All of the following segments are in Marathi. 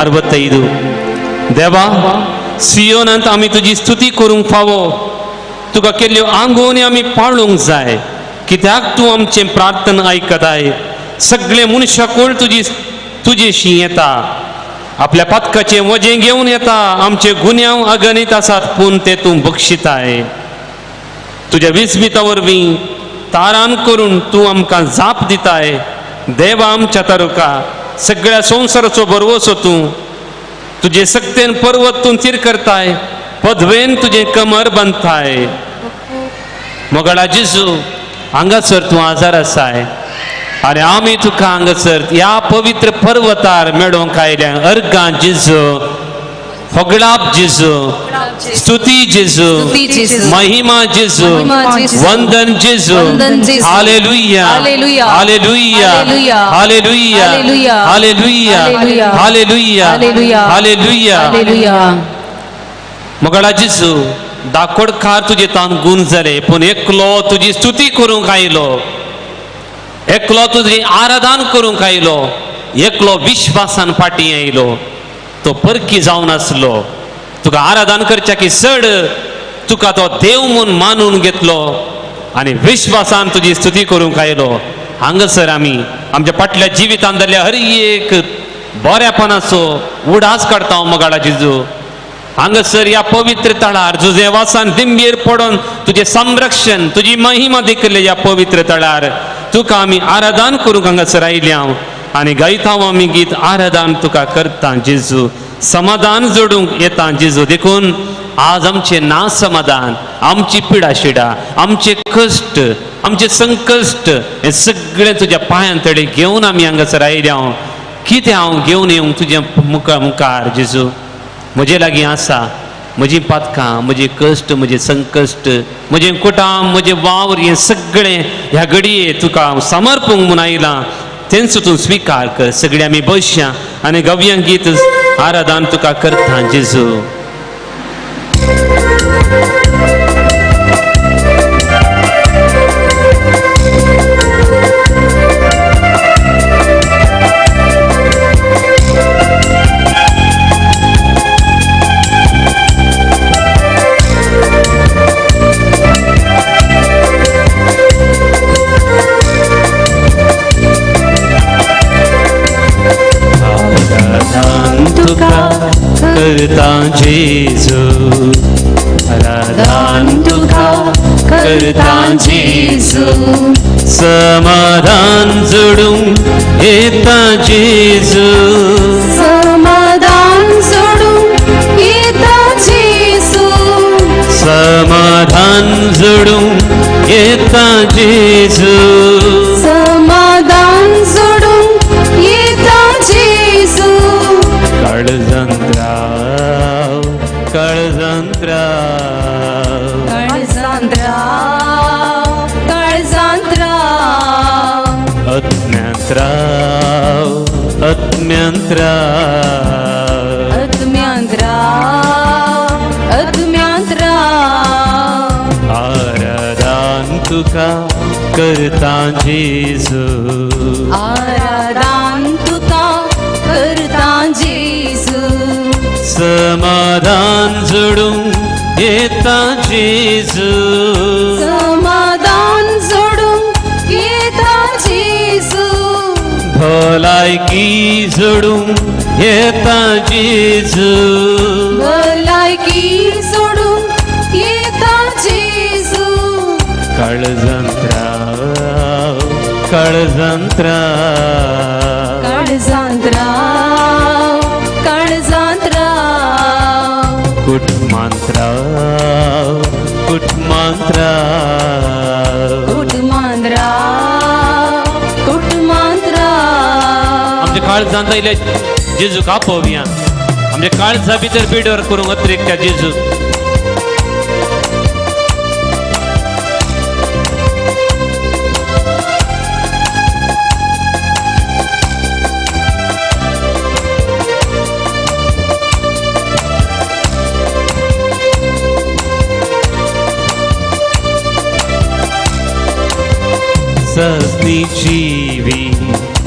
65. देवा सियोनांत आमी तुजी स्तुती करूंक फावो, तुका केल्ल्यो आंगोवणी आमी पाळूंक जाय, कित्याक तूं आमचें प्रार्थना आयकताय. सगळे मनशाकुळ तुजेशी येता, आपल्या पथकाचें वजें घेवन येता. आमचे गुन्यांव अगणित आसात पूण ते तूं बक्षिताय. तुज्या विस्मिता वरवीं तारान करून तूं आमकां जाप दिताय. देवा आमच्या तारुका सगळ्या संवसाराचो बरवसो तूं, तुजे सक्तेन पर्वत तूं तीर करताय, पदवेन तुजें कमर बांदताय. मोगळा जेजू हांगासर तूं आजार आसाय आनी आमी तुका हांगासर ह्या पवित्र पर्वतार मेळोवंक आयल्या. अर्गां जेजू, होगळाप जेजू, स्तुती जेजू, महिमा जेजू, वंदन Jezu. Hallelujah, hallelujah, hallelujah, hallelujah, hallelujah, hallelujah. मोगळा जेजू दाखोडकार तुजे तान गुण जाले, पूण एकलो तुजी स्तुती करूंक आयलो, एकलो तुजी आराधन करूंक आयलो, एकलो विश्वासान फाटी आयलो. तो परकी जावन आसलो, तुका आराधन करच्या की चड तुका तो देव म्हूण मानून घेतलो आनी विश्वासान तुजी स्तुती करूंक आयलो. हांगासर आमी आमच्या फाटल्या जिवितांत जाल्ल्या हर एक बऱ्यापणाचो उडास काडटा हांव मोगाळा जेजू. हांगासर ह्या पवित्र तळार तुजे वासान दिंबेर पडोन तुजें संरक्षण, तुजी महिमा देखले ह्या पवित्र तळार तुका आमी आराधन करूंक हांगासर आयल्या. आनी गायता आमी गीत आराधन तुका करता जेजू. समाधान जोडूंक येता जेजू. देखून आज आमचे ना समाधान, आमची पिडा शिडा, आमचे कश्ट, आमचे संकश्ट हे सगळे तुज्या पांयां तळे घेवन आमी हांगासर आयल्या. कितें हांव घेवन येवंक तुज्या मुखार जेजू? म्हजे लागीं आसा म्हजी पातकां, म्हजे कश्ट, म्हजे संकश्ट, म्हजें कुटाम, म्हजें वावर हें सगळें ह्या घडये तुका हांव समर्पूंक म्हूण आयलां. तेंचो तूं स्विकार कर. सगळीं आमी बसया आनी गव्यां गीत आराधन तुका करता जेजू. करता जेजू, आराधन तुका करता जेजू. समाधान जोडूंक येता जेजू, समाधान जोडूंक येता जेजू. समाधान जोडूंक येता जेजू. समाधान जोडूंक येता जेजू. काळजांत्राव, काळजांत्राव, काळजांत्राव, काळजांत्राव, आत्म्यांत्राव, आत्म्यांत्राव, आत्म्यांत्राव, आत्म्यांत्राव. आराधन तुका करता जेजू, आराधन तुका करता जेजू. समाधान जोडूंक येता जेजू. समाधान जोडूंक येता जेजू. भलायकी जोडूंक येता जेजू. भलायकी सोडूंक येता जेजू. काळजांत्राव, काळजांत्राव, काळजांत्राव, काळजांत्राव. कुटमांत्राव, कुटमांत्राव, कुटमांत्राव, कुटमांत्राव. आमच्या काळजांत आयल्या जेजूक आपोवया. आमच्या काळजा भितर बेडवर करूंक अतिरिक्त जेजू. सस्ती जीवी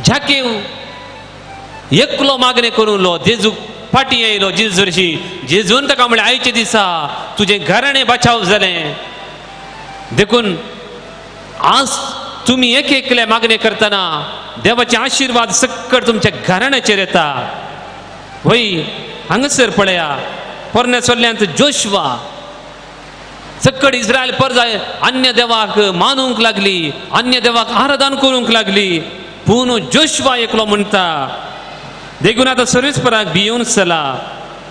झाकेव एकलो मागणे करून लो जेजू फाटी येयलो जेजूरशी जेजून ताका म्हणलें आयचे दिसा तुजें घराणें बचाव जालें. देखून आज तुम्ही एक एकले मागणे करताना देवाचे आशीर्वाद सकट तुमच्या घराण्याचेर येता. वय हांगासर पळया पोरण्या चोरल्यांत जोशवा सकट इस्रायल परजा अन्य देवाक मानूंक लागली, अन्य देवाक आराधन करूंक लागली. पूण जोशवा एकलो म्हणटा देखून आता सर्वेस्पराक भियोन चला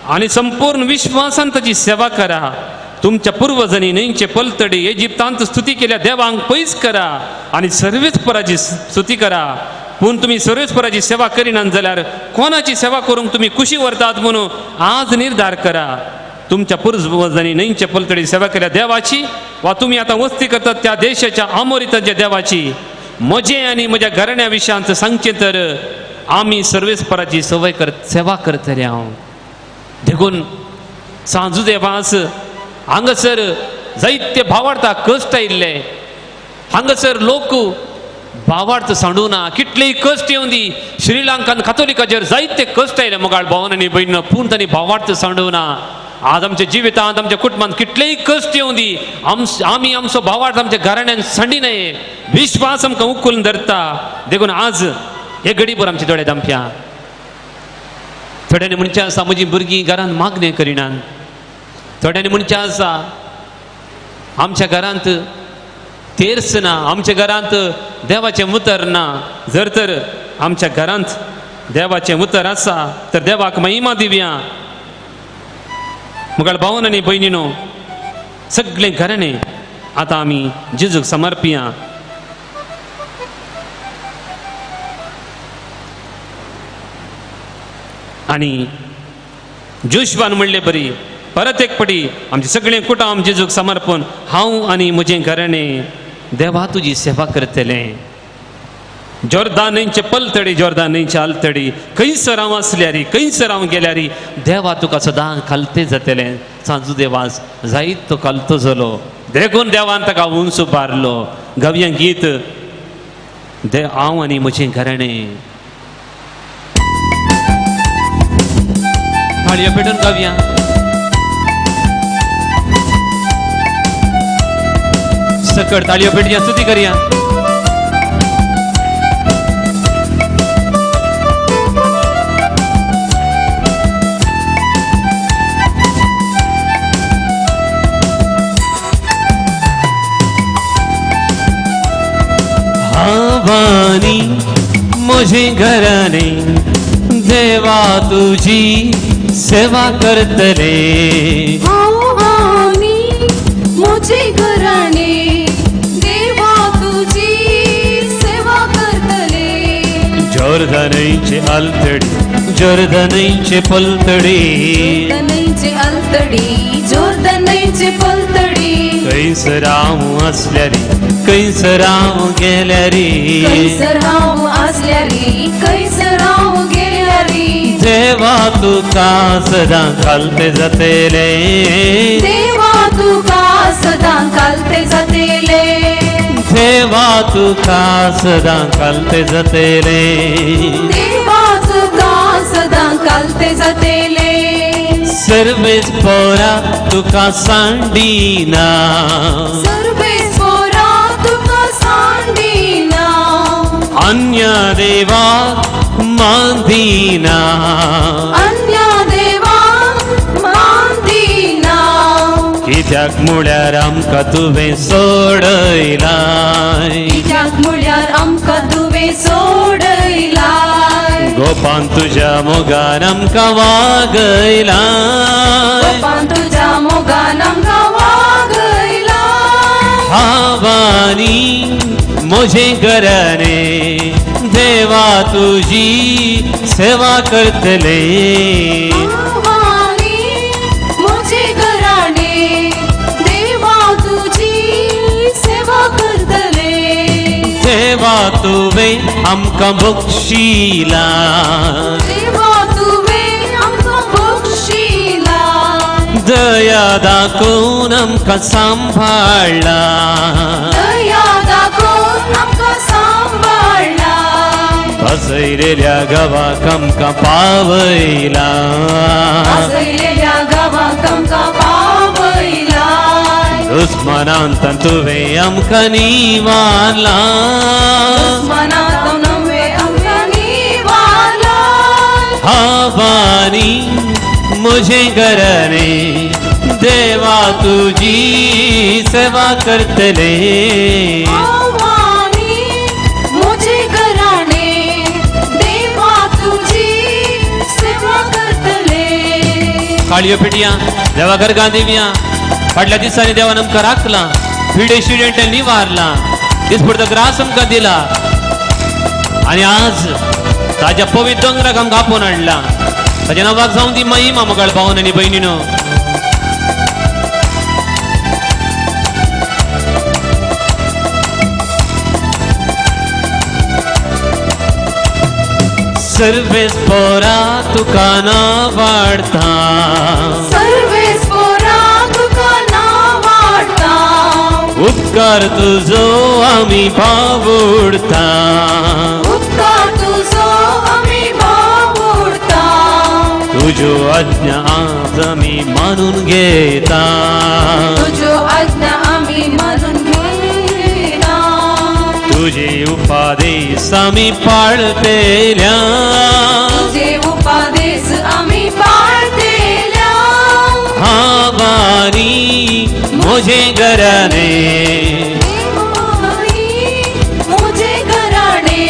आणि संपूर्ण विश्वासान ताची सेवा करा. तुमच्या पूर्वजांनी न्हंयचे पलतडी इजिप्तांत स्तुती केल्या देवांक पयस करा आणि सर्वेस्पराची स्तुती करा. पूण तुम्ही सर्वेस्पराची सेवा करिनात जाल्यार कोणाची सेवा करूंक तुम्ही कुशी व्हरतात म्हणून आज निर्धार करा. तुमच्या पूर्वजांनी न्हंयचे पलतडी सेवा केल्या देवाची वा तुम्ही आता वस्ती करतात त्या देशाच्या आमोरिताच्या देवाची. म्हजे आनी म्हज्या घराण्या विशयांत सांगचें तर आमी सर्वेस्पराची सेवा करतले. हांव देखून सांजू देवास हांगासर जायते भावार्थाक कश्ट आयिल्ले. हांगासर लोक भावार्थ सांडूना कितलेय कश्ट येवं दी. श्रीलंकान कातोलिकाचेर जायते कश्ट आयले मोगाळ भावान आनी भयण पूण तांणी भावार्थ सांडूना. आज आमच्या जिवितांत आमच्या कुटुंबांत कितलेय कश्ट येवं दी आमी आमचो भावार्थ आमच्या घराण्यान सांडिनाये. विश्वास आमकां उखलून धरता. देखून आज हे घडीभर आमचे दोळे धांपया. थोड्यांनी म्हणचे आसा म्हजी भुरगीं घरांत मागणें करिनात. थोड्यांनी म्हणचे आसा आमच्या घरांत तेर्स ना, आमच्या घरांत देवाचें उतर ना. जर तर आमच्या घरांत देवाचें उतर आसा तर देवाक महिमा दिवया. मुखार भावन आनी भयणीनो सगळें घराणें आतां आमी जेजूक समर्पया. आनी जोशवान म्हणलें बरी परत एक पटी आमचे सगळें कुटुंब जेजूक समर्पण हांव आनी म्हजें घराणें देवा तुजी सेवा करतलें. जोर्दान न्हंयचे पलतडी जोर्दान न्हंयचे आलतडी खंयसर हांव आसल्यारी खंयसर हांव गेल्यारी देवा तुका सदां खालतें जातलें. सांजू देवास जायत तो खालतो जालो. देखून देवान ताका उंच उबारलो. गावया गीत हांव आनी म्हजें घराणें. थाळयो पेटून गावया. सकट ताळयो पेटया स्तुती करया. हावानी म्हजे घराणे देवा तुजी सेवा करतले. हावानी म्हजे घराणे देवा तुझी सेवा करतले. जोर्दानचे आलतडी जोर्दानचे पलतडी जोर्दानचे आलतडी जोर्दानचे पलतडी खंयसर हांव आसल्यारी खंयसर हांव गेल्यारी खंयसर हांव आसल्यारी खंयसर हांव गेल्यारी देवा तुका सदां खालते जातले. देवा तुका सदां खालते जातले. देवा तुका सदां खालते जातले. देवा तुका सदां खालते जातले. सर्वेस्परा तुका सांडिना. सर्वेस्परा तुका सांडिना. अन्य देवाक मान दिना. अन्य देवाक मान दिना. कित्याक म्हळ्यार आमकां तुवें सोडयलाय. कित्याक म्हळ्यार आमकां तुवें सोडयलाय. गोपान तुज्या मोगान आमकां वागयलाय. गोपान तुज्या मोगान आमकां वागयलाय. हावानी म्हजें घराणें देवा तुजी सेवा करतले. हावानी म्हजे घराणे देवा तुझी सेवा करतले. देवा तुवें आमकां बक्षिला. देवा तुवें आमकां बक्षिला. दया दाखोवन आमकां सांभाळला. दया दाखोवन आमकां सांभाळला. असैरेल्या गावाक आमकां पावयला आसयलेल्या गावाक आमकां पावयलाय दुस्मनांतन तुवें आमकां निवारला मनांत नवे आमकां निवारलाय आवानी म्हजें घराणे देवा तुजी सेवा करतले आव्हानी म्हजे घराणे देवा तुजी सेवा करतले काळयो पिटया देवा घरगां दिवया फाटल्या दिसांनी देवान आमकां राखला पिडे शिडेंट निवारला दिसपडतो ग्रास आमकां दिला आनी आज ताज्या पवित्र दोंगराक आमकां आपोवन हाडला ताज्या नांवाक जावं दी महिमा मोगाळ भावन आनी भयणीनो सर्वेस पोरा तुका नांव वाडता सर्वेस पोरा तुका नांव वाडटा उपकार तुजो आमी भावुडता उपकार तुजो आमी भावुडटा तुज्यो आज्ञा आज आमी मानून घेता तुज्यो आज्ञा आमी मानून घेता तुजे उपादेश आमी पाळतेल्या तुजे उपादेश आमी पाळतेल्या आवानी म्हजें घराणे देवानी म्हजे घराणे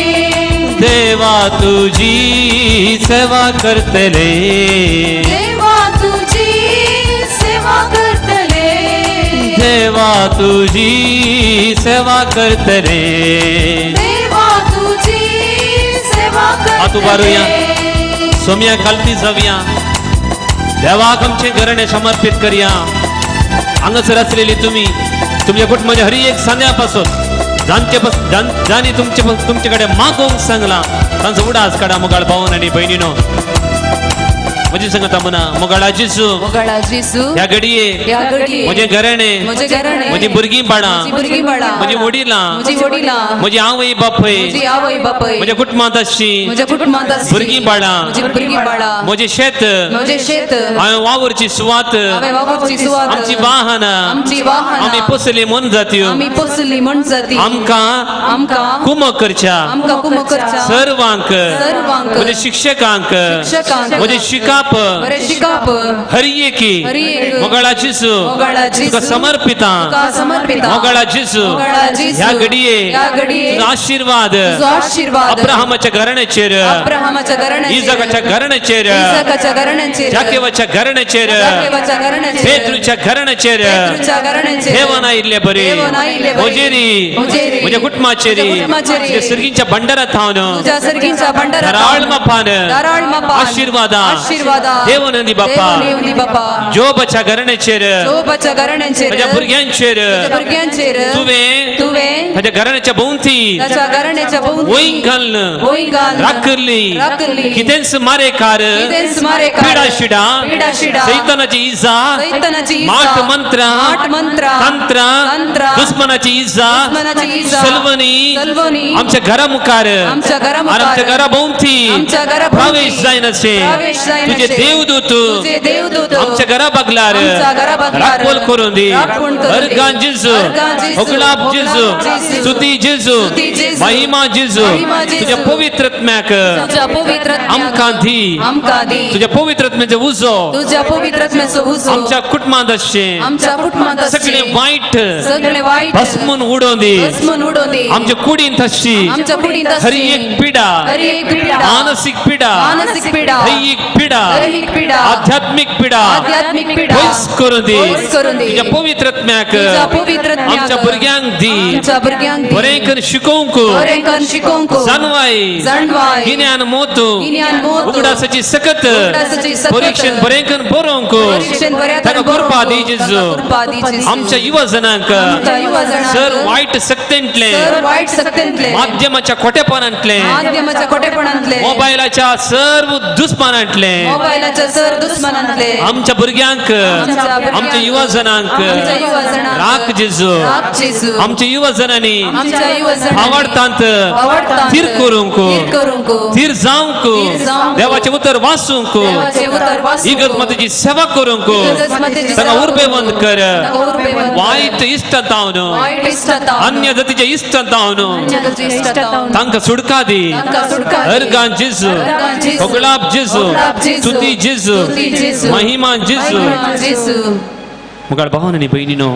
देवा तुजी सेवा करतले देवा तुजी सेवा करतले देवा तुजी सेवा करतले देवा तुजी सेवा हात उबारूया. करतले सोम्या खालती जाऊया देवाक आमचे घराणे समर्पित करूया हांगासर असलेली तुम्ही तुमच्या कुटुंबाच्या हरी एक सांग्यापासून जाणी तुमच्याकडे मागोंक सांगला तांचो उडास काडा मोगाळ भावन आनी भयणीनो म्हजी सांगता म्हणा मोगाळा जिसू मोगाळा जेसू ह्या घडये ह्या घडये म्हजे घराणे म्हजे घराणे म्हजी भुरगीं बाळां म्हजी भुरगीं बाळां म्हजी वडिलां म्हजी वडिलां म्हजी आवय बापय म्हजी आवय बापय म्हज्या कुटुंबांत आसची म्हज्या कुटुंबांत आसची भुरगीं बाळां म्हजी भुरगीं बाळां म्हजें शेत म्हजें शेत हांवें वावरची सुवात हांवें वावरची सुवात आमची वाहनां आमची वाहनां आमी पोसली म्हण जात्यो आमी पोसली म्हण जाती आमकां कुमक करच्या आमकां कुमक करच्या सर्वांक सर्वांक म्हज्या शिक्षकांक शिक्षकांक म्हजे शिकाप बरे शिकाप हर एकी एक मोगाळा जिसू मोगाळा जेसू तुका समर्पिता तुका समर्पिता मोगाळा जिसू मोगाळा जेसू ह्या घडये ह्या घडये तुजो आशीर्वाद तुजो आशीर्वाद अब्राहमाच्या घराण्याचेर अब्राहमाच्या घराण्याचेर इजाकाच्या घराण्याचेर इसाकाच्या घराण्याचेर जाकेवाच्या घराण्याचेर जाकेवाच्या घराण्याचेर पेत्रूच्या घराण्याचेर पेत्रूच्या घराण्याचेर देवान आयिल्ले बरे देवान आयिल्ले बरे. मोजेरी मोजेरी. म्हज्या कुटुंबाचेरी म्हज्या कुटुंबाचेरी. तुज्या सर्गींच्या भंडारात हांव तुझ्या सर्गींच्या भंडारात धाराळ मापान धाराळ मापान आशीर्वादा आशीर्वादा देवनंदी बाप्पा देवनंदी बाप्पा जोबाच्या घराण्याचेर जोबाच्या घराण्याचेर म्हज्या भुरग्यांचेर तुझ्या भुरग्यांचेर तुवें म्हज्या घराण्याच्या भोवती त्याच्या घराण्याच्या भोवती वोईंग घालन वोईंग घालन राखली राखली कितेंच मारेकार कितेंच मारेकार पिडा शिडा पिडा शिडा सैतानाची इजा सैतानाची इजा माट मंत्रा माट मंत्रा तंत्रा तंत्रा दुश्मनाची इजा दुश्मनाची इजा सलवनी सलवनी आमच्या घरा मुखार आमच्या घरामुखार आणि आमच्या घरा भोवती आमच्या घरा भोवती प्रवेश जायनाचे प्रवेश जायनाचे तुझे देवदूत तुझे देवदूत आमच्या घरा बगलार आमच्या घरा बगलार राखोल करून दी राखण करून दी. अर्गान जिजू अर्गान जिजू, ओगलाब जिजू ओगलाब जिजू, स्तुती जिजू स्तुती जिजू, महिमा जिजू महिमा जिजू, तुझ्या पवित्र आत्म्याक तुझ्या पवित्र आमकां दी आमकां दी तुझ्या पवित्र आत्म्याचो उजो तुझ्या पवित्र आत्म्याचो उजो आमच्या कुटुंबात असचे आमच्या कुटुंबात सगळे वाईट सगळे वाईट भस्मून उडोवन दी भस्मून उडोवन दी आमच्या कुडींत असची आमच्या कुडींत असची हर एक पिडा हर एक पिडा मानसिक पिडा मानसिक पिडा दैहिक पिडा दैहिक पिडा आध्यात्मिक पिडा आध्यात्मिक पिडा पयस करून दी पयस करून दी. तुझ्या पवित्र आत्म्याक तुझ्या पवित्र आत्म्याक आमच्या भुरग्यांक दी आमच्या भुरग्यांक दी बरें करून शिकोवंक बरें करून शिकोवंक जाणवाय गिन्यान मोतू गिन्यान मोतू उगडासाची सकत उगडासाची सकत परीक्षेन बरें करून बरोवंक परीक्षेन बऱ्या ताका तरेन बरोवंक. कृपा दी जेजू ताका कृपा दी जेजू. आमच्या युवा जनांक आमच्या युवा जनांक सर वाईट सक्तेंतले तर वाईट सक्तींतले माध्यमाच्या खोटेपणांतले माध्यमाच्या खोटेपणांतले मोबायलाच्या सर्व दुस्मानांतले मोबायलाच्या सर दुश्मनांतले आमच्या भुरग्यांक भुरग्यांक, आमच्या युवा जनांक आमच्या युवा जनांक राख जेजू राख जेजू. आमच्या युवा जनांनी आमच्या युवजनांनी आवडतांत आवडतांत थीर करूंक थीर करूंक थीर जावंक थीर जावंक देवाचे उतर वाचूंक देवाचे उतर वाचूंक इगत मातेची सेवा करूंक इगत मातेची ताका सेवा उर्बेवंत कर ताका उर्बेवंत कर. वाईट इश्ट तावन वाईट इष्टता अन्य जातीचे इश्ट तावन अन्यजातीचे इष्टता तांकां सुटका दी तांकां सुटका दी. अर्गान जेजू अर्गान जेजू. होगलाप जेजू होगलाप जेजू. स्तुती जेजू स्तुती जेजू. महिमा जेजू महिमा जेजू मुगाळ भावन आनी भयणीनो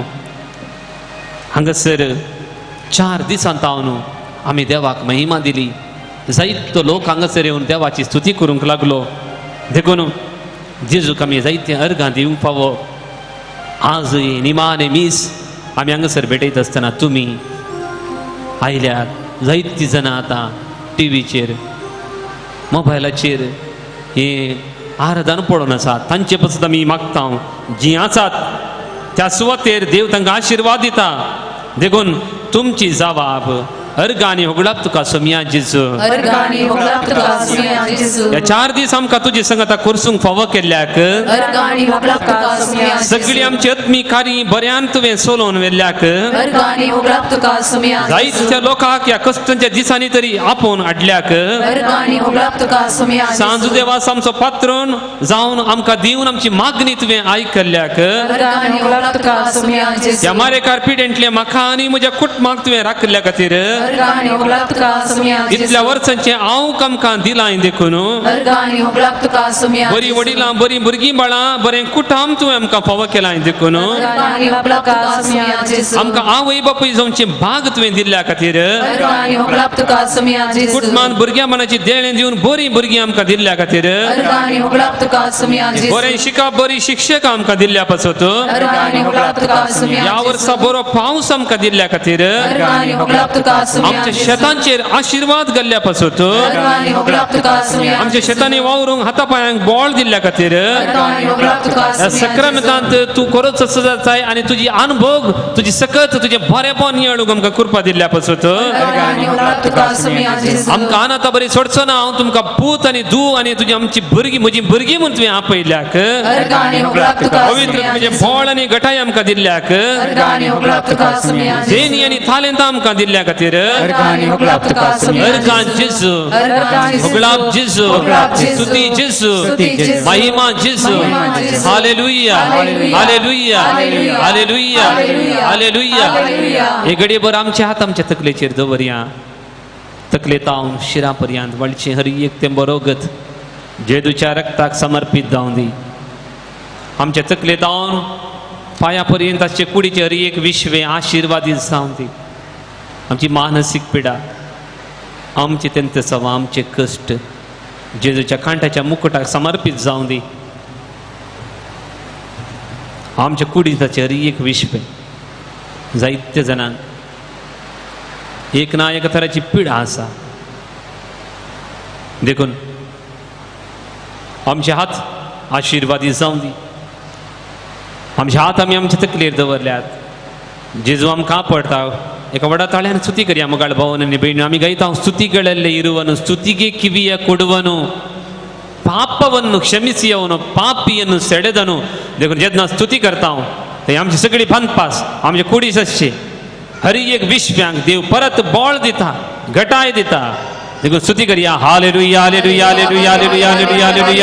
हांगासर 4 दिसां तावन आमी देवाक महिमा दिली जायतो लोक हांगासर येवन देवाची स्तुती करूंक लागलो देखून जेजूक आमी जायते अर्गां दिवंक फावो आजय निमाणे मीस आमी हांगासर भेटयत आसतना तुमी आयल्यात जायतीं जाणां आतां टीव्हीचेर मोबायलाचेर हे आराधना पळोवन आसात तांचे पासून आमी मागता जीं आसात त्या सुवातेर देव तांकां आशिर्वाद दिता देखून तुमची जबाब अर्गांनी होगडाप तुका सोमिया जेजू अर्गांनी होगलाप तुका सोमिया जेजू ह्या 4 दीस आमकां तुजी संगता करसूंक फावो केल्ल्याक अर्गांनी होगलाप तुका सोमिया सगळीं आमची आत्मी कार्य बऱ्यान तुवें सोलोवन व्हेल्ल्याक अर्गांनी होगलाप तुका सोमिया जायत्या लोकांक ह्या कश्टांच्या दिसांनी तरी आपोवन हाडल्याक अर्गांनी होगलाप तुका सोमिया सांजू देवास आमचो पात्रोन जावन आमकां दिवन आमची मागणी तुवें आयकल्ल्याक अर्गांनी होगलाप तुका सोमिया जेजू त्या मारेकार पिडेंतले म्हाका आनी म्हज्या कुटुंबाक तुवें राखल्या खातीर अर्गांनी होगलाप तुका सोमिया इतल्या वर्सांचे हांव आमकां दिलां देखून अर्गांनी होगलाप तुका सोमिया बरी वडिलां बरी भुरगीं बाळां बरें कुटुंब तुवें आमकां फावो केलां देखून अर्गांनी होगलाप तुका सोमिया जेजू आमकां आवय बापूय जावचे भाग तुवें दिल्ल्या खातीर अर्गांनी होगलाप तुका सोमिया जेजू कुटुंबान भुरग्यां मनाची देणें दिवन बरीं भुरगीं आमकां दिल्ल्या खातीर अर्गांनी होगलाप तुका सोमिया जेजू बरें शिकप बरी शिक्षक आमकां दिल्ल्या पासत अर्गांनी होगलाप तुका सोमिया ह्या वर्सा बरो पावस आमकां दिल्ल्या खातीर अर्गांनी होगलाप तुका सोमिया आमच्या शेतांचेर आशिर्वाद घाल्ल्या पासत अर्गांनी होगलाप तुका सोमिया आमच्या शेतांनी वावरूंक हातापायांक बळ दिल्ल्या खातीर अर्गांनी होगलाप तुका ह्या सोमिया सक्रामेतांत तूं खरोच सजाय आनी तुजी अनुभव तुजी सकत तुजें बरेपण नियाळूंक आमकां कृपा दिल्ल्या पासत अर्गांनी होगलाप तुका सोमिया जेजू आमकां अनाथ बरी सोडचो ना हांव तुमकां पूत आनी धूव आनी तुजी आमची भुरगीं म्हजी भुरगीं म्हूण तुवें आपयल्याक अर्गांनी होगलाप तुका पवित्र सोमिया तुजें जेजू बळ आनी घटाय आमकां दिल्ल्याक अर्गांनी होगलाप तुका सोमिया देणी आनी तालेंतां आमकां दिल्ल्या खातीर अर्गांनी होगलाप तुका सोमिया अर्गां जेजू अर्गांनी होगलाप जेजू होगलाप जेजू. स्तुती जेजू स्तुती जेजू. महिमा जेजू महिमा जेजू. Hallelujah hallelujah. Hallelujah hallelujah. Hallelujah hallelujah. Hallelujah हे घडी भर आमचे हात आमच्या तकलेचेर दवरया तकलेतावन शिरा पर्यंत वळचे हर एक ते बरोगत जेजूच्या रक्ताक समर्पित जावं दी आमच्या तकलेतावन पांया पर्यंत आमचे कुडीचे हर एक विश्वे आशिर्वादीत जावं दी आमची मानसीक पिडा आमचे तेंत सवा आमचे कश्ट जेजूच्या कांठाच्या मुकुटाक समर्पित जावं दी आमच्या कुडींताचे हर एक विश्वे जायत्या जाणांक एक ना एका तराची पिडा आसा देखून आमचे हात आशिर्वादी जावं दी आमचे हात आमी आमचे तकलेर दवरल्यात जेजू आमकां पडटा एका व्हडा ताळ्यान स्तुती करया मोगाळ भावन आनी भयणी आमी गायता ಸ್ತುತಿಗಳೆಲ್ಲ ಇರುವನು ಸ್ತುತಿಗೆ ಕಿವಿಯ ಕೊಡುವನು ಪಾಪವನ್ನು ಕ್ಷಮಿಸಿಯವನು ಪಾಪಿಯನ್ನು ಸೆಳೆದನು देखून जेन्ना स्तुती करता ते आमची सगळी भानपास आमचे कुडी सच्चे हर एक विश्व्यांक देव परत बळ दिता घटाय दिता देखून स्तुती करया hallelujah hallelujah hallelujah hallelujah hallelujah hallelujah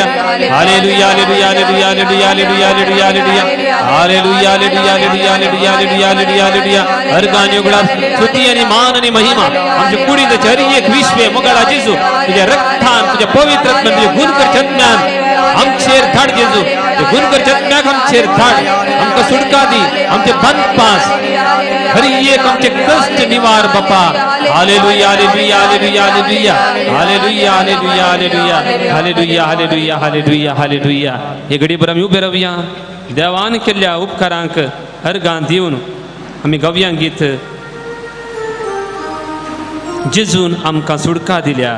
hallelujah hallelujah hallelujah hallelujah hallelujah hallelujah hallelujah hallelujah hallelujah hallelujah hallelujah hallelujah hallelujah हर गाणी उघडा स्तुती आणि मान आणि महिमा आमच्या कुडीचे हर एक विश्वे मोगाळा जेजू तुझ्या रक्तान तुझ्या पवित्रत्वान तुझे गुणकर जज्ञान आमचेर धाड जेजू ते गुणकर जज्ञाक आमचेर धाड आमकां सुटका दी आमचे बंदपास हर एक आमचे कष्ट निवार बापा hallelujah hallelujah hallelujah hallelujah hallelujah hallelujah hallelujah hallelujah hallelujah hallelujah hallelujah हे घडी भर आमी उबे रावया देवान केल्ल्या उपकारांक अर्गां दिवन आमी गव्यां गीत जेजून आमकां सुटका दिल्या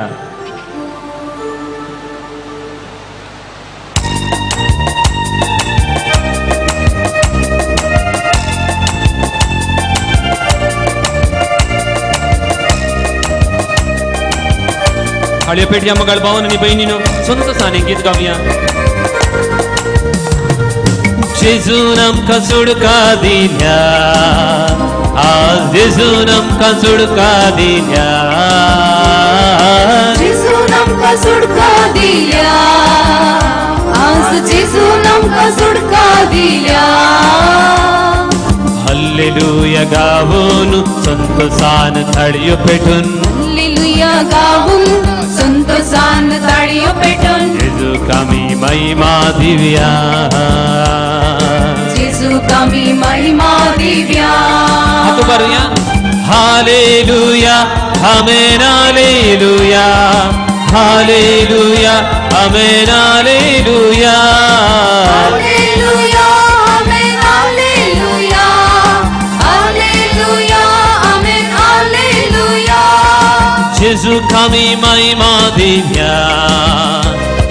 हाळ्यो पेटया मोगाळ भावन आनी भयणीनो संतोषाने गीत गावया जेजून आमकां सुटका दिल्या आज जेजून आमकां सुटका दिल्या जेजून आमकां सुटका दिल्या आज जेजून आमकां सुटका दिल्या हल्लेलुया गावून संतोषान थाळयो पेटून हालेलुया गाऊन संतोषान ताळयो पेटून जेजूक आमी महिमा दिव्या जेजूक आमी महिमा दिव्या हात उभारूया hallelujah amen hallelujah hallelujah amen hallelujah hallelujah amen hallelujah hallelujah amen hallelujah जेजूक आमी महिमा दिव्या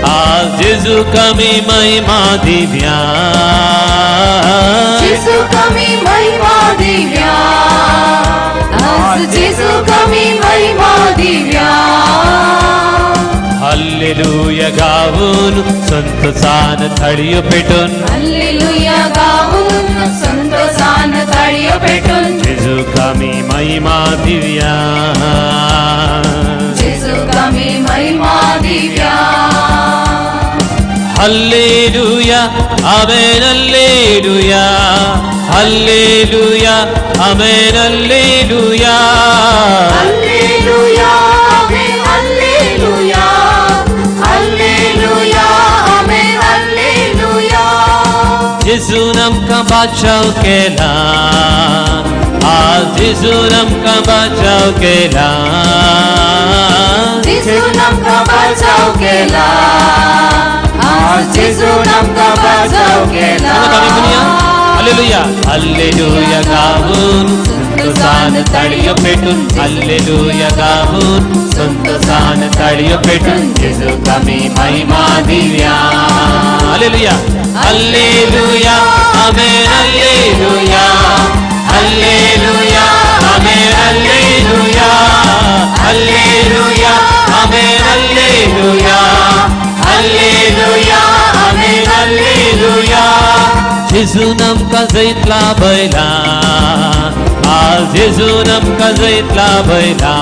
आज जेजूक आमी महिमा दिव्या जेजूक आमी महिमा दिव्या आज जेजूक आमी महिमा दिव्या हल्लेलुया गावून संतोषान थाळयो पेटून हालेलुया गाऊन संतोषान ताळयो पेटून जेजूक आमी महिमा दिव्या जेजूक आमी महिमा दिव्या hallelujah amen hallelujah hallelujah amen hallelujah hallelujah amen hallelujah hallelujah amen hallelujah जेजून आमकां बाचाव केला आज जेजून आमकां बाचाव केला जेजून आमकां बचाव केला आज जेजून आमकां बचाव केला हल्लेलुया हल्लेलुया गावून संतोषान ताळयो पेटून हल्लेलुया गावून संतोषान ताळयो पेटून जेजूक आमी महिमा दिव्या hallelujah hallelujah amen hallelujah hallelujah amen hallelujah hallelujah amen hallelujah hallelujah amen hallelujah जेजून आमकां जैतला बैला आज जेजून आमकां जैतला बैला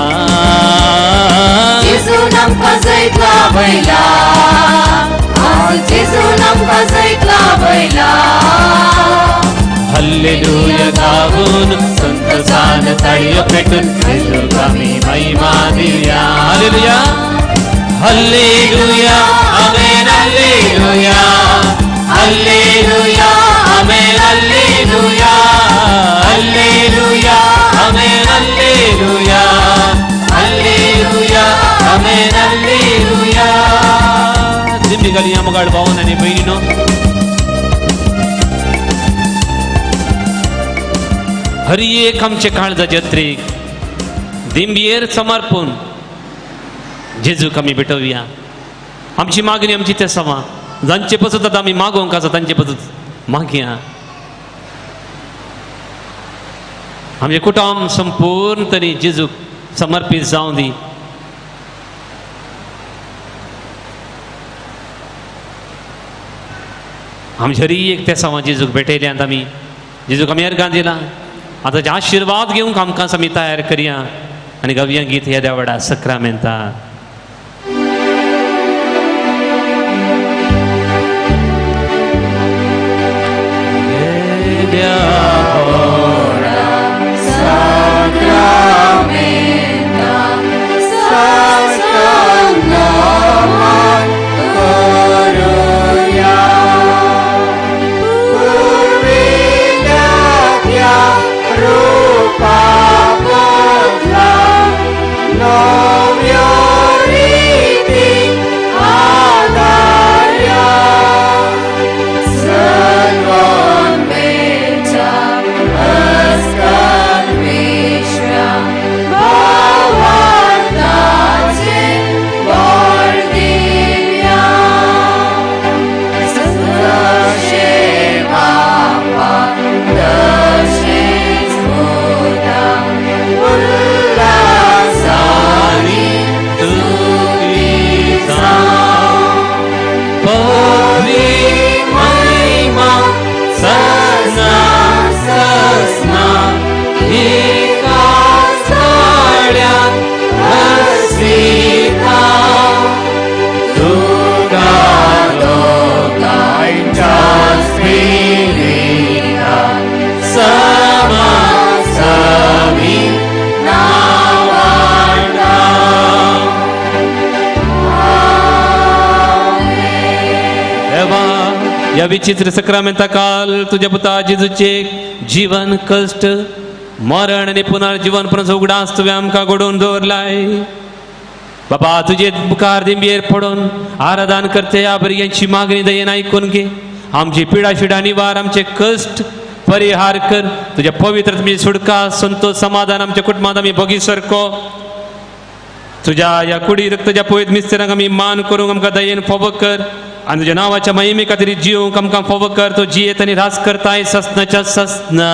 जेजून आमकां जैतला बैला आज जेजून आमकां जैतला बैला हल्लेलुया गावून संतोषान ताळयो पेटून जेजूक आमी महिमा दिव्या hallelujah hallelujah amen hallelujah hallelujah amen hallelujah hallelujah amen hallelujah hallelujah amen hallelujah दिंडी घालया मोगाळ भावन आनी भयणीनो हरी एक आमचे काळजा जत्रेक दिंबयेर समर्पून जेजूक आमी भेटोवया आमची मागणी आमची ते सवा जांचे पसत आतां आमी मागोवंक आसा तांचे पसत मागया आमचे कुटुंब संपूर्ण तरी जेजूक समर्पीत जावं दी आमची हरी एक ते सवा जेजूक भेटयल्यात आमी जेजूक आमी अर्गां दिला आतांचे आशिर्वाद घेवंक आमकां आमी तयार करया आनी गावया गीत ह्या देवाडा सक्रामेंता या विचित्र सक्रामेंता काल तुझ्या पुता जेजूचे जीवन कष्ट मरण आणि पुनर्जीवन पण उगडास तुवें आमकां घडोवन दवरलाय. बाबा तुझे मुखार दिंबेर पडून आराधन करते या बरी यांची मागणी दयेन ऐकून घे. आमची पिडा शिडा निवार आमचे कष्ट परिहार कर. तुझ्या पवित्र तुझी सुटका संतोष समाधान आमच्या कुटुंबात आम्ही बगी सारको तुझ्या या कुडी रक्ताच्या पवित्र मिस्त्रांक आम्ही मान करूंक आमकां दयेन फोव कर आणि तुझ्या नावाच्या महिमे खातीर जिवंक आमकां फोव कर. तो जियेत आनी रास करताय ससनाच्या ससना.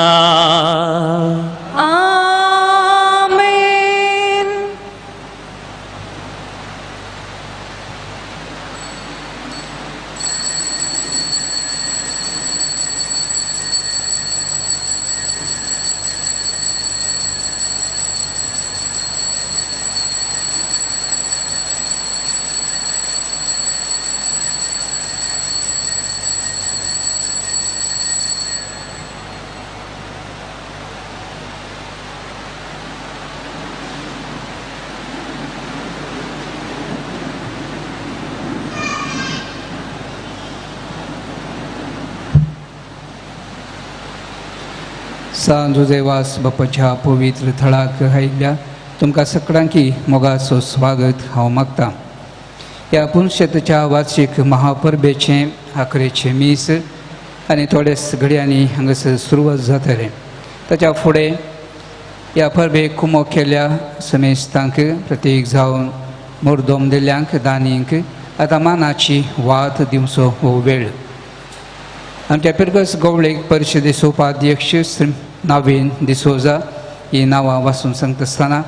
सांजुजेवास बापाच्या पवित्र थळाक आयिल्ल्या तुमकां सगळ्यांकी मोगाचो स्वागत हांव मागतां. ह्या पुनशेतच्या वार्षिक महापर्बेचें आखरेचें मीस आनी थोड्याच घडयांनी हांगासर सुरवात जातलें. ताच्या फुडें ह्या परबेक कुमो केल्ल्या समेस्तांक प्रत्येक जावन मुर्दोम दिल्ल्यांक दानींक आतां मानाची वात दिवचो हो वेळ. आमच्या पिरगस गवळेक परिशदेचो उपाध्यक्ष श्री नावीन डिसोजा ही नांवां वाचून सांगता आसतना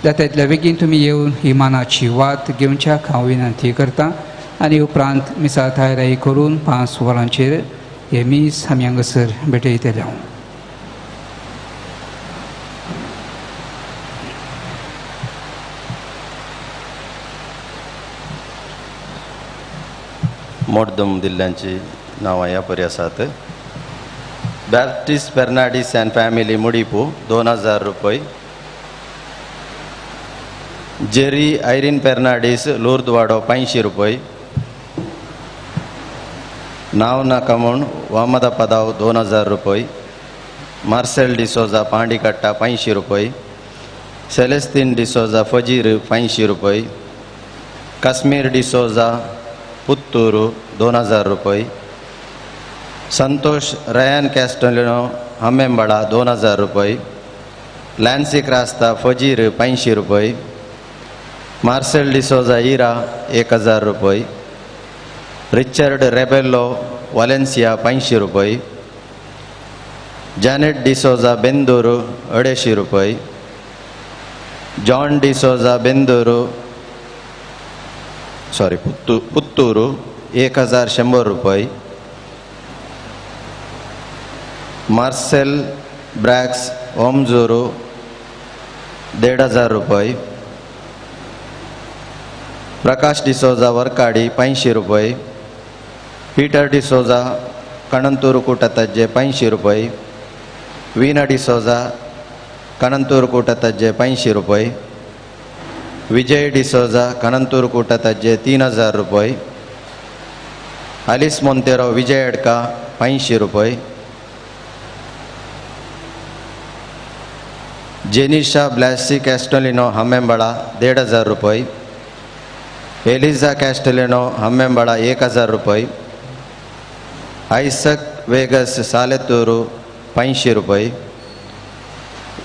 जाता तितल्या बेगीन तुमी येवन ही मानाची वात घेवच्याक हांव विनंती करतां आनी उपरांत मिसा थायराई करून 5 वरांचेर हे मीस आमी हांगासर भेटयतले. हांव मोडदम दिल्ल्यांची नावां ह्या परी आसात. बॅप्टिस्ट फेर्नांडीस अँड फॅमिली मुडीपू 2000 रुपये. जेरी आयरीन फेर्नांडीस लुर्दवाडो 500 रुपये. नाव नाका म्हूण वामदा पदाव 2000 रुपये. मार्सेल डिसोजा पांडिकट्टा 500 रुपये. सेलेस्तीन डिसोजा फजीर 500 रुपये. काश्मीर डिसोजा पुत्तूरू 2000 रुपये. संतोष रयान कॅस्टलिनो हमेंबळा 2000 रुपये. लॅन्सी क्रास्ता फजीर 500 रुपये. मार्सेल डिसोजा इरा 1000 रुपये. रिचर्ड रेबेल्लो वालेन्सिया 500 रुपये. जॅनेट डिसोजा बेंदूरू 250 रुपये. जॉन डिसोजा बेंदूरू पुत्तूरू 1100 रुपये. मार्सेल ब्रॅक्स ओमजूरू 1500 रुपये. प्रकाश डिसोजा वर्काडी 500 रुपये. पीटर डिसोजा कणंतूर कूटतज्जे 500 रुपये. वीना डिसोजा कणंतूर कूटतज्जे 500 रुपये. विजय डिसोजा कणंतूर कूटतज्जे 3000 रुपये. अलिस मोंतेरो विजयडका 500 रुपये. जेनिशा ब्लॅसी कॅस्टलिनो हमेंबळा 1500 रुपये. एलिझा कॅस्टलिनो हमेंबळा 1000 रुपये. आयसक वेगस सालेतूरू 500 रुपये.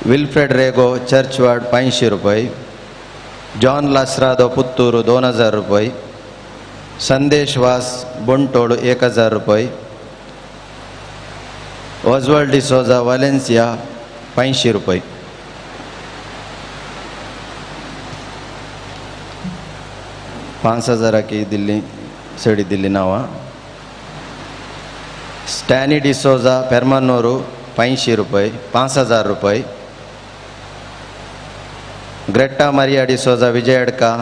विल्फ्रेड रेगो चर्चवाड 500 रुपये. जॉन लासरादो पुत्तूरू 2000 रुपये. संदेश वास बुंटोड 1000 रुपये. ओजवल्ड डिसोजा वालेन्सिया 500 रुपये. की दिल्ली सडी दिल्ली नावा. स्टॅनी डिसोजा फेर्मानोरू 500 रुपये 5000 रुपये. ग्रेटा मारिया डिसोजा विजयडका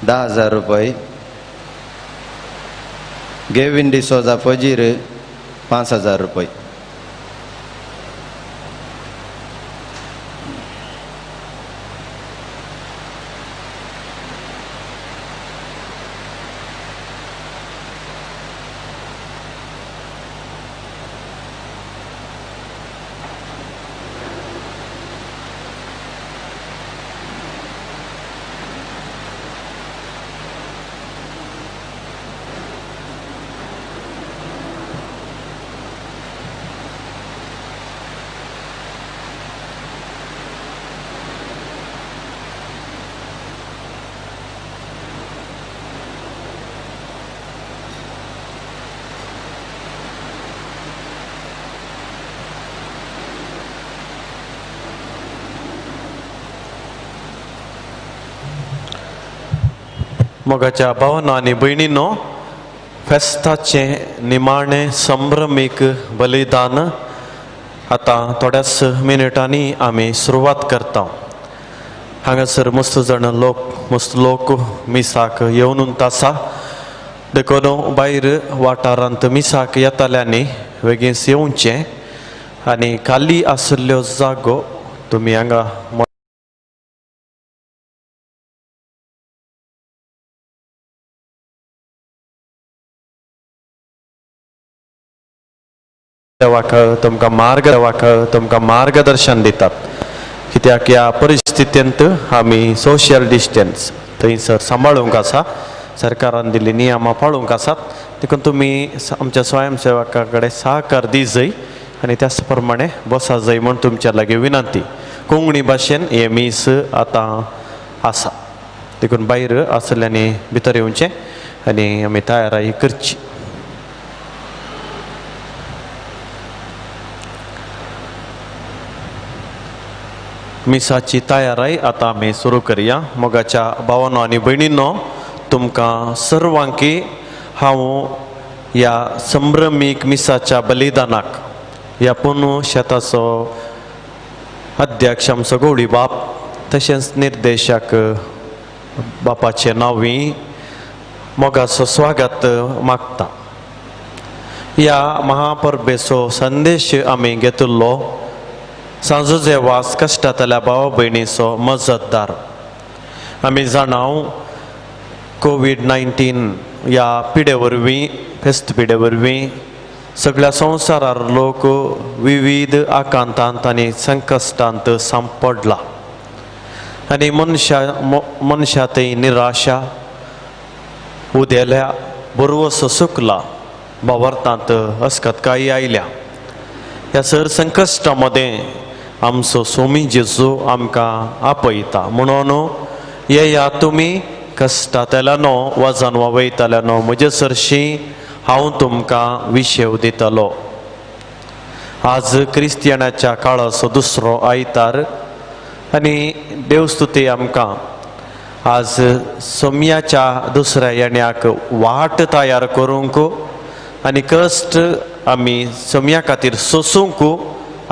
10,000 रुपये. गेविन डिसोजा फजीर 5,000 रुपये. मोगाच्या भावांनो आनी भयणींनो, फेस्ताचे निमाणे संभ्रमीक बलिदान आतां थोड्याच मिनिटांनी आमी सुरवात करता. हांगासर मस्त लोक मिसाक येवन आसा. देखून भायर वाठारांत मिसाक येताल्यांनी बेगीन येवचें आनी खाली आशिल्ल्यो जागो तुमी हांगा तुमकां मार्गदर्शन दितात. कित्याक ह्या परिस्थितींत आमी सोशियल डिस्टन्स थंयसर सांबाळूंक आसा. सरकारान दिल्ली नियमां पाळूंक आसात. देखून तुमी आमच्या स्वयंसेवका कडेन सहकार दिजय आनी त्याच प्रमाणे बसा जाय म्हूण तुमच्या लागीं विनंती. कोंकणी भाशेन हे मीस आतां आसा. देखून भायर आसल्यांनी भितर येवचें आनी आमी तयारी करची. मिसाची तयारी आतां आमी सुरू करया. मोगाच्या भावांनो आनी भयणींनो, तुमकां सर्वांकी हांव ह्या संभ्रमीक मिसाच्या बलिदानाक ह्या पोंदू शेताचो अध्यक्ष आमचो गवळी बाप तशेंच निर्देशक बापाचे नांवी मोगाचो स्वागत मागता. ह्या महापर्बेचो संदेश आमी घेतिल्लो सांजुजे वास कश्टांतल्या भावा भयणीचो मजतदार. आमी जाणाव कोविड-19 ह्या पिडे वरवीं फेस्त पिडे वरवीं सगळ्या संवसारार लोक विविध आकांतांत आनी संकश्टांत सांपडला आनी मनशांतय निराशा उदेल्या बरवसो सुकला भावार्थांत अस्कतकायी आयल्या. ह्या सर संकश्टा मदें आमचो सोमी जेजू आमकां आपयता. म्हणून येया तुमी कश्टांतल्यानो वजन वयताल्यानो म्हजे सरशी हांव तुमकां विशेव दितलो. आज क्रिस्तियनाच्या काळाचो दुसरो आयतार आनी देवस्तुती आमकां आज सोम्याच्या दुसऱ्या येण्याक वाट तयार करूंक आनी कश्ट आमी सोम्या खातीर सोसूंक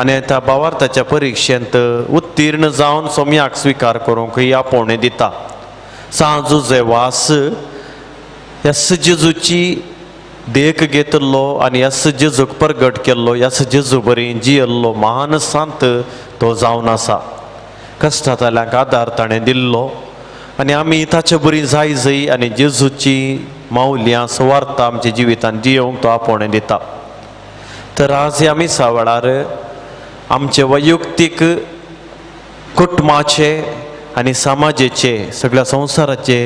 आनी त्या भावार्थाच्या परिक्षेंत उत्तीर्ण जावन सोम्याक स्विकार करूंक ही आपोवणी दिता. सांजुजे वास येस जेजूची देख घेतिल्लो आनी येस जेजूक प्रगट केल्लो, येस जेजू बरी जियेल्लो महान सांत तो जावन आसा. कश्टांतल्यांक आदार ताणें दिल्लो आनी आमी ताचे बरी जाय जय आनी जेजूची मावल्यां सुवार्थ आमच्या जिवितांत जियोंक तो आपोवणी दिता. तर आज ह्या मिसा वेळार आमचे वैयक्तीक कुटुंबाचे आनी समाजाचे सगळ्या संवसाराचे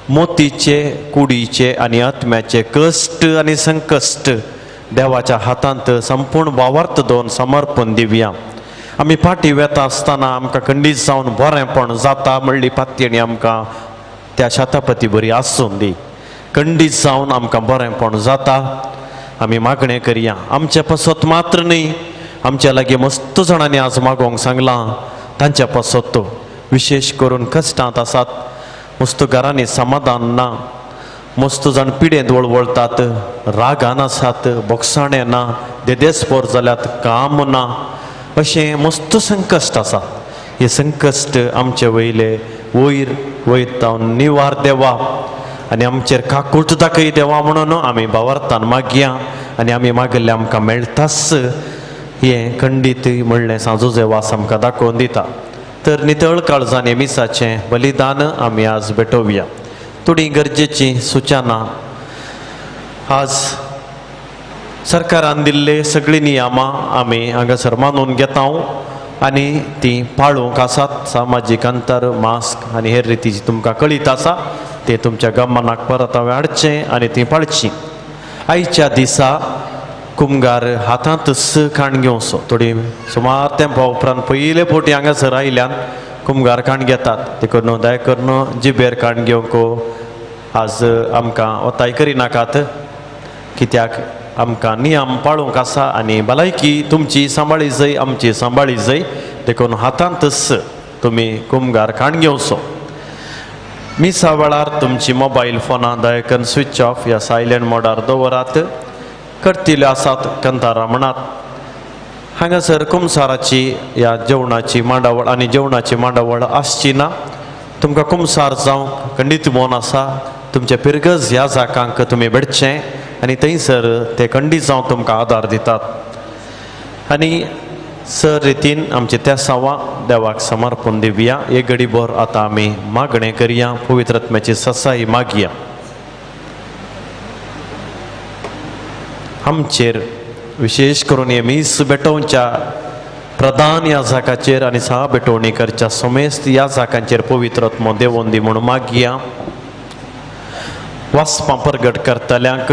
मोतीचे कुडीचे आनी आत्म्याचे कश्ट आनी संकश्ट देवाच्या हातांत संपूर्ण भावार्थ दवन समर्पण दिवया. आमी फाटी वेता आसतना आमकां खंडीत जावन बरेंपण जाता म्हणली पातयेणी आमकां त्या शतापती बरी आसून दी. खंडीत जावन आमकां बरेंपण जाता. आमी मागणें करया. आमचे पसत मात्र न्ही, आमच्या लागीं मस्त जाणांनी आज मागोवंक सांगलां तांच्या पसत विशेष करून कश्टांत आसात. मस्त घरांनी समाधान ना, मस्त जाण पिडेंत वळवळटात, रागान आसात, बोगसाणें ना, देदेस्पोर जाल्यात, काम ना, अशें मस्त संकश्ट आसात. हे संकश्ट आमचे वयले वयर वयता निवार देवा आनी आमचेर काकूट दाखय देवा म्हणून आमी भावार्थान मागया आनी आमी मागिल्लें आमकां मेळटाच हें खंडीत म्हणलें सांजुजे वास आमकां दाखोवन दिता. तर नितळ काळजांनी मिसाचें बलिदान आमी आज भेटोवया. थोडी गरजेची सुचना. आज सरकारान दिल्ले सगळीं नियमां आमी हांगासर मानून घेता आनी ती पाळूंक आसात. सामाजीक अंतर, मास्क आनी हेर रिती तुमकां कळीत आसा ते तुमच्या गमनाक परत हाडचें आनी ती पाळची. आयच्या दिसा कुमगार हातांतच खाण घेवचो. थोडी सुमार तेंपा उपरांत पयले फावटी हांगासर आयल्यान कुमगार खाण घेतात. देखून दया करून जिबेर खाण घेवंक आज आमकां ओताय करिनाकात. कित्याक आमकां नियम पाळूंक आसा आनी भलायकी तुमची सांबाळी जाय, आमची सांबाळी जाय. देखून हातांतच तुमी कुमगार खाण घेवचो. मिसा वेळार तुमची मोबायल फोनां दया करून स्विच ऑफ या सायलेंट मोडार दवरात. करतिल्यो आसात कंतारा म्हणात. हांगासर कुमसाराची या जेवणाची मांडावळ आनी जेवणाची मांडावळ आसची ना. तुमकां कुमसार जावंक खंडीत मोन आसा. तुमच्या पिरगज ह्या जाकांक तुमी भेटचें आनी थंयसर ते खंडीत जावन तुमकां आदार दितात. आनी सर रितीन आमचे त्या सावा देवाक समर्पण दिवया. एक घडीभर आतां आमी मागणें करया, पवित्र आत्म्याची ससाई मागया. आमचेर विशेष करून हे मीस बेटोवच्या प्रधान याजकाचेर आनी सहा बेटोवणी करच्या समेस्त याजकांचेर पवित्र आत्मो देवोन दी म्हणून मागया. वाचपां प्रगट करतल्यांक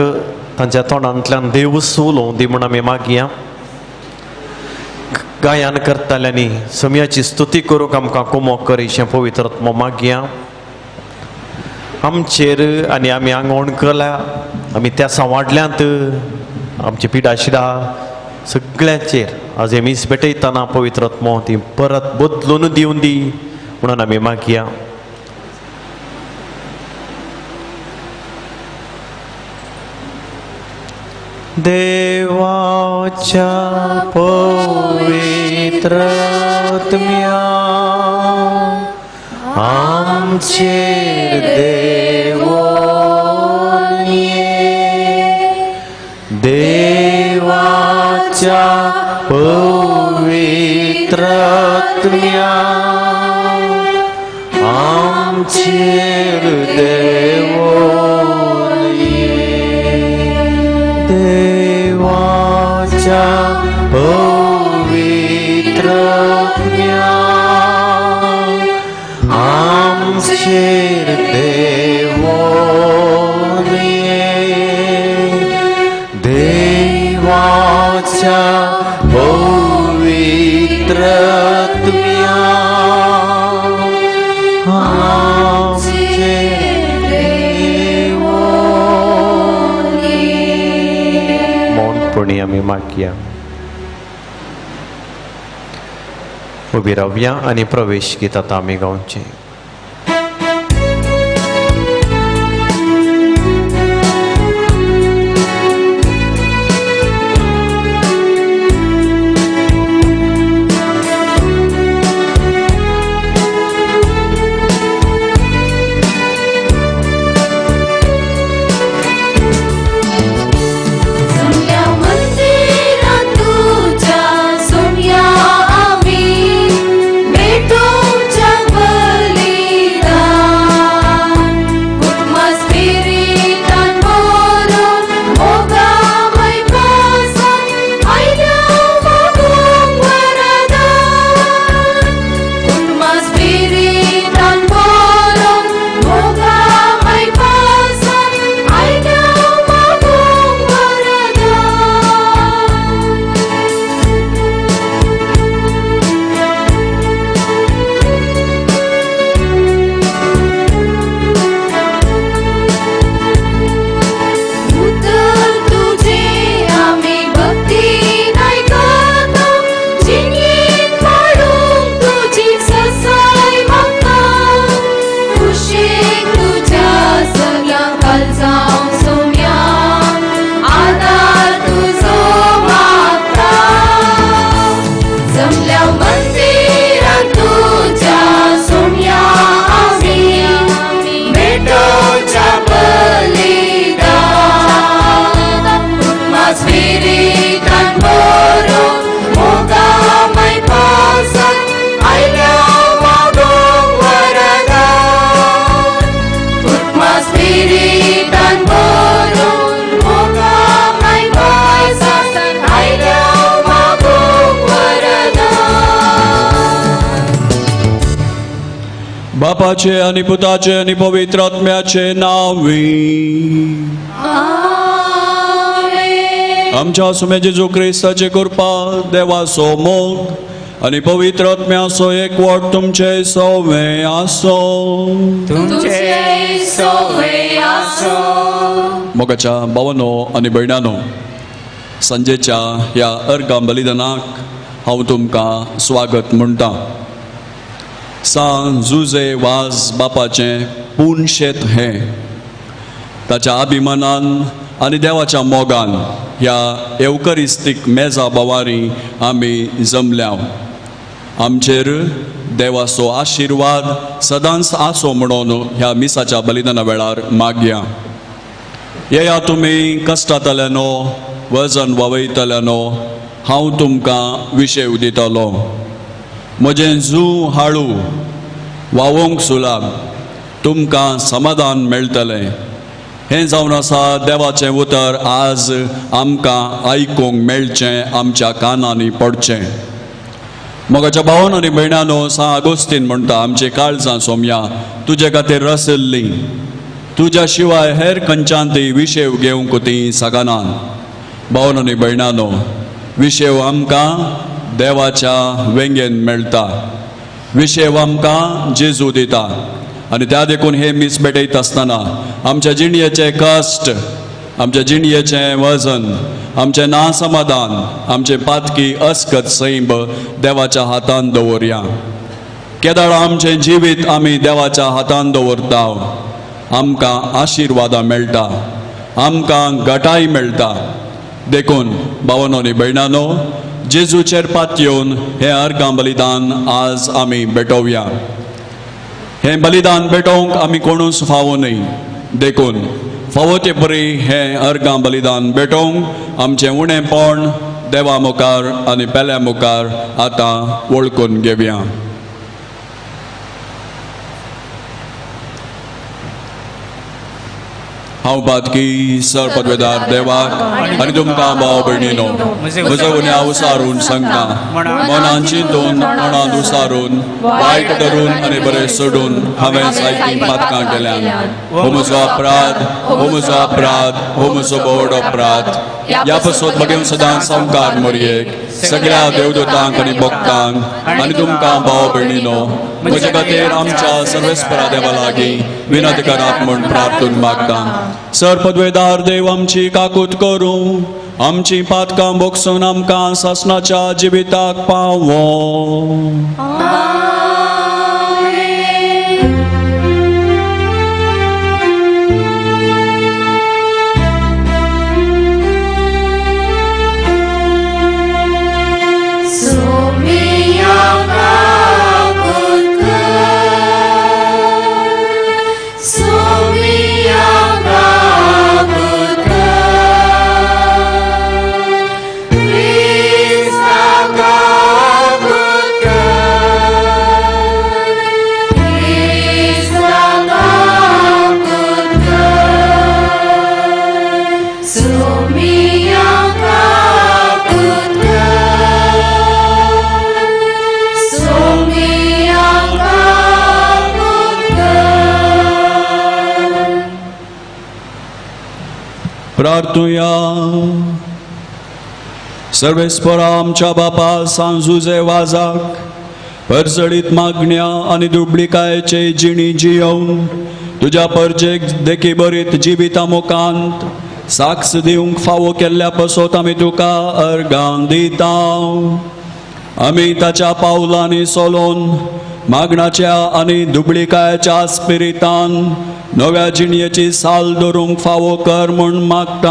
तांच्या तोंडांतल्यान देव उलोवं दी म्हणून आमी मागया. गायन करतल्यांनी समयाची स्तुती करूंक आमकां कुमो कर अशें पवित्र आत्मो मागया. आमचेर आनी आमी आंगवण केल्या आमी त्या सांवाडल्यांत आमची पिडा शिडा सगळ्यांचेर आज हे मीस पेटयतना पवित्र आत्मो ती परत बदलून दिवन दी म्हणून आमी मागया. देवाच्या पवित्र आत्म्या आमचेर देवोन ये. देवाच्या पवित्र आत्म्या आमचेर देवोन ये. देवाच्या पवित्र आत्म्या आमचेर देवोन ये. देवाच्या पवित्र आत्म्या आमचेर देवोन ये. मौनपणी आमी मागया. उबी रावया आनी प्रवेश गीत आतां आमी गावचें. बापाचे आणि पुताचे आणि पवित्र आत्म्याचे नावी. आमच्या सुमे जेजू क्रिस्ताचे कृपा देवाचो मोग आणि पवित्र आत्म्याचो एकवट तुमचे सवे आसो. मोगाच्या भावांनो आणि भयणांनो, संजेच्या ह्या अर्गा बलिदानाक हांव तुमकां स्वागत म्हणटा. सान जुजे वाज बापाचें पूर्ण शेत हें ताच्या अभिमानान आनी देवाच्या मोगान ह्या एवकरिस्तीक मेजा बोवारी आमी जमल्या आमचेर देवाचो आशिर्वाद सदांच आसो म्हणून ह्या मिसाच्या बलिदाना वेळार मागया येया तुमी कश्टांतल्यानो वजन ववयतल्यानो हांव तुमकां विशेव दितलो म्हजें जू हाळू वावोंक सुलाब तुमकां समाधान मेळटलें हें जावन आसा देवाचें उतर आज आमकां आयकूंक मेळचें आमच्या कानांनी पडचें मोगाच्या भावान आनी भयणानो सा आगोस्तीन म्हणटा आमची काळजां सोमया तुजे खातीर रसल्ली तुज्या शिवाय हेर खंयच्यानय विशेव घेवंक ती सगनात भावन आनी भयणानो विशेव आमकां देवाच्या वेंगेन मेळटा विशेव आमकां जेजू दिता आनी त्या देखून हे मीस भेटयत आसतना आमच्या जिणयेचे कश्ट आमच्या जिणयेचें वजन आमचें नासमाधान आमचे पातकी अस्कत सैब देवाच्या हातान दवरया केदाळ आमचें जिवीत आमी देवाच्या हातान दवरता आमकां आशिर्वादां मेळटा आमकां घटाय मेळटा देखून भावांनो आनी भयणानो जेजूचेर पातयेवन हें अर्गां बलिदान आज आमी भेटोवया हें बलिदान भेटोवंक आमी कोणूच फावो न्ही देखून फावो ते परी हें अर्गां बलिदान भेटोवंक आमचें उणेंपण देवा मुखार आनी पेल्या मुखार आतां वळखून घेवया हांव पातकी सर पदवेदार देवाक आनी तुमकां भाव भयणीनो म्हजो गुन्या उसारून सांगता मनान चिंतून मनान उसारून वायट करून आनी बरें सोडून हांवें सायकी पातकां केल्यान हो म्हजो अपराध हो म्हजो अपराध हो म्हजो बोड अपराध ह्या पासून मागीर सदांच संवकार मोरयेक सगळ्या देवदूतांक आनी भक्तांक आनी तुमकां भाव भयणीनो म्हजे खातीर आमच्या सर्वेस्परा देवा लागीं विनंती करात म्हूण प्रार्थून मागता सर पदवेदार देव आमची काकूत करूं आमची पातकां बोगसून आमकां सासणाच्या जिविताक पावो प्रार्थुया सर्वेस्परा आमच्या बापा सांजुजे वाजाक परसडीत मागण्या आनी दुबळीकायेचे जिणी जियोवन तुज्या परजेक देखी बरीत जिविता मुखांत साक्ष दिवंक फावो केल्ल्या पासत आमी तुका अर्गां दिता आमी ताच्या पावलांनी चलोवन मागणाच्या आनी दुबळीकायेच्या स्पिरितान नव्या जिणयेची साल धरूंक फावो कर म्हूण मागता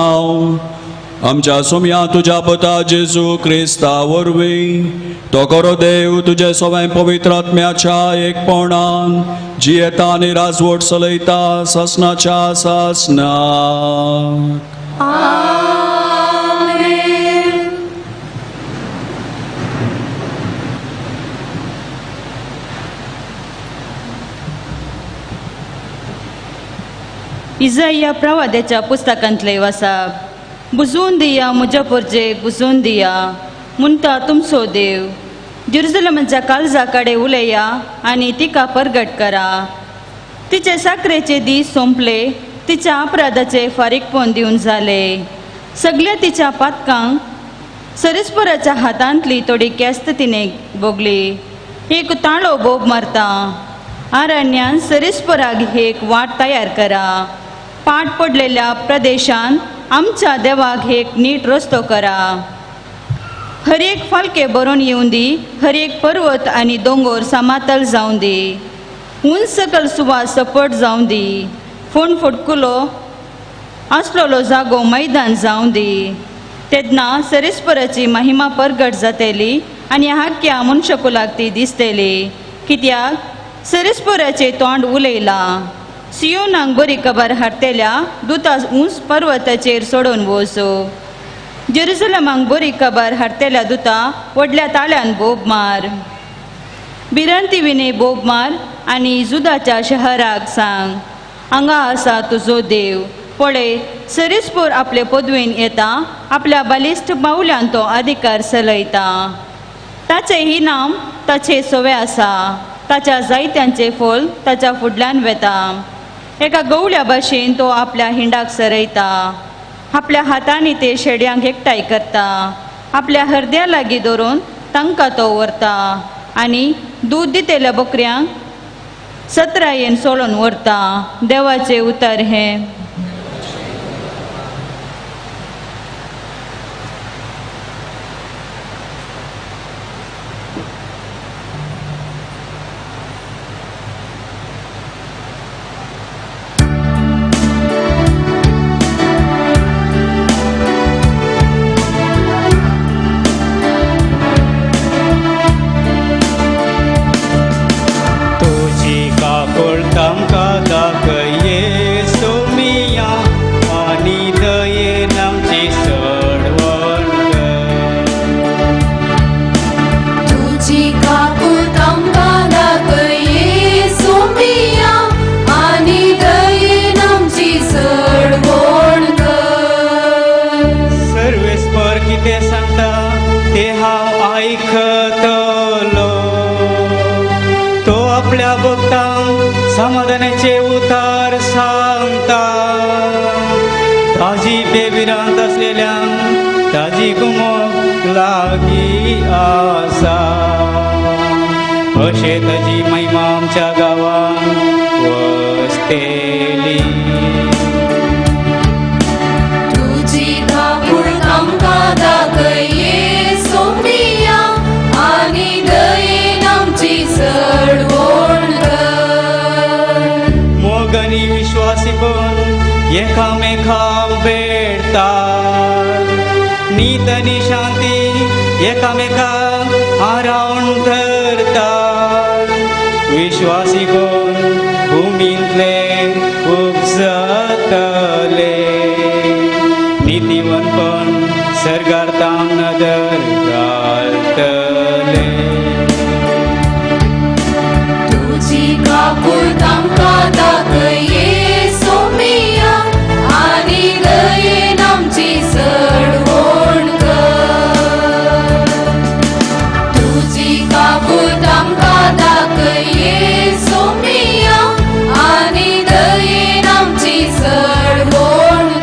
आमच्या सुमया तुज्या पुता जेजू क्रिस्ता वरवीं तो खरो देव तुजे सगळे पवित्र आत्म्याच्या एकपणान जियेता आनी राजवट चलयता ससनाच्या ससनाक इजाया प्रवाद्याच्या पुस्तकांतले वाचप बुजून दिया म्हज्या परजेक बुजून दिया म्हणटा तुमचो देव जेरुसलेमाच्या काळजा कडेन उलया आनी तिका परगट करा तिचे साखरेचे दीस सोंपले तिच्या अपराधाचे फारीकपण दिवन जाले सगळ्या तिच्या पातकांक सरीसपुराच्या हातांतली थोडी केस्त तिने भोगली एक ताळो बोब मारता आरण्यान सरीसपुराक एक वाट तयार करा पाट पडलेल्या प्रदेशांत आमच्या देवाक एक नीट रस्तो करा हर एक फालके बरोवन येवन दी, हर एक पर्वत आनी दोंगर समातल जावं दी, उंच सकल सुवास सपट जावं दी, फोंड फोडकुलो आसलोलो जागो मैदान जावं दी. तेदना सरेस्पराची महिमा परगट जातली आनी हाक्या मनशाकुलाक ती दिसतली, कित्याक सरेस्पराचे तोंड उलयला. सियोनाक बरी खबर हाडटल्या दुता उंच पर्वताचेर सोडून वचो. जेरुसलेमाक बरी खबर हाडटल्या दुता व्हडल्या ताळ्यान बोब मार. भिरांती विने बोब मार आनी जुदाच्या शहराक सांग, हांगा आसा तुजो देव. पळय, सरेस्पोर आपले पदवेन येता, आपल्या बलिश्ट बावल्यान तो अधिकार चलयता. ताचे इनाम ताचे सोवे आसा, ताच्या जायत्यांचे फळ ताच्या फुडल्यान वेता. एका गवळ्या भाशेन तो आपल्या हिंडाक सरयता, आपल्या हातांनी ते शेड्यांक एकठांय करता. आपल्या हृदया लागीं दवरून तांकां तो व्हरता आनी दूद दितेल्या बकऱ्यांक सत्रायेन सोडून व्हरता. देवाचे उतर हें. समाधानाचे उतार सांगता. ताजी बेविरांत असलेल्या ताजी कुमक लागी आसा. अशे ताजी महिमा आमच्या गावान वसतेली. तुझी काकूळ आमकां दाखय येशू मिया, आनी दयेन आमची चडवण कर. मोगानी विश्वासी पण एकामेकांक भेटतात. नीत आनी शांती एकामेकांक आरावण धरतात. विश्वासी कोण भुमींतले उपजतले. नीतिवंतपण सर्गार तांक नदर घालतले. तुझी काकूळ आमकां दाखय येशू मिया, आनी दयेन आमची चडवण कर. तुझी काकूळ आमकां दाखय येशू मिया, आनी दयेन आमची चडवण कर.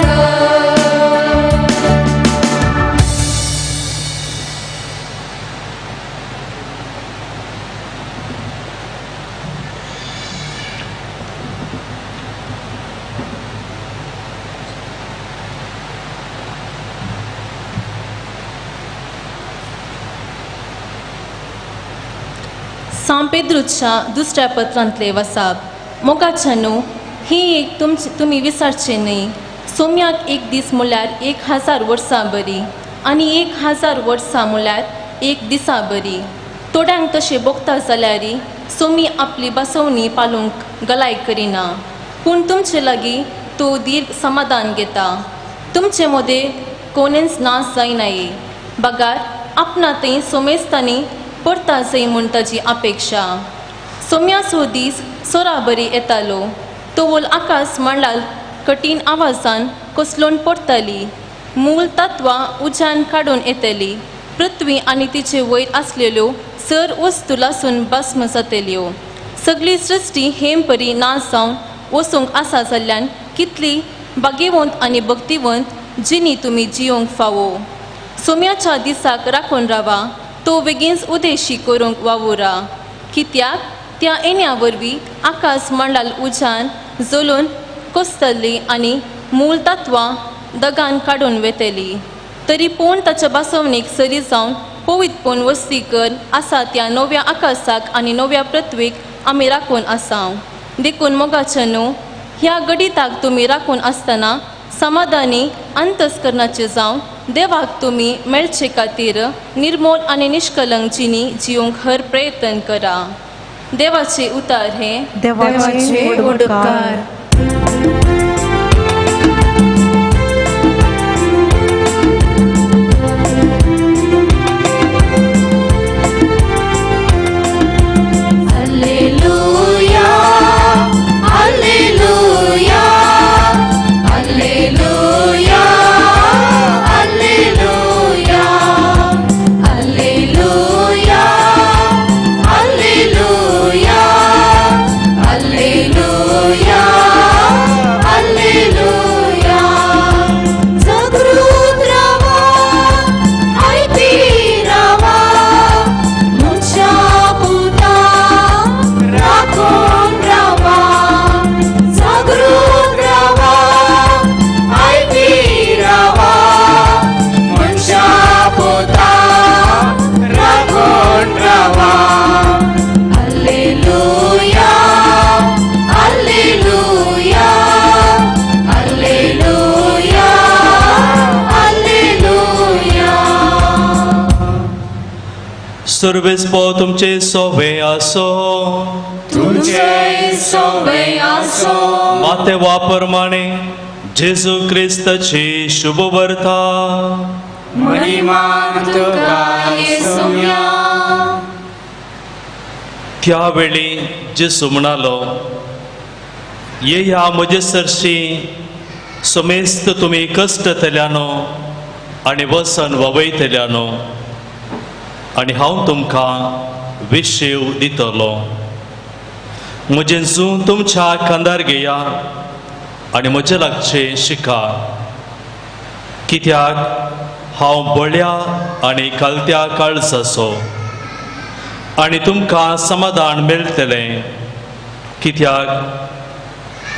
सांत पेद्रूच्या दुसऱ्या पत्रांतले वसाप. मोगाच्यानो, ही एक तुमी विसरचे न्ही. सोम्याक एक दीस म्हळ्यार 1000 वर्सां बरी, आनी 1000 वर्सां म्हळ्यार एक दिसा बरी. थोड्यांक तशें भोगता जाल्यार सोमी आपली बसवणी पालूंक गलाय करिना, पूण तुमचे लागीं तो दीर्घ समाधान घेता. तुमचे मदें कोणेंच नाश जायनाये. बगार आपणा थंय सोमेस्तांनी परता जाय म्हूण ताची अपेक्षा. सोम्याचो दीस सोरा बरी येतालो. तोवल आकाश मंडल कठीण आवाजान कोसलोवन पडटली. मूल तत्वां उज्यान काडून येतली. पृथ्वी आनी तिचे वयर आसलेल्यो सर वस्तू लासून भस्म जातल्यो. सगळी सृश्टी हेम परी नाश जावन वसूंक आसा जाल्ल्यान कितली बागेवंत आनी भक्तिवंत जिणी तुमी जियोंक फावो. सोम्याच्या दिसाक राखून रावा. तो बेगीनच उदेशी करूंक वावुरा. कित्याक त्या येण्या वरवीं आकाश मंडल उज्यान जळून कोसतली आनी मूल तत्वां दगान काडून वेतली. तरी पूण ताच्या बसवणेक सरी जावन पवित्रपण वस्तीकर आसा त्या नव्या आकाशाक आनी नव्या पृथ्वीक आमी राखून आसाव. देखून मोगाच्या न्हू ह्या गडिताक तुमी राखून आसतना समाधानी अंतस्करणाचे जावन देवाक तुमी मेळचे खातीर निर्मोल आनी निश्कलंक जिणी जिवंक हर प्रयत्न करा. देवाचे उतार हे देवाचे उडकार. सर्वेस्पो तुमचे सोवे आसो. तुमचे सोवे आसो. माते वाप्रमाणे जेजू क्रिस्ताची शुभ वार्ता. महिमा तुका येसुया. त्यावेळी जेजू म्हणालो, ये ह्या म्हजे सरशी सोमेस्त तुमी कश्टतल्यानो आनी वसन ववयतल्यानो आनी हांव तुमकां विशीव दितलो. म्हजें जूं तुमच्या कांदार घेया आनी म्हजे लागचे शिका, कित्याक हांव बळ्या आनी कालत्या काळजाचो आनी तुमकां समाधान मेळटलें, कित्याक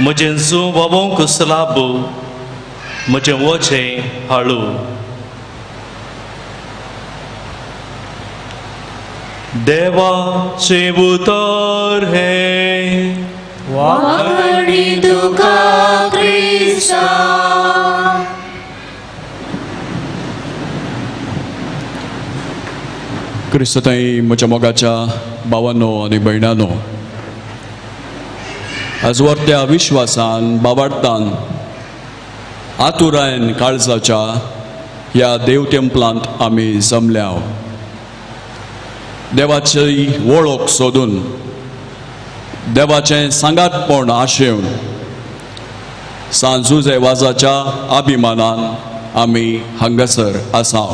म्हजें जूं वोवंक सुलाब, म्हजें वजें हाळू. देवाचे उतर हे वाकडी तुका क्रिस्ता. क्रिस्तताई म्हज्या मोगाच्या भावांनो आनी भयणांनो, आजवरत्या विश्वासान बाबार्थान आतुरायन काळजाच्या ह्या देव टेंपलांत आमी जमल्या. देवाची वळख सोदून देवाचें सांगातपण आशेवन सांजुजे वाजाच्या अभिमानान आमी हांगासर आसा.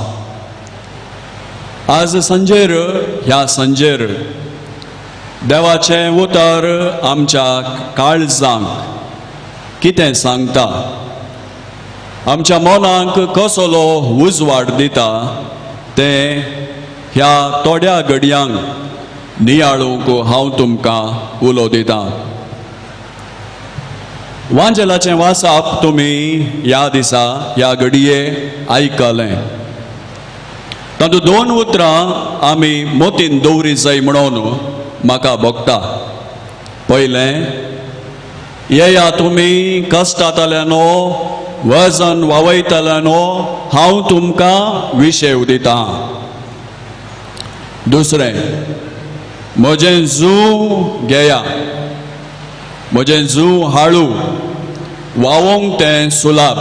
आज संजेर ह्या संजेर देवाचें उतर आमच्या काळजांक कितें सांगता, आमच्या मनाक कसलो उजवाड दिता तें ह्या थोड्या घडयांक नियाळूंक हांव तुमकां उलो दितां. वांजेलाचें वाचप तुमी ह्या दिसा ह्या घडये आयकलें. तातूंत 2 उतरां आमी मोतीन दवरी जाय म्हणून म्हाका भोगता. पयलें, येया तुमी कश्टांतल्यानो वजन वावयतल्यानो हांव तुमकां विशेव दितां. दुसरें, म्हजें जूं घेया, म्हजें जूं हाळू, वावोंक तें सुलाब,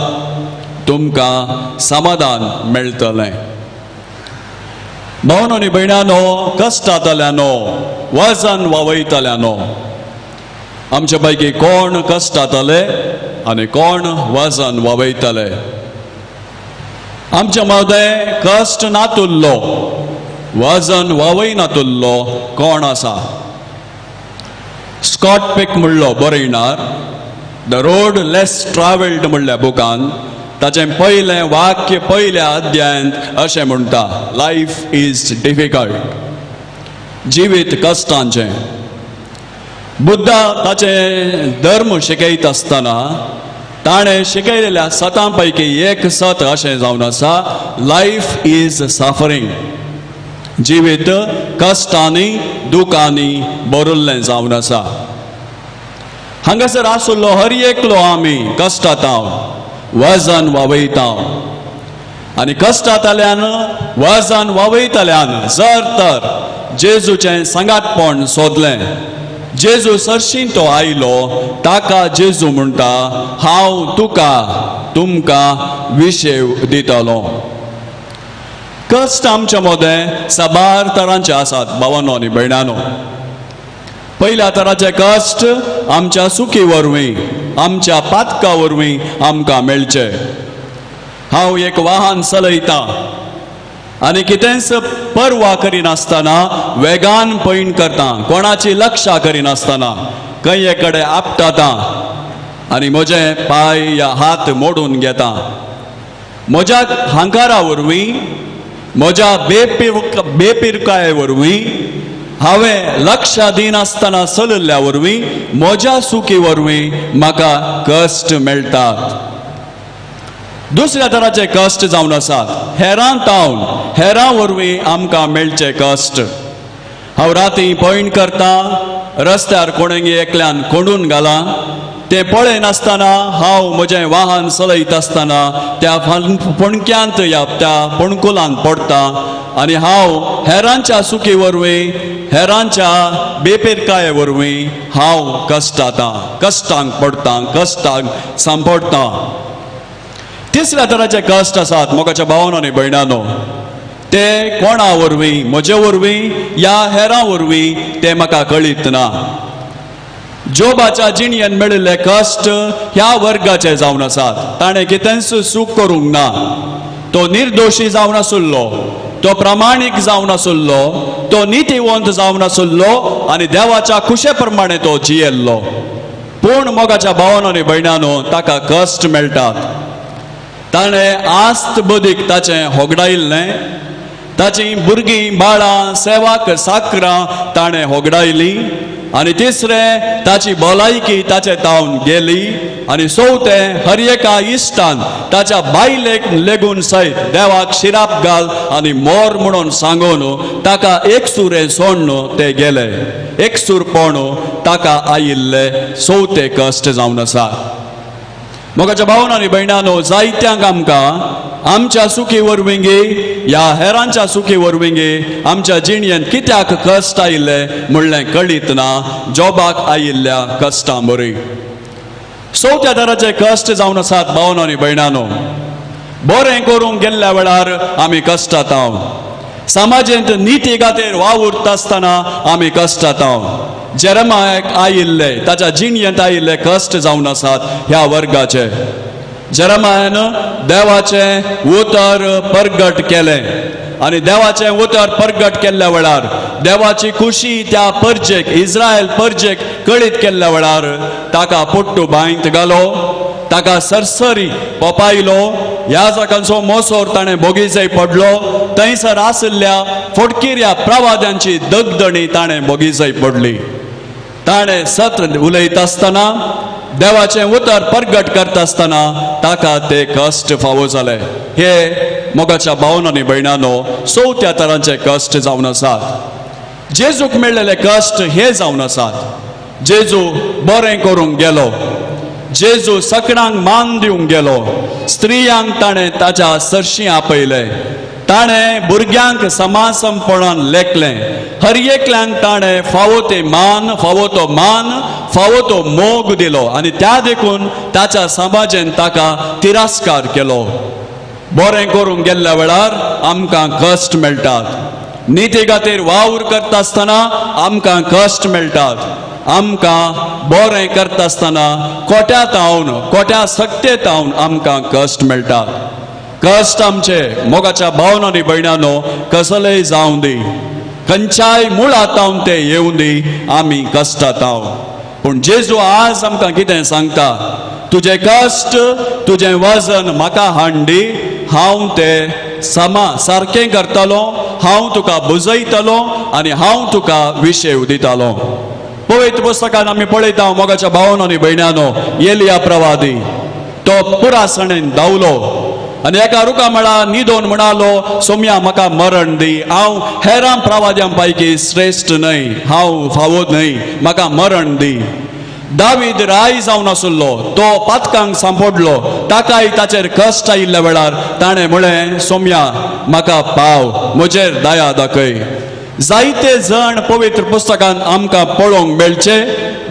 तुमकां समाधान मेळटलें. भावांनो आनी भयणांनो, कश्टांतल्यानो वजन वावयतल्यानो आमचे पैकी कोण कश्टांतले आनी कोण वजन वावयतले. आमच्या मदें कश्ट नातुल्लो वजन वावय नातुल्लो कोण आसा? स्कॉट पेक म्हणलो बरयणार द रोड लेस ट्रॅवल्ड म्हणल्या बुकान ताचें पयलें वाक्य पयल्या अध्यायांत अशें म्हणटा, लायफ इज डिफिकल्ट, जिवीत कश्टांचें. बुद्धा ताचें धर्म शिकयत आसतना ताणें शिकयलेल्या सतां पैकी एक सत अशें जावन आसा, लायफ इज सफरींग. जिवीत कश्टांनी दुखांनी भरिल्लें जावन आसा. हांगासर आसुल्लो हर एकलो आमी कश्टांत वजन वावयता. आनी कश्टांतल्यान वजन वावयतल्यान जर तर जेजूचें सांगातपण सोदलें, जेजू सरशीं तो आयलो, ताका जेजू म्हणटा, हांव तुका तुमकां विशेव दितलो. कश्ट आमच्या मदें साबार तरांचे आसात भावांनो आनी भयणांनो. पयल्या तराचे कश्ट आमच्या सुखी वरवीं, आमच्या पातका वरवीं आमकां मेळचे. हांव एक वाहन चलयतां आनी कितेंच परवा करिनासतना वेगान पयण करता, कोणाची लक्षा करिनासतना खंय कडेन आपटाता आनी म्हजे पाय या हात मोडून घेता. म्हज्या हांकारा वरवीं, म्हज्या बेपिरकाये वरवीं, हांवें लक्ष दिनासतना चलिल्ल्या वरवीं, म्हज्या सुखी वरवीं म्हाका कश्ट मेळटात. दुसऱ्या तराचे कश्ट जावन आसात हेरां वरवीं आमकां मेळचे कश्ट. हांव राती पयण करता, रस्त्यार कोणेंय एकल्यान कोंडून घाला, तें पळयनासतना हांव म्हजें वाहन चलयत आसतना त्या पणक्यांत या त्या पणकुलांत पडटा आनी हांव हेरांच्या सुखी वरवीं, हेरांच्या बेपिरकाये वरवीं हांव कश्टांक पडटा, कश्टांक सांपडटा. तिसऱ्या तराचे कश्ट आसात मोगाच्या भावांनो आनी भयणांनो, ते कोणा वरवीं, म्हजे वरवीं या हेरां वरवीं ते म्हाका कळीत ना. जोबाच्या जिणयेन मेळिल्ले कश्ट ह्या वर्गाचे जावन आसात. ताणें कितेंच सूख करूंक ना. तो निर्दोशी जावन आसुल्लो, तो प्रामाणीक जावन आसुल्लो, तो नितीवंत जावन आसुल्लो आनी देवाच्या खुशे प्रमाणे तो जियेल्लो. पूण मोगाच्या भावांनो आनी भयणांनो, ताका कश्ट मेळटात. ताणें आस्त बदीक ताचें होगडायिल्लें, ताचीं भुरगीं बाळां सेवाक साकरां ताणें होगडायलीं आनी तिसरें ताची भलायकी ताचे तावन गेली आनी चवथें हर एका इश्टान ताच्या बायलेक लेगून सयत देवाक शिराप घाल आनी मोर म्हणून सांगून ताका एकसुरें सोडून ते गेले. एकसुरपण ताका आयिल्ले चवथे कश्ट जावन आसा. मोगाच्या भावांनो आनी भयणांनो, जायत्यांक आमकां आमच्या सुखी वरवीं या हेरांच्या सुखी वरवीं आमच्या जिणयेंत कित्याक कश्ट आयिल्ले म्हणलें कळीत ना. जॉबाक आयिल्ल्या कश्टां बरी. चवथ्या तराचे कश्ट जावन आसात भावांनो आनी भयणांनो. बरें करूंक गेल्ल्या वेळार आमी कश्टांत आव. समाजेंत निती खातीर वावुरता आसतना आमी कश्टांत आव. जेरेमायाक आयिल्ले, ताच्या जिणयेंत आयिल्ले कश्ट जावन आसात ह्या वर्गाचे. जेरेमायान देवाचें उतर परगट केलें आनी देवाचें उतर परगट केल्ल्या वेळार देवाची खुशी त्या परजेक, इस्रायल परजेक कळीत केल्ल्या वेळार ताका पोट्टू बांयत घालो, ताका सरसरी पोपायलो, याजकांचो मोसोर ताणें बोगीजय पडलो, थंयसर आशिल्ल्या फोडकिऱ्या प्रवाद्यांची दगदणी ताणें बोगीजय पडली. ताणें सत्र उलयता आसतना, देवाचें उतर परगट करता आसतना ताका ते कश्ट फावो जाले. हे मोगाच्या भावांनो आनी भयणांनो, चवथ्या तरांचे कश्ट जावन आसात. जेजूक मेळिल्ले कश्ट हे जावन आसात. जेजू बरें करूंक गेलो, जेजू सगळ्यांक मान दिवंक गेलो, स्त्रियांक ताणें ताच्या सरशीं आपयलें, ताणें भुरग्यांक समासमपणान लेखलें, हर एकल्यांक ताणें फावो ते मान, फावो तो मान, फावो तो मोग दिलो आनी त्या देखून ताच्या समाजेन ताका तिरस्कार केलो. बरें करूंक गेल्ल्या वेळार आमकां कश्ट मेळटात. निती खातीर वावर करता आसतना आमकां कश्ट मेळटात. आमकां बरें करता आसतना कोट्यात आवन, कोट्या सक्तेत आवन आमकां कश्ट मेळटात. कश्ट आमचे मोगाच्या भावांनो आनी भयणांनो कसलेय जावं दी, खंयच्याय मुळांत आवन ते येवं दी, आमी कश्टांत आव. पूण जेजू आज आमकां कितें सांगता, तुजें कश्ट, तुजें वजन म्हाका हाड दी, हांव तें सारकें करतलो, हांव तुका बुजयतलो आनी हांव तुका विशेव दितलो. पवित्र पुस्तकान आमी पळयता मोगाच्या भावांनो आनी भयणांनो, एलिया प्रवादी तो पुरासणेन धांवलो आनी एका रुका मळा न्हिदोन म्हणालो, सोम्या म्हाका मरण दी, हांव हेरां प्रवाद्यां पैकी श्रेश्ठ न्हय, हांव फावो न्हय, म्हाका मरण दी. दावीद राय जावन आसलो, तो पातकांक सांपडलो, ताकाय ताचेर कश्ट आयिल्ल्या वेळार ताणें म्हळें, सोम्या म्हाका पाव, म्हजेर दया दाखय. जायते जण पवित्र पुस्तकांत आमकां पळोवंक मेळचे,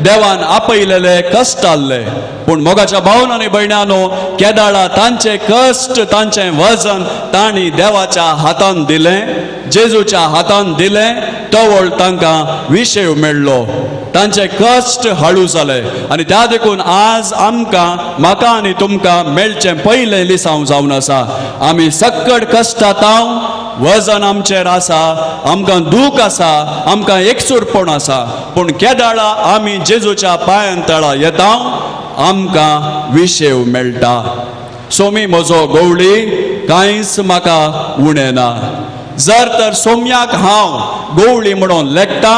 देवान आपयलेले कश्ट आसले, पूण मोगाच्या भावन आनी भयणांनो, केदाळा तांचे कश्ट, तांचें वजन तांणी देवाच्या हातांत दिलें, जेजूच्या हातांत दिलें, तवळ तांकां विशेव मेळ्ळो. तांचे कश्ट हळू जाले आनी त्या देखून आज आमकां, म्हाका आनी तुमकां मेळचें पयलें लिसांव जावन आसा. आमी सक्कड कश्टांत, वजन आमचेर आसा, आमकां दूख आसा, आमकां एकसूरपण आसा, पूण केदाळा आमी जेजूच्या पांयां तळा येता, आमकां विशेव मेळटा. सोमी म्हजो गवळी, कांयच म्हाका उणें ना. जर तर सोम्याक हांव गवळी म्हणून लेखता,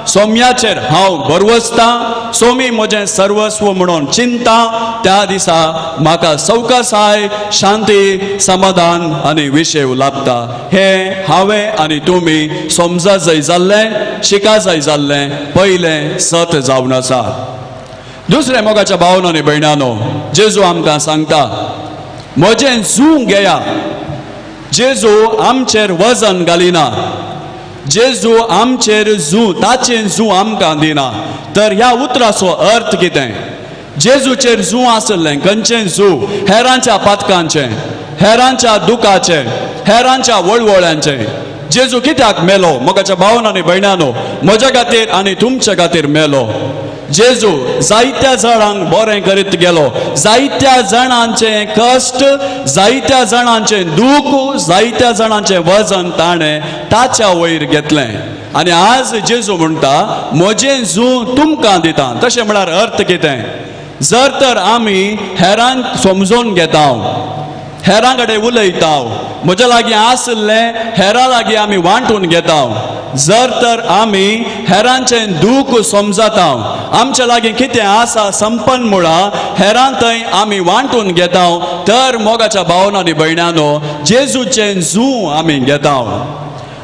सोम्याचेर हांव भरवसतां, सोमी म्हजें सर्वस्व म्हणून चिंता, त्या दिसा म्हाका सवकासाय, शांती, समाधान आनी विशेव लाभता. हें हांवें आनी तुमी समजा जाय जाल्लें, शिका जाय जाल्लें पयलें सत जावन आसा. दुसरें मोगाच्या भावन आनी भयणांनो, जेजू आमकां सांगता, म्हजें जू घेया. जेजू आमचेर वजन घालिना, जेजू आमचेर जू, ताचें जू आमकां दिना. तर ह्या उतराचो अर्थ कितें? जेजूचेर जू आसलें, खंयचें जू? हेरांच्या पातकांचें, हेरांच्या दुखाचें, हेरांच्या वळवळ्यांचें. जेजू कित्याक मेलो? मोगाच्या भावन आनी भयणांनो, म्हज्या खातीर आनी तुमच्या खातीर मेलो. जेजू जायत्या जणांक बरें करीत गेलो, जायत्या जाणांचें कश्ट, जायत्या जाणांचें दूख, जायत्या जाणांचें वजन ताणें ताच्या वयर घेतलें. आनी आज जेजू म्हणटा, म्हजें जू तुमकां दिता. तशें म्हळ्यार अर्थ कितें? जर तर आमी हेरांक समजून घेता, हेरां कडेन उलयता, म्हज्या लागीं आसलें हेरां लागीं आमी वांटून घेता, जर तर आमी हेरांचें दूख समजता, आमच्या लागीं कितें आसा संपन्न मुळा हेरां थंय आमी वांटून घेता, तर मोगाच्या भावन आनी भयणांनो, जेजूचें जू आमी घेता.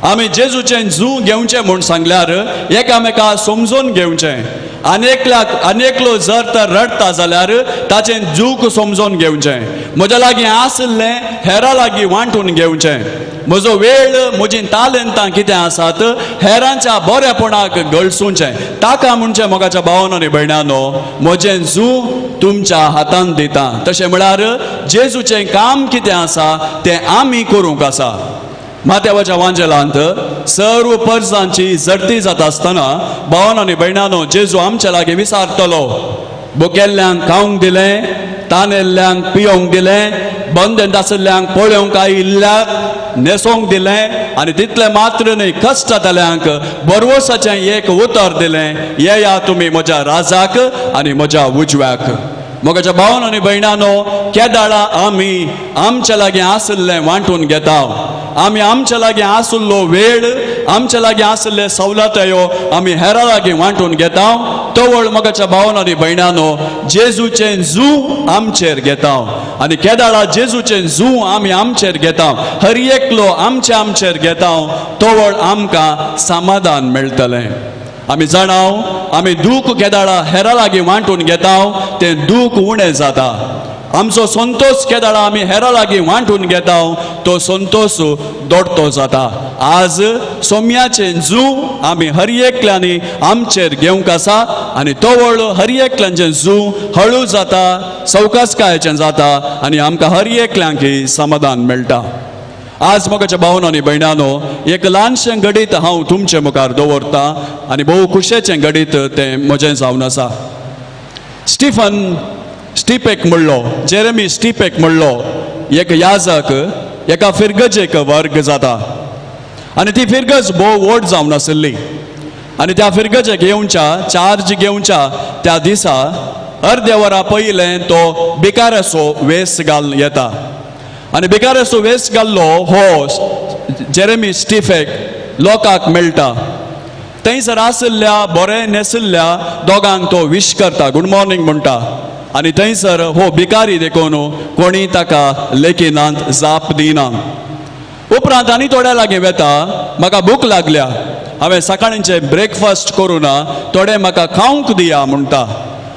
आमी जेजूचें जू घेवचें म्हूण सांगल्यार एकामेका समजून घेवचें. अनेकलो जर तर रडता जाल्यार ताचें जूक समजून घेवचें. म्हज्या लागीं आसलें हेरां लागीं वांटून घेवचें. म्हजो वेळ, म्हजी तालंतां कितें आसात हेरांच्या बरेपणाक गळसूचें. ताका म्हणचें मोगाच्या भावन आनी भयणांनो, म्हजें जू तुमच्या हातांत दिता. तशें म्हळ्यार जेजूचें काम कितें आसा तें आमी करूंक आसा. माथेवाच्या वांजेलांत सर्व पर्जांची जडती जाता आसतना भावन आनी भयणांनो, जेजू आमच्या लागीं विचारतलो. भुकेल्ल्यांक खावंक दिलें, तानेल्ल्यांक पियोंक दिलें, बंदन आसल्ल्यांक पळोवंक आयिल्ल्यांक न्हेसोंक दिलें, आनी तितलें मात्र न्हय, कश्ट जाल्ल्यांक बरवसाचें एक उतर दिलें, येया तुमी म्हज्या राजाक आनी म्हज्या उजव्याक. मोगाच्या भावन आनी भयणांनो, केदाळा आमी आमच्या लागीं आसल्लें वांटून घेता. आमी आमच्या लागीं आसल्लो वेळ, आमच्या लागीं आसले सवलतायो आमी हेरां लागीं वांटून घेता. तवळ मोगाच्या भावन आनी भयणांनो, जेजूचें जू आमचेर घेता. आनी केदाळा जेजूचें जू आमी आमचेर घेता, हर एकलो आमचेर घेता, तवळ आमकां समाधान मेळटलें. आमी जाणाव, आमी दूख केदाळा हेरां लागीं वांटून घेता, तें दूख उणें जाता. आमचो संतोष केदाळा आमी हेरां लागीं वांटून घेता, तो संतोष दोडतो जाता. आज सोम्याचें जू आमी हर एकल्यांनी आमचेर घेवंक आसा, आनी तवळ हर एकल्यांचें जू हळू जाता, सवकासकायेचें जाता, आनी आमकां हर एकल्यांक समाधान मेळटा. आज मोगाच्या भावन आनी भयणांनो, एक ल्हानशें गडीत हांव तुमचे मुखार दवरतां, आनी भोव खुशेचें गडीत तें म्हजें जावन आसा. स्टिपेक म्हणलो, जेरेमी स्टिपेक म्हणलो, एक याजक एका फिरगजेक वर्ग जाता, आनी ती फिरगज भोव व्हड जावन आसली. आनी त्या फिरगजेक येवच्या, चार्ज घेवच्या त्या दिसा अर्दे वरा पयलें तो भिकाऱ्याचो वेस घालून येता. आनी भिकाऱ्याचो वेस घाल्लो हो जेरेमी स्टिफेक लोकांक मेळटा. थंयसर आसल्या बरें नेसल्या दोगांक तो विश करता, गुड मॉर्निंग म्हणटा. आनी थंयसर हो भिकारी देखून कोणी ताका लेखिनांत जाप दिना. उपरांत आनी थोड्या लागीं वेता, म्हाका भूक लागल्या, हांवें सकाळींचे ब्रेकफास्ट करूं ना, थोडे म्हाका खावंक दिया म्हणटा.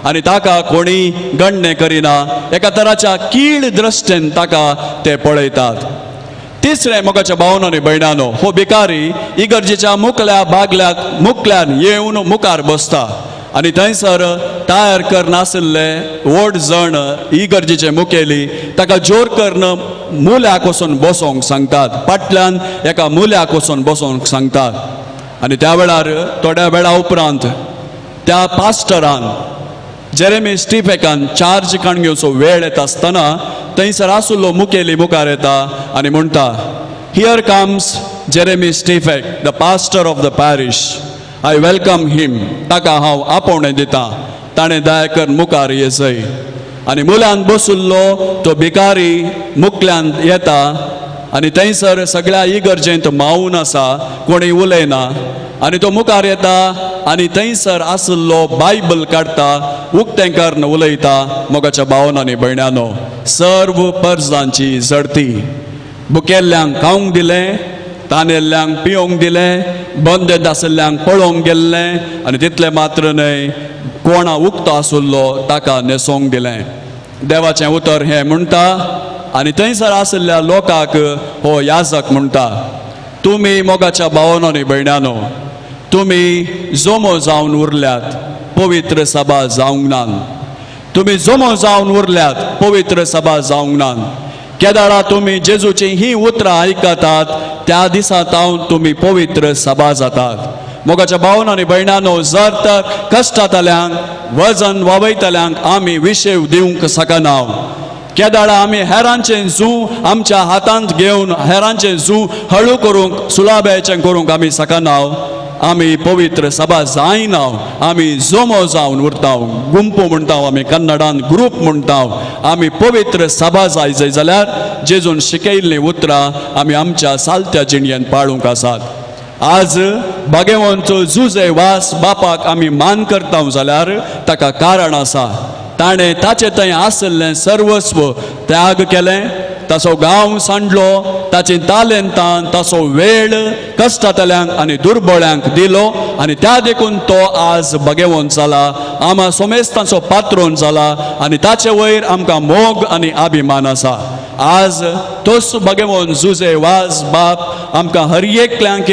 आनी ताका कोणी गणने करिना, एका तराच्या कीड दृश्टेन ताका ते पळयतात. तिसरें मोगाच्या भावांनो आनी भयणांनो, हो भिकारी इगर्जेच्या मुखल्यान येवन मुखार बसता. आनी थंयसर तयार करनाशिल्ले व्हड जण इगर्जेचे मुखेली ताका जोर करून मुल्याक वचून बसोंक सांगतात, फाटल्यान एका मुल्याक वचून बसोंक सांगतात. आनी त्या वेळार थोड्या वेळा उपरांत त्या पास्टरान जेरेमी स्टिफेकान चार्ज काण घेवचो वेळ येता आसतना थंयसर आसुल्लो मुखेली मुखार येता आनी म्हणटा, here comes Jeremy Stifek, the pastor of the parish. I welcome him. ताका हांव आपोवणें दितां, ताणें दया करून मुखार येसय. आनी मुल्यान बसुल्लो तो भिकारी मुखल्यान येता आनी थंयसर सगळ्या इगर्जेंत मावून आसा, कोणी उलयना. आनी तो मुखार येता आनी थंयसर आसुल्लो बायबल काडटा, उक्तें करून उलयता. मोगाच्या भावांनो आनी भयणांनो, सर्व पर्जांची जडती. भुकेल्ल्यांक खावंक दिलें, तानेल्ल्यांक पिवंक दिलें, बंदेत आशिल्ल्यांक पळोवंक गेल्लें, आनी तितलें मात्र न्हय, कोणा उक्तो आसुल्लो ताका न्हेसोवंक दिलें. देवाचें उतर हें म्हणटा. आनी थंयसर आशिल्ल्या लोकांक हो याजक म्हणटा, तुमी मोगाच्या भावांनो आनी भयणांनो, तुमी जोमो जावन उरल्यात, पवित्र सभा जावंक नान. तुमी जोमो जावन उरल्यात, पवित्र सभा जावंक नान. केदाळा तुमी जेजूची ही उतरां आयकतात, त्या दिसा तावन तुमी पवित्र सभा जातात. मोगाच्या भावांनो आनी भयणांनो, जर तर कश्टांतल्यांक वजन वावयतल्यांक आमी विशेव दिवंक शकना. केदाळा आमी हेरांचें जू आमच्या हातांत घेवन हेरांचें जू हळू करूंक सुलाभेचें करूंक आमी शकना. आमी पवित्र सभा जायना, आमी जोमो जावन उरता. गुंपू म्हणटा आमी कन्नडान ग्रूप म्हणटा. आमी पवित्र सभा जाय जाल्यार जेजून शिकयल्लीं उतरां आमी आमच्या सालत्या जिणयेंत पाळूंक आसात. आज भगवंत जुजे वास बापाक आमी मान करता जाल्यार ताका कारण आसा. ताणें ताचे थंय आसलें सर्वस्व त्याग केलें, ताचो गांव सांडलो, ताची तालेंतान ताचो वेळ कश्टांतल्यांक आनी दुर्बळ्यांक दिलो आनी त्या देखून तो आज भगवंत जाला, आमा सोमेस्तांचो पात्रोन जाला आनी ताचे वयर आमकां मोग आनी अभिमान आसा. आज तोच भगवंत जुजे वास बाप आमकां हर एकल्यांक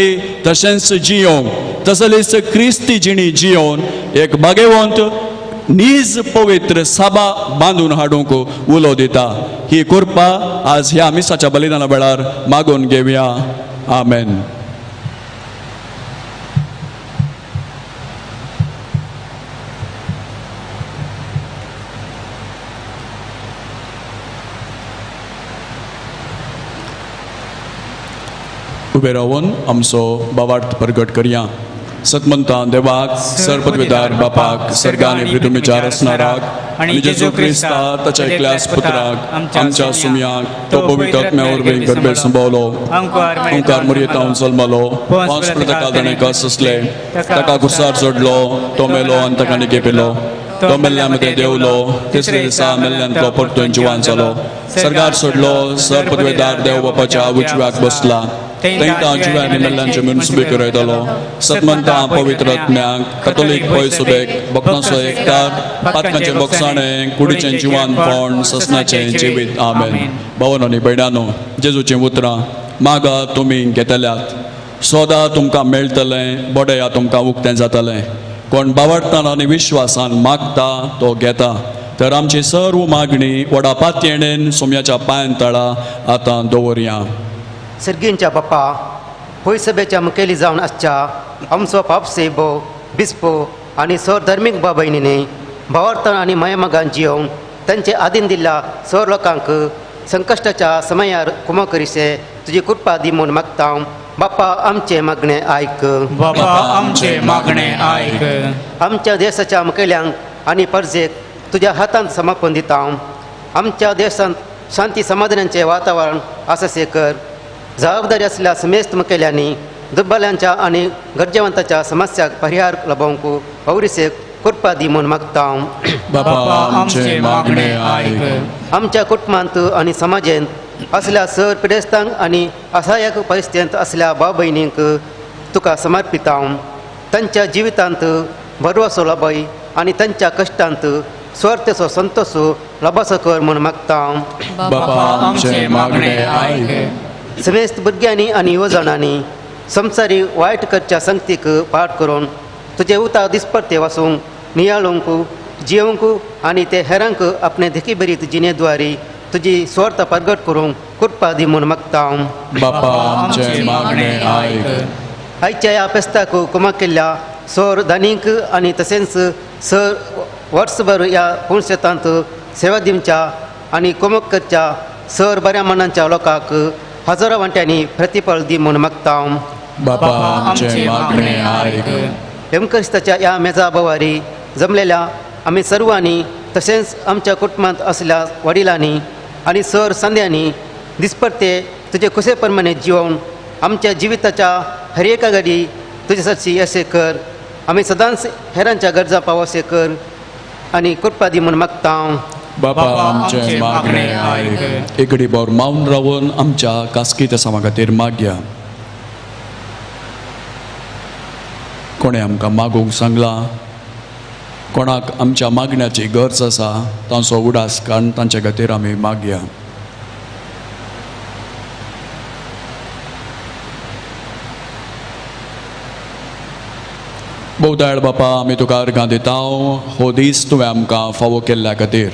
तशेंच जियोंक, तसलीच क्रिस्ती जिणी जियोन एक भगवंत नीज पवित्र सभा बांदून हाडूंक उलो दिता. ही कृपा आज ह्या मिसाच्या बलिदाना वेळार मागून घेवया. आमेन. उबे रावन आमचो बावार्थ प्रगट करया. सतमंता देवाक, सर्वपदवीदार बापाक, सर्गांनी पृथ्वीचार असणाराक आणि जेजू क्रिस्ता ताच्या एकल्याच पुत्राक आमच्या सुमयाक तो पवित्र आत्म्यावर गर्भे संभवलो, ओंकार मर्यादांत जल्मलो, 5 प्रताकाल ताणें कस असले, ताका कुर्सार चडलो, तो मेलो आनी ताका निगे पेलो, तो मेल्ल्यांमध्ये देवलो, तिसरे दिसा मेल्ल्यांतलो परतून जिवान जालो, सर्गार सोडलो, सर्वपदवीदार देव बापाच्या उजव्याक बसला, तेंकां जिव्यांनी मेल्ल्यांचे मिळून सुबे करयतलो, सतमंता पवित्र आत्म्याक, कॅथोलीक पय सुबेक, भक्तांचो एककार, पातकांचे बोगसाणें, कुडीचें जिवानपण, ससनाचें जिवीत. आमेन. भावांनो आनी भयणांनो, जेजूचीं उतरां मागा तुमी घेतल्यात, सोदा तुमकां मेळटलें, बोडया तुमकां उक्तें जातलें. कोण बावडटान आनी विश्वासान मागता तो घेता. तर आमची सर्व मागणी वडा पातयेणेन सोम्याच्या पांयां तळा आतां दवरया. सर्गींच्या बाप्पा, होय सभेच्या मुखेली जावन आसच्या आमचो पापसेबो बिस्पो आनी सर धर्मीक बा भयणींनी भावार्थान आनी मायमागान जियोवन तांचे आदीन दिल्ल्या सर लोकांक संकश्टाच्या समयार कुमो करिसे तुजी कृपा दी म्हूण मागता. बाप्पा आमचे मागणे आयक. बाबा आमचे मागणे आयक. आमच्या देशाच्या मुखेल्यांक आनी परजेक तुज्या हातांत समर्पण दिता. आमच्या देशांत शांती समाधानाचें वातावरण आससे कर. जबाबदारी असलेल्या समेस्त मुखेल्यांनी दुर्बल्यांच्या आणि गरजेवंतांच्या समस्याक परिहार लभोवंक पौरिसे कृपा दी म्हूण मागता बापा आमचे मागणे ऐक आमच्या कुटुंबांत आणि समाजांत असल्या सर पिडेस्तांक आणि असहाय्यक परिस्थितींत असल्या भाव भयणींक तुका समर्पिता तांच्या जिवितांत भरवसो लभय आणि तांच्या कश्टांत स्वार्थेचो संतोष लभसो कर म्हूण मागता बापा आमचे मागणे ऐक समेस्त भुरग्यांनी आणि युवजनांनी संवसारी वायट करच्या संगतीक पाठ करून तुझे उता दिसपरते वसूंक नियाळूंक जियोंक आणि ते हेरांक आपणे देखी बरीत जिणेद्वारी तुजी स्वार्थ प्रगट करूंक कृपा दी म्हूण मागता बापा आमचे मागणे ऐक आयच्या ह्या फेस्ताक कुमाक केल्ल्या सोर धनीक आणि तशेंच सर वर्सभर ह्या पुणशेतांत सेवा दिवच्या आणि कुमक करच्या सर बऱ्या मनांच्या लोकांक हजारो वांट्यांनी प्रतिफळ दी म्हूण मागता बापा आमचे मागणे ऐक हेमक्रिस्ताच्या ह्या मेजा बोवारी जमलेल्या आम्ही सर्वांनी तशेंच आमच्या कुटुंबांत असलेल्या वडिलांनी आणि सर संध्यांनी दिसपरते तुझे कुसे प्रमाणे जिवन आमच्या जिविताच्या हर एका घडी तुझे सरशी असे कर आम्ही सदांच हेरांच्या गरजा पावसे कर आणि कृपा दी म्हूण मागता बापा आमचे मागणे ऐक एक घडीभर मावन रावन आमच्या कास्कीत आसा खातीर मागया. कोणे आमकां मागूंक सांगला, कोणाक आमच्या मागण्याची गरज आसा तांचो उडास काडून तांचे खातीर आमी मागया. भोवताळ बापा आमी तुका अर्घां दिता हो दीस तुवें आमकां फावो केल्ल्या खातीर.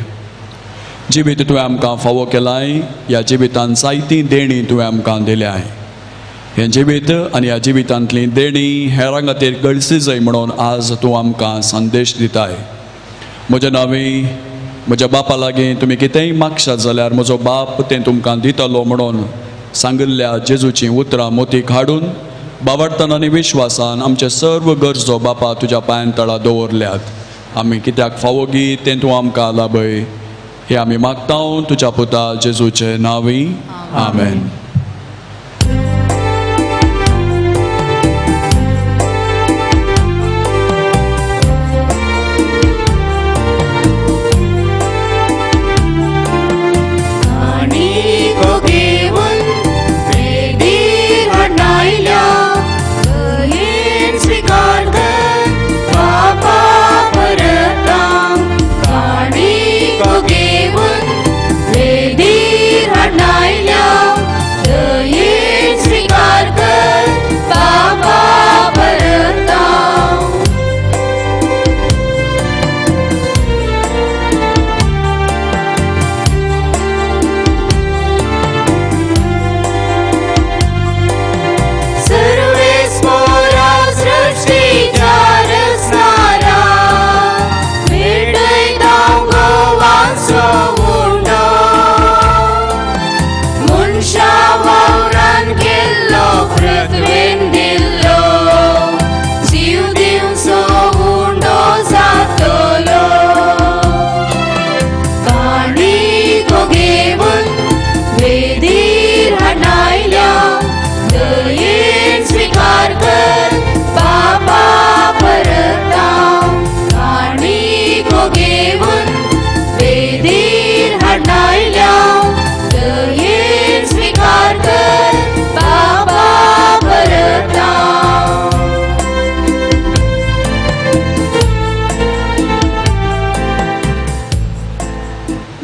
जिवीत तुवें आमकां फावो केलाय, ह्या जिवितांत जायतीं देणी तुवें आमकां दिल्याय. हें जिवीत आनी ह्या जिवितांतली देणी हेरां खातीर गळसी जाय म्हणून आज तूं आमकां संदेश दिताय. म्हज्या नांवी म्हज्या बापा लागीं तुमी कितेंय मागशात जाल्यार म्हजो बाप तें तुमकां दितलो म्हणून सांगिल्ल्या जेजूचीं उतरां मोतीक हाडून बावडतान आनी विश्वासान आमचे सर्व गरजो बापा तुज्या पांयां तळा दवरल्यात. आमी कित्याक फावो गी तें तूं आमकां लाभय. हे आमी मागता तुज्या पुता जेजूचे नांवी. आमेन.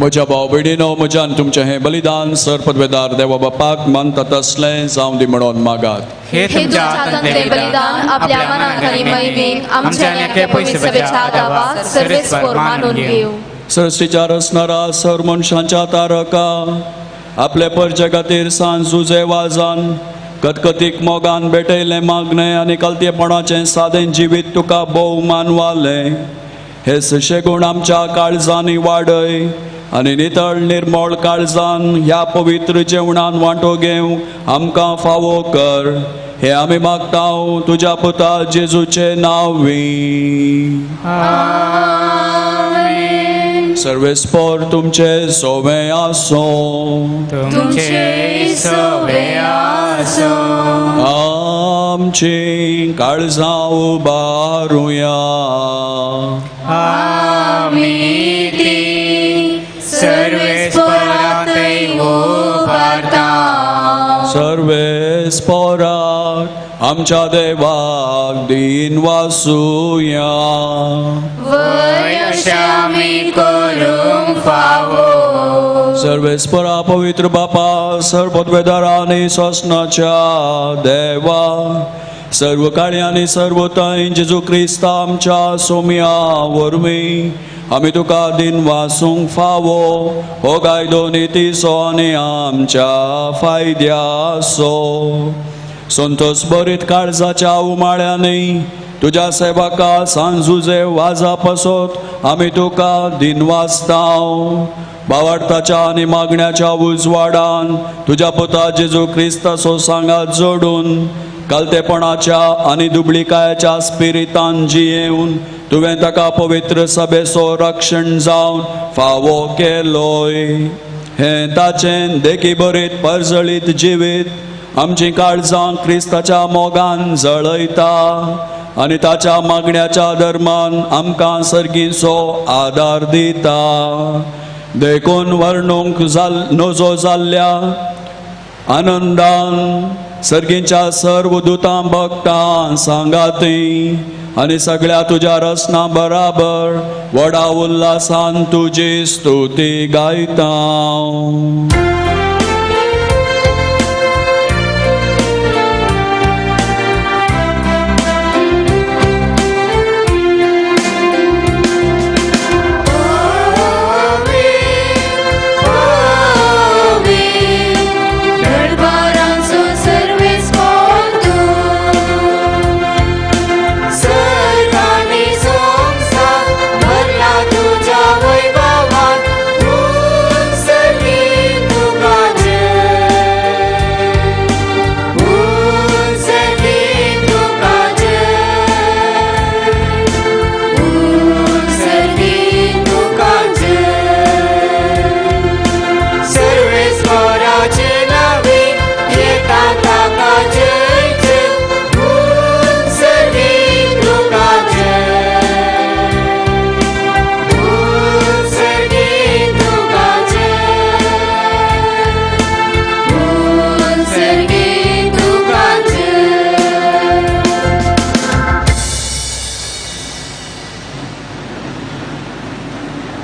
म्हज्या भाव भयणीनो, म्हज्यान तुमचें हें बलिदान सर पदवेदार देवा बापाक मानता तसलें जावं दी म्हणून मागात. हे तुमच्या हातांतले बलिदान आपल्या मनांत आनी मैमीन आमच्या नेके पयस सभेच्या दाबाक सर्वेस्पर मानून घेव. सृश्टीच्या रचणारा सर मनशांच्या तारका आपले परजे खातीर सांज झुजे वाजान कतकतीक मोगान भेटयलें मागणें आनी कलतेपणाचें सादें जिवीत तुका भोवमान वालें. हे सशे गुण आमच्या काळजांनी वाडय आनी नितळ निर्मळ काळजान ह्या पवित्र जेवणान वांटो घेवंक आमकां फावो कर. हे आमी मागता तुज्या पुता जेजूचे नांवी. सर्वेस्पर तुमचे सोवे आसो. तुमचे सवे आसो. आमची काळजां उबारुया. आमी ती सर्वेस्परांतय उबारता. सर्वेस्पराक आमच्या देवाक दिन वासुया. वय अशें आमी करूंक फावो. सर्वेस्परा पवित्र बापा, सर्वोद्वेदारा आनी सोसनाच्या देवा, सर्व काळी आनी सर्व थंय जेजू क्रिस्त आमच्या सोम्या वरवीं आमी तुका दिन वासूंक फावो. हो गायदो नितीसो आनी आमच्या फायद्याचो. संतोष बरीत काळजाच्या उमाळ्यांनी तुज्या सेवका सांजुजे वाजा पासत आमी तुका दिन वाजतांव. भावार्थाच्या आनी मागण्याच्या उजवाडान तुज्या पुता जेजू क्रिस्ताचो सांगात जोडून कालतेपणाच्या आनी दुबळीकायाच्या स्पिरितान जियेवन तुवें ताका पवित्र सभेचो रक्षण जावन फावो केलोय. हें ताचें देखी बरीत परजळीत जिवीत आमची काळजां क्रिस्ताच्या मोगान जळयता आनी ताच्या मागण्याच्या धर्मान आमकां सर्गीचो आदार दिता. देखून वर्णूंक नजो जाल्ल्या आनंदान सर्गीच्या सर्व दुतां भक्तां सांगाती आनी सगळ्या तुज्या रसना बराबर व्हडा उल्हासान तुजी स्तुती गायता.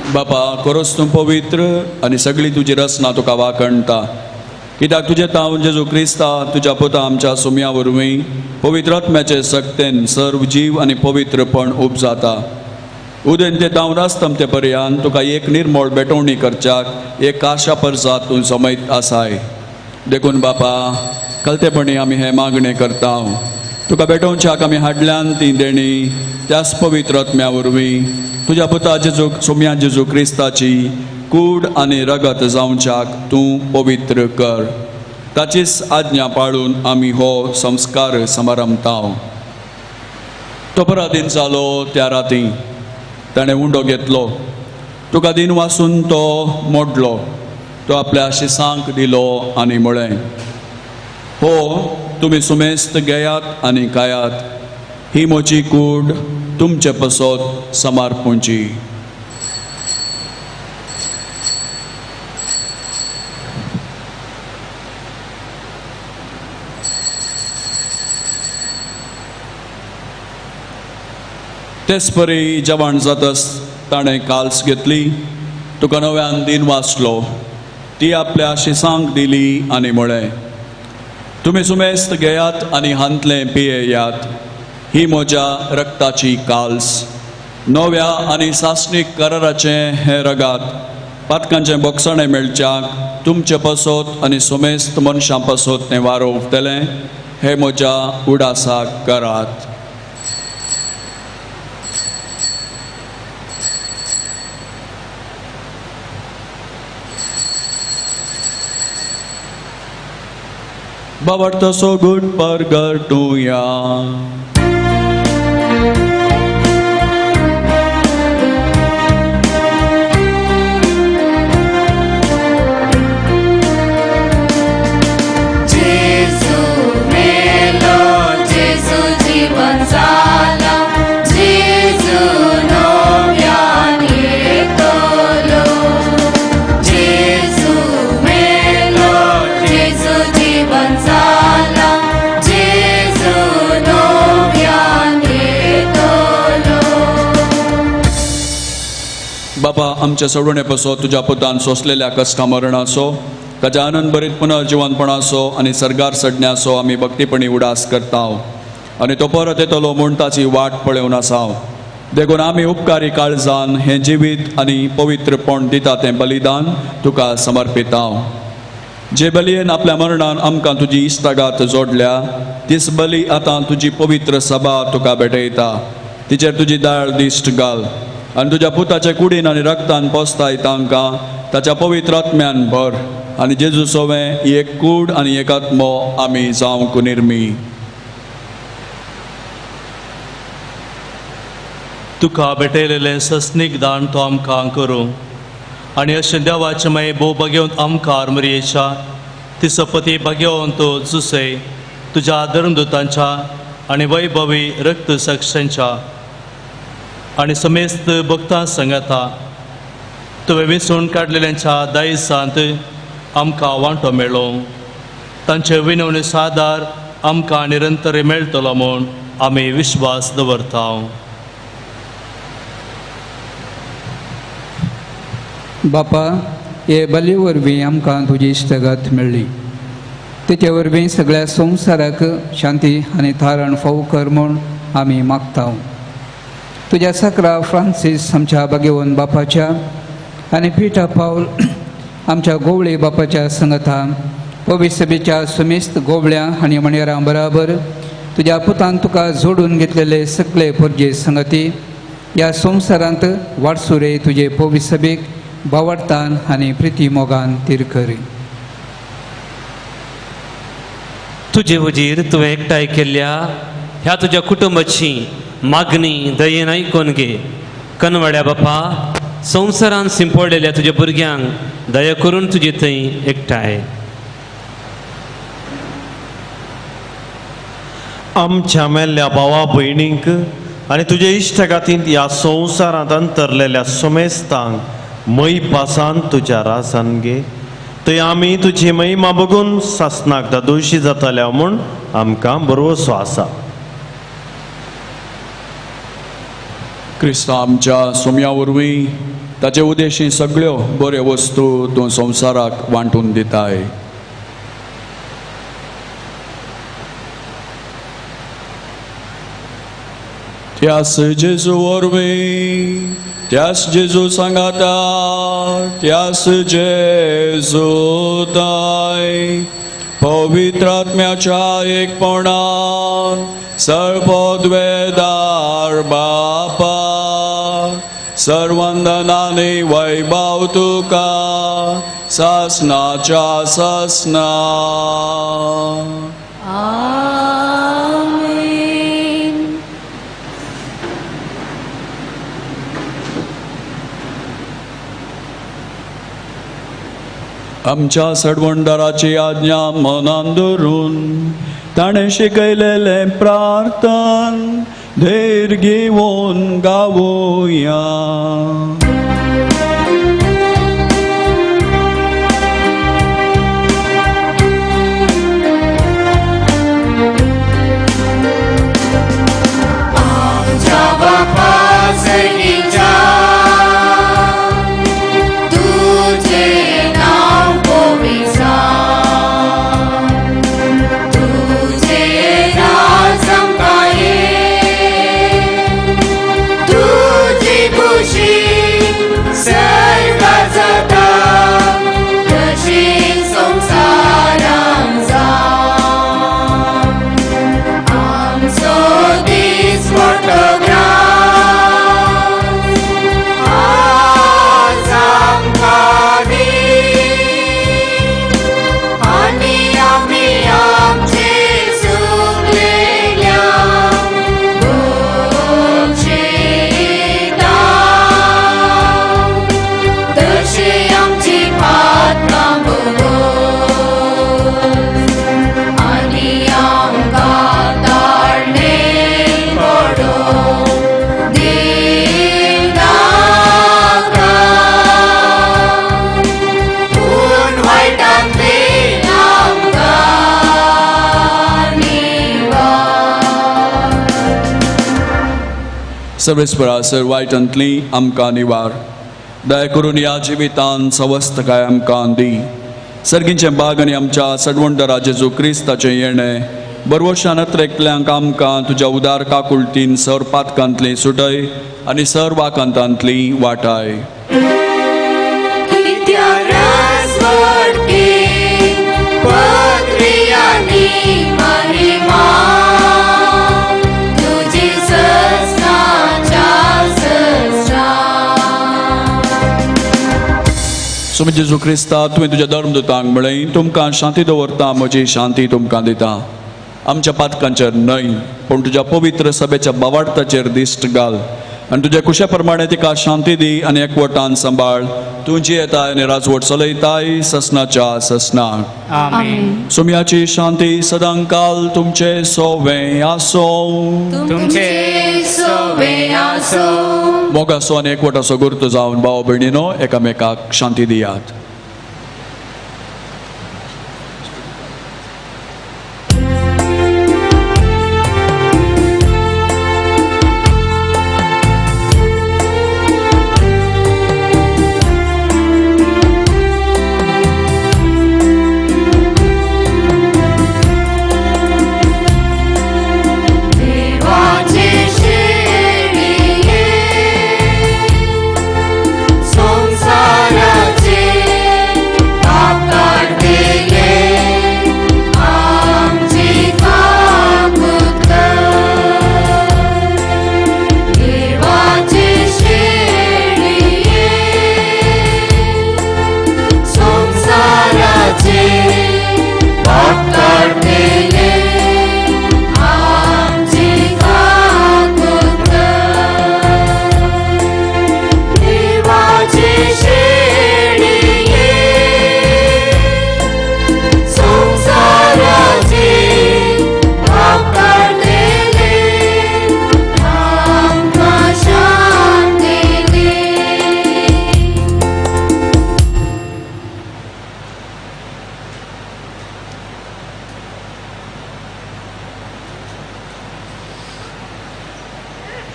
बापा, खरोच तूं पवित्र आनी सगळी तुजी रचना तुका वाकणटा. कित्याक तुजें तांव जेजू क्रिस्ता तुज्या पुता आमच्या सुम्या वरवीं पवित्र आत्म्याचे सक्तेन सर्व जीव आनी पवित्रपण उपजाता. उदेन ते तांव नासतम ते पर्यान तुका एक निर्मळ बेटवणी करच्याक एक आशा परसात तूं समयत आसाय. देखून बापा, कलतेपणी आमी हें मागणें करता. तुका बेटोवच्याक आमी हाडल्यान ती देणी त्याच पवित्र आत्म्या वरवीं तुज्या पुता जेजू सोम्या जेजू क्रिस्ताची कूड आनी रगत जावच्याक तूं पवित्र कर. ताचीच आज्ञा पाळून आमी हो संस्कार समारंभताव. तो पराधीन जालो त्या राती ताणें उंडो घेतलो. तुका दिन वासून तो मोडलो. तो आपल्या शिसांक दिलो आनी म्हळें, हो तुमी सुमेस्त घेयात आनी खायात. ही म्हजी कूड तुमचे पसत समारपूंची. तेच परी जेवण जातस ताणें काल्स घेतली. तुका नव्यान दिन वाचलो. ती आपल्या शिसांक दिली आनी म्हळें, तुमी सुमेस्त घेयात आनी हांतले पियेयात. ही म्हज्या रक्ताची काल्स, नव्या आनी सासणीक कराराचे हे रगात. पातकांचें बोगसणें मेळच्याक तुमचे पसत आनी सुमेस्त मनशां पसत तें वारो उठतलें. हे म्हज्या उडासाक करात. बाबा गुड परगटुया. Jesu melo बापा आमच्या सोडवणे पासो तुज्या पुतान सोंसलेल्या कश्टा मरणाचो ताच्या आनंद भरीत पुनर्जिवनपणाचो आनी सरगार चडण्याचो आमी भक्तीपणी उडास करता आनी तो परत येतलो म्हूण ताची वाट पळोवन आसा देखून आमी उपकारी काळजान हें जिवीत आनी पवित्रपण दिता तें बलिदान तुका समर्पिता जे बलयेन आपल्या मरणान आमकां तुजी इश्टागात जोडल्या तीच बली आतां तुजी पवित्र सभा तुका भेटयता तिचेर तुजी दाळ दिश्ट घाल आनी तुज्या पुताचे कुडीन आनी रक्तान पोसताय तांकां ताच्या पवित्र आत्म्यान भर आनी जेजू सोवें ही एक कूड आनी एक आत्मो आमी जावंक निर्मी तुका भेटयलेलें सस्नीक दान तो आमकां करूं आनी अशें देवाचे मागीर भोव बगेवन आमकां आरमरयेच्या तिसपती बगेवन तो जुसय तुज्या धर्मदुतांच्या आनी वैभवी रक्त साक्षांच्या आनी समेस्त भक्तां सांगाता तुवें विसरून काडलेल्यांच्या दायसांत आमकां वांटो मेळ्ळो तांचे विनवणे सादार आमकां निरंतर मेळटलो म्हूण आमी विश्वास दवरता बापा हे बली वरवीं आमकां तुजी इश्टगात मेळ्ळी तेचे वरवीं सगळ्या संवसाराक शांती आनी थारण फावो कर म्हूण आमी मागता तुज्या साकरा फ्रांसीस आमच्या भगेवन बापाच्या आनी पिटा पावल आमच्या गोवळे बापाच्या संगता पवित्र सभेच्या सुमेस्त गोवळ्यां आनी मणियारां बराबर तुज्या पुतान तुका जोडून घेतलेले सगळे परजे संगती ह्या संवसारांत वाडसूं रे तुजे पवित्र सभेक बावडतान आनी प्रिती मोगान तीर कर तुजे वजीर तुवें एकठांय केल्ल्या ह्या तुज्या कुटुंबाची मागणी दयेन आयकून घे कनवड्या बापा संवसारान शिंपडलेल्या तुज्या भुरग्यांक दया करून तुजे थंय एकठांय आमच्या मेल्ल्या भावा भयणींक आनी तुजे इश्टगातींत ह्या संवसारांत अंतरलेल्या सुमेस्तांक मै पासान तुज्या रासान घे थंय आमी तुजी महिमा बघून सासनाक दोशी जाताल्या म्हूण आमकां भरवसो आसा क्रिस्ता आमच्या सोम्या वरवीं ताचे उद्देशी सगळ्यो बऱ्यो वस्तू तूं संवसाराक वांटून दिताय त्यास जेजू वरवीं त्यास जेजू सांगाता त्यास जेजू ताय पवित्र आत्म्याच्या एकपणान सर्वोद्वेदार बापा सर्वंदनाने वैभव तुका सासनाच्या सासना आमच्या सडवंडराची आज्ञा मनान धरून ताणें शिकयलेले प्रार्थन धैर्य घेवन गावोया सर्वेस्परा सर्वायटांतली आमकां निवार दया करून ह्या जिवितान सवस्त काय आमकां दी. सर्गींचे बाग आनी आमच्या सडवंडरा जेजू क्रिस्ताचें येणें बरवर्षान एकल्यांक आमकां तुज्या उदार काकुळटीन सर पातकांतली सुटय आनी सर वाकांतांतली वाटाय. स्वामी जेजू क्रिस्ता तुवें तुज्या धर्मदूतांक म्हळें तुमकां शांती दवरता म्हजी शांती तुमकां दिता. आमच्या पातकांचेर न्हय पूण तुज्या पवित्र सभेच्या बावार्थाचेर दिश्ट घाल आनी तुज्या कुशा प्रमाणे तिका शांती दी आनी एकवटान सांबाळ. तुजी येताय आनी राजवट चलयताय ससनाच्या ससनाक. आमेन. सोम्याची शांती सदांकाल तुमचे सोवे आसो. तुमचे सोबे आसो. मोगासो आनी एकवटाचो गुर्त जावन भाव भयणीनो एकामेकाक शांती दियात.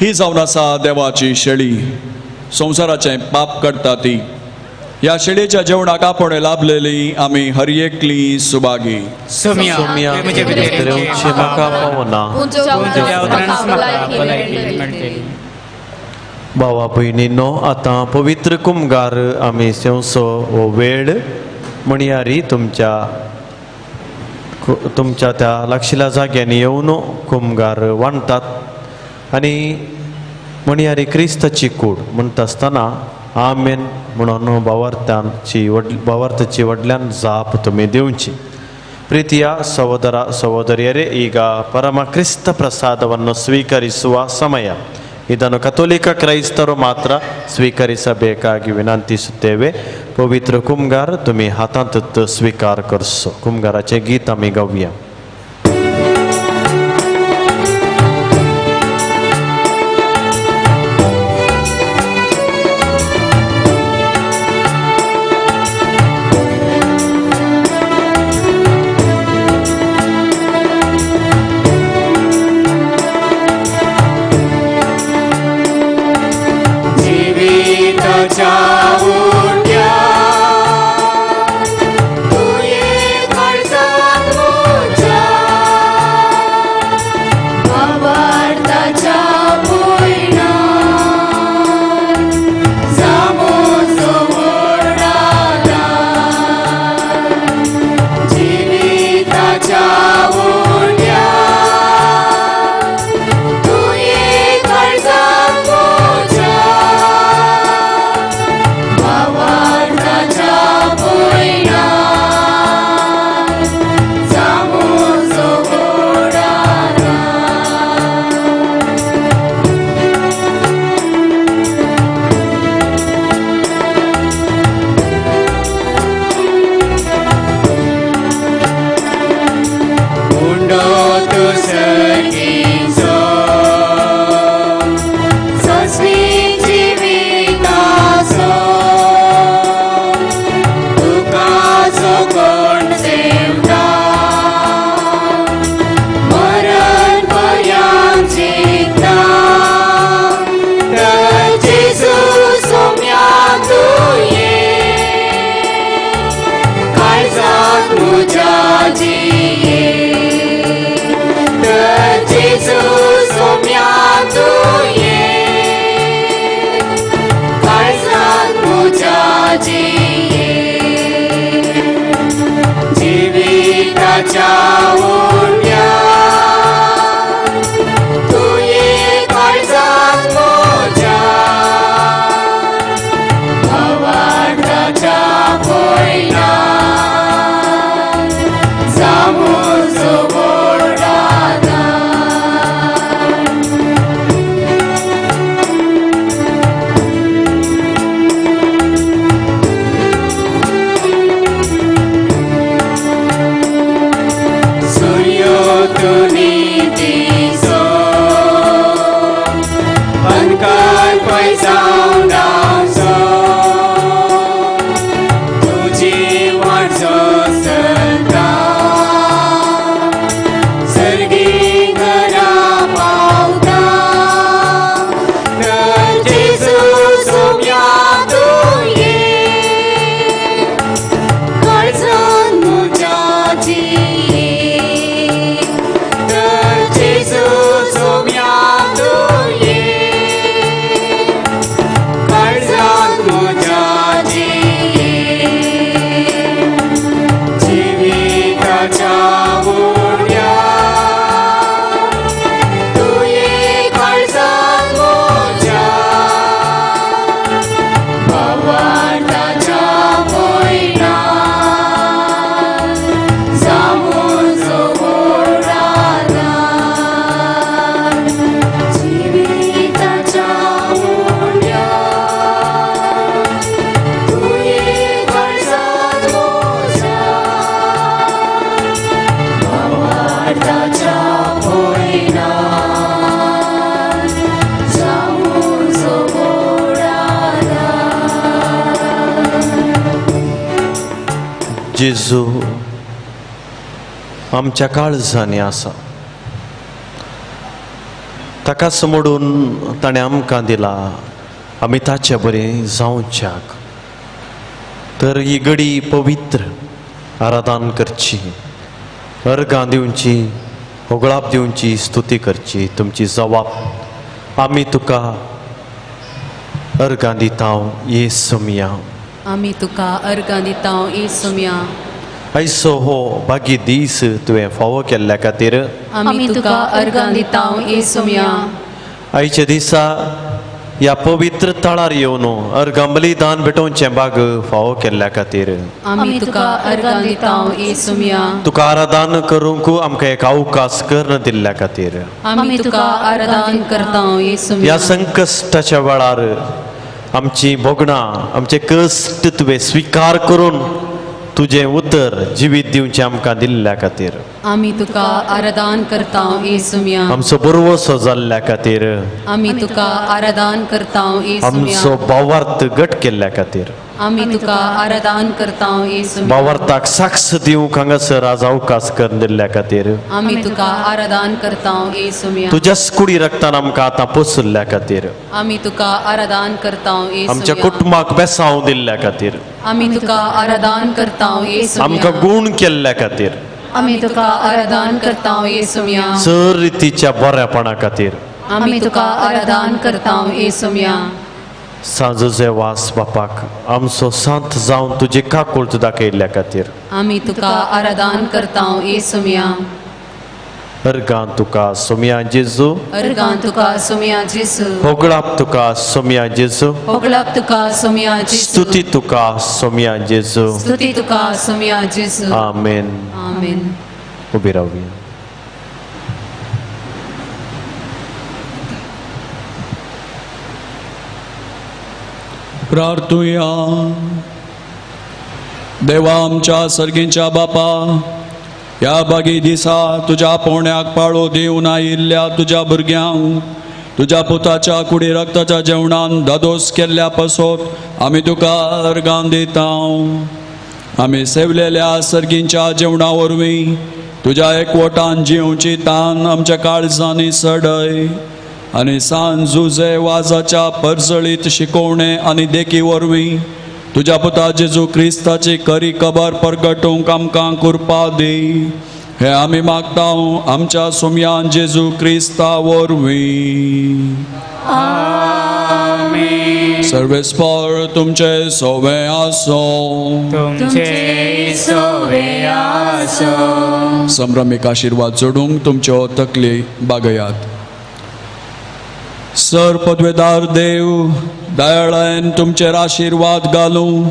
ही जावन आसा देवाची शेळी, संवसाराचें पाप काडटा ती. ह्या शेळयेच्या जेवणाक आपण लाभलेली आमी हर एकली सुभागी. सोम्या म्हजे भितर येवचें म्हाका पावना. भावा भयणींनो, आतां पवित्र कुमगार आमी सेवसो हो वेळ म्हणयारी तुमच्या त्या लागशिल्ल्या जाग्यांनी येवन कुमगार वांडटात आनी म्हणयारी क्रिस्ताची कूड म्हणटा आसतना आमेन म्हणून भावार्थाची व्हडल्यान जाप तुमी दिवची. ಪ್ರೀತಿಯ ಸಹೋದರ ಸಹೋದರಿಯರೇ, ಈಗ ಪರಮ ಕ್ರಿಸ್ತ ಪ್ರಸಾದವನ್ನು ಸ್ವೀಕರಿಸುವ ಸಮಯ. ಇದನ್ನು ಕಥೋಲಿಕ ಕ್ರೈಸ್ತರು ಮಾತ್ರ ಸ್ವೀಕರಿಸಬೇಕಾಗಿ ವಿನಂತಿಸುತ್ತೇವೆ. पवित्र कुमगार तुम्ही हातांत स्वीकार करसो. कुमगाराचे गीत आमी गावया. तुये खर्चात जेजू आमच्या काळजांनी आसा, ताका समोरून ताणें आमकां दिला आमी ताचे बरें जावच्याक. तर ही घडी पवित्र आराधन करची, अर्गां दिवची, होगळाप दिवची, स्तुती करची. तुमची जबाब आमी तुका अर्गां दिता येसुमिया. आमी तुका अर्गां दिता येसुमिया. आयचो हो बागी दीस तुवें फावो केल्ल्या खातीर आमी तुका अर्गां दिता येसुमिया. आयच्या दिसा ह्या पवित्र तळार येवन अर्गां बलिदान भेटोवचें भाग फावो केल्ल्या खातीर आमी तुका अर्गां दिता येसुमिया. तुका आराधन करूंक आमकां एक अवकाश कर्ण दिल्ल्या खातीर आमी तुका आराधन करता येसुमिया. ह्या संकश्टाच्या वेळार आमची भोगणां, आमचे कश्ट तुवें स्विकार करून तुजें उतर जिवीत दिवचें आमकां दिल्ल्या खातीर आमी तुका आराधन करता येसुमिया. आमचो बरवसो जाल्ल्या खातीर आमी तुका आराधन करता येसुमिया. आमचो भावार्थ घट केल्ल्या खातीर आमी तुका आराधन करता येसुमिया. भावार्थाक साक्ष दिवंक हांगासर आज अवकाश करून दिल्ल्या खातीर आमी तुका आराधन करता येसुमिया. तुज्याच कुडी रक्तान आमकां आतां पोसुल्ल्या खातीर आमी तुका आराधन करता आमच्या येसुमिया. कुटुंबाक बेसांव दिल्ल्या खातीर आमी तुका आराधन करता येसुमिया. आमकां गुण केल्ल्या खातीर आमी तुका आराधन करता येसुमिया. सर रितीच्या बऱ्यापणा खातीर आमी तुका आराधन करता येसुमिया. सांजोचे वास बापाक आमचो सांत जावन तुजे काकूळत दाखयल्ल्या खातीर आमी तुका आराधन करता येसुमिया. अर्गां तुका सोमिया जेजू. अर्गां तुका सोमिया जेजू. होगळाप तुका सोमिया जेजू. होगळाप तुका सोमिया जेजू. स्तुती तुका सोमिया जेजू. स्तुती तुका सोमिया जेजू. आमेन. आमेन. उबी रावया. प्रार्थुया. देवा आमच्या सर्गींच्या बापा, ह्या बागी दिसा तुज्या पोवण्याक पाळो दिवन आयिल्ल्या तुज्या भुरग्यांक तुज्या पुताच्या कुडी रक्ताच्या जेवणान दादोस केल्ल्या पासत आमी तुका अर्गां दिता. आमी सेवलेल्या सर्गींच्या जेवणा वरवीं तुज्या एकवटान जिवची तान आमच्या काळजांनी सडय आनी सांजुजे वाजाच्या परजळीत शिकोवणे आनी देखी वरवीं तुज्या पुता जेजू क्रिस्ताची खरी खबर परगटूंक आमकां कृपा दी. हे आमी मागता आमच्या सोम्यान जेजू क्रिस्ता वरवीं. आमीन. सर्वेस्पर तुमचे सोवे आसो. तुमचे सोवे आसो. संभ्रमीक आशिर्वाद जोडूंक तुमच्यो तकली बागयात. सर पदवेदार देव दयाळान तुमचेर आशिर्वाद घालूं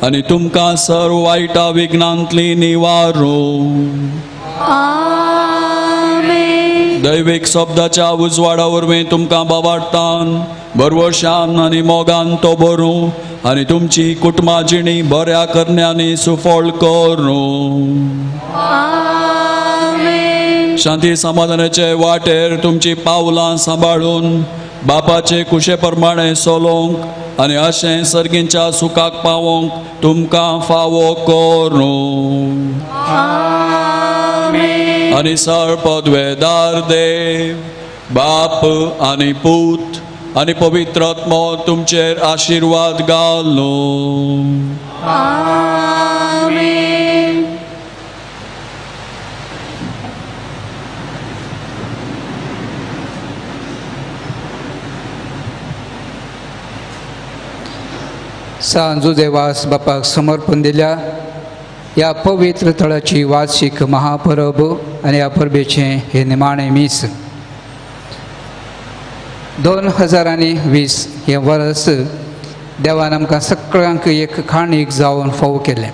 आनी तुमकां सर्व वायटा विघ्नांतली निवारूं. आमीन. दैवीक शब्दाच्या उजवाडा वरवीं तुमकां बाबाडटान बरवशान आनी मोगान तो भरूं आनी तुमची कुटुंबा जिणी बऱ्या करण्यांनी सुफळ करूं. आमीन. शांती समाधानाचे वाटेर तुमची पावलां सांबाळून बापाचे कुशे प्रमाणे चलोवंक आनी अशें सर्गींच्या सुखाक पावोवंक तुमकां फावो करूं. आमीन. आनी सर पदवेदार देव बाप आनी पूत आनी पवित्र आत्मो तुमचेर आशिर्वाद घालूं. आमीन. सांजुजे वास बापाक समर्पण दिल्या या पवित्र तळाची वार्षिक महापरब आणि या परबेचे हे निमाणे मीस 2020 हे वर्स देवान आमकां सगळ्यांक एक खाणीक जावन फावो केले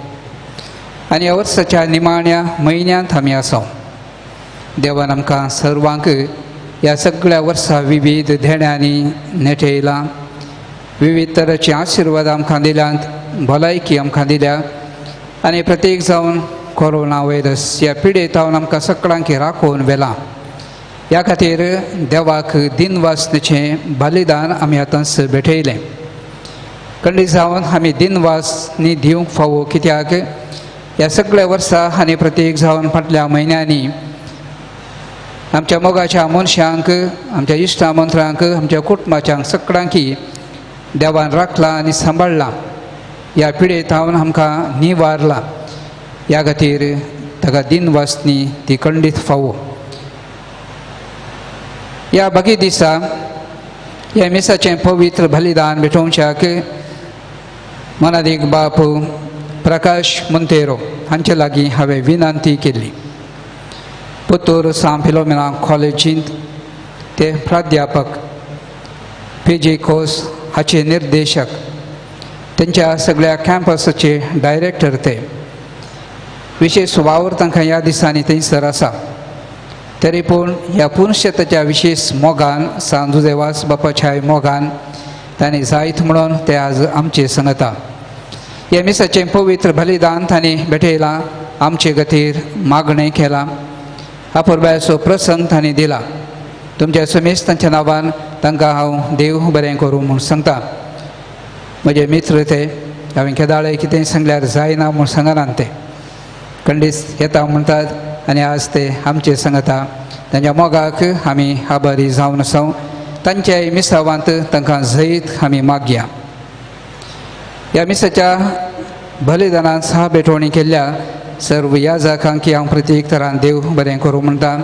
आनी ह्या वर्साच्या निमाण्या म्हयन्यांत आमी आसा. देवान आमकां सर्वांक ह्या सगळ्या वर्सां विविध धेड्यांनी नेटयलां, विविध तरेचे आशिर्वाद आमकां दिल्यात, भलायकी आमकां दिल्या आनी प्रत्येक जावन कोरोना व्हायरस ह्या पिडेतावन आमकां सगळ्यांक राखून व्हेलां. ह्या खातीर देवाक दिनवासनेचें बलिदान आमी आतांच भेटयलें. खंडीत जावन आमी दिनवासनी दिवंक फावो, कित्याक ह्या सगळ्या वर्सां आनी प्रत्येक जावन फाटल्या म्हयन्यांनी आमच्या मोगाच्या मनशांक, आमच्या इश्टा मंत्रांक, आमच्या कुटुंबाच्या सगळ्यांकी देवान राखला आनी सांबाळला. ह्या पिडेत हांवन आमकां निवारला. ह्या खातीर ताका दिन वासनी ती खंडीत फावो. ह्या बाकी दिसा ह्या मिसाचें पवित्र बलिदान भेटोवच्याक मनादीक बाप प्रकाश मोंतेरो हांचे लागीं हांवें विनंती केल्ली. पुतूर सान फिलोमिना कॉलेजींत ते प्राध्यापक PG कोर्स हाचे निर्देशक, तेंच्या सगळ्या कॅम्पसाचे डायरेक्टर ते. विशेष वावर तांकां ह्या दिसांनी थंयसर आसा. तरी पूण ह्या पुणशेताच्या विशेष मोगान सांजुदेवास बापाच्या मोगान तांणी जायत म्हणून ते आज आमचे सांगता. ह्या मिसाचें पवित्र बलिदान तांणी भेटयलां, आमचे खातीर मागणें केलां. अपुरबायचो प्रसंग तांणी दिला. तुमच्या समेस्तांच्या नांवान तांकां हांव देव बरें करूं म्हूण सांगता. म्हजे मित्र ते हांवें केदाळे कितेंय सांगल्यार जायना म्हूण सांगनात. ते खंडीत येता म्हणटात आनी आज ते आमचे सांगता. तांच्या मोगाक आमी आभारी जावन आसा. तांच्याय मिसावांत तांकां जैत आमी मागया. ह्या मिसाच्या बलिदानांत सहभेटवणी केल्ल्या सर्व याजकांकी हांव प्रत्येक तरान देव बरें करूं म्हणटा.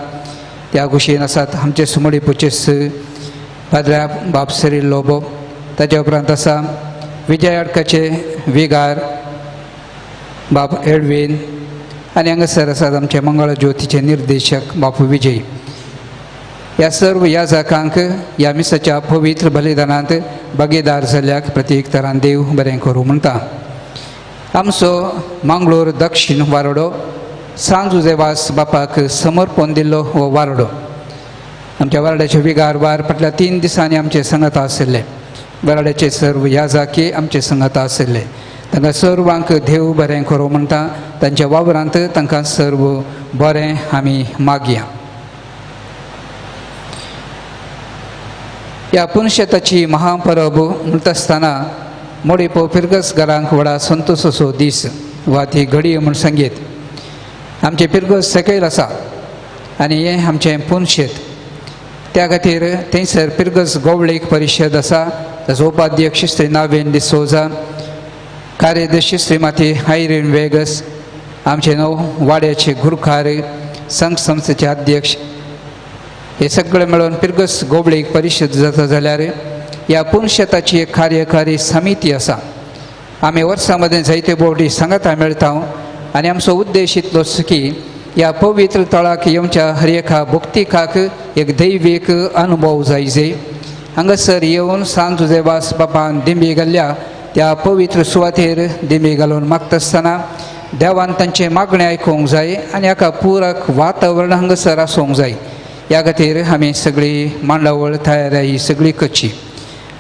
त्या कुशीन आसात आमचे सुमडी पुचीस पाद्र्या बाब सिरील लोबो. ताच्या उपरांत आसा विजय अडकाचे विगार बाब एडवीन आनी हांगासर आसात आमचे मंगळ ज्योतीचे निर्देशक बापू विजय. ह्या सर्व याजकांक ह्या मिसाच्या पवित्र बलिदानांत भागीदार जाल्ल्याक प्रत्येक तरान देव बरें करूं म्हणटा. आमचो मंगळूर दक्षिण वारडो सांजुदेवास बापाक समर्पण दिल्लो हो वारडो. आमच्या वारड्याचे विगार वार फाटल्या 3 दिसांनी आमचे सांगता आशिल्ले. वारड्याचे सर्व याजकी आमचे सांगता आशिल्ले. तांकां सर्वांक देव बरें करूं म्हणटा. तांच्या वावरांत तांकां सर्व बरें आमी मागया. ह्या पुणशेताची महापरब म्हणटा आसतना मोडीपो फिरगस घरांक व्हडा संतोशाचो दीस वा ती घडी म्हूण सांगीत. आमचे फिरगस सकयल आसा आनी हें आमचें पुणशेत. त्या खातीर थंयसर फिरगस गवळीक परिशद आसा. ताचो उपाध्यक्ष श्री नावेन डिसोजा, कार्यदर्शी श्रीमती आयरीन वेगस, आमचे वाड्याचे गुरकार, संघ संस्थेचे अध्यक्ष, हे सगळे मेळून फिरगस गवळीक परिशद जाता जाल्यार ह्या पुणशेताची एक कार्यकारी समिती आसा. आमी वर्सां मदें जायते बोवटी सांगता मेळटा आनी आमचो उद्देश इतलोच की ह्या पवित्र तळाक येवच्या हर एका भक्तिकाक एक दैवीक अनुभव जायजे. हांगासर येवन सांजुदेवास बापान दिंबी घाल्ल्या त्या पवित्र सुवातेर दिंबी घालून मागता आसतना देवान तांचे मागणें आयकूंक जाय आनी हाका पुरक वातावरण हांगासर आसूंक जाय. ह्या खातीर आमी सगळी मांडावळ तयारी सगळी करची.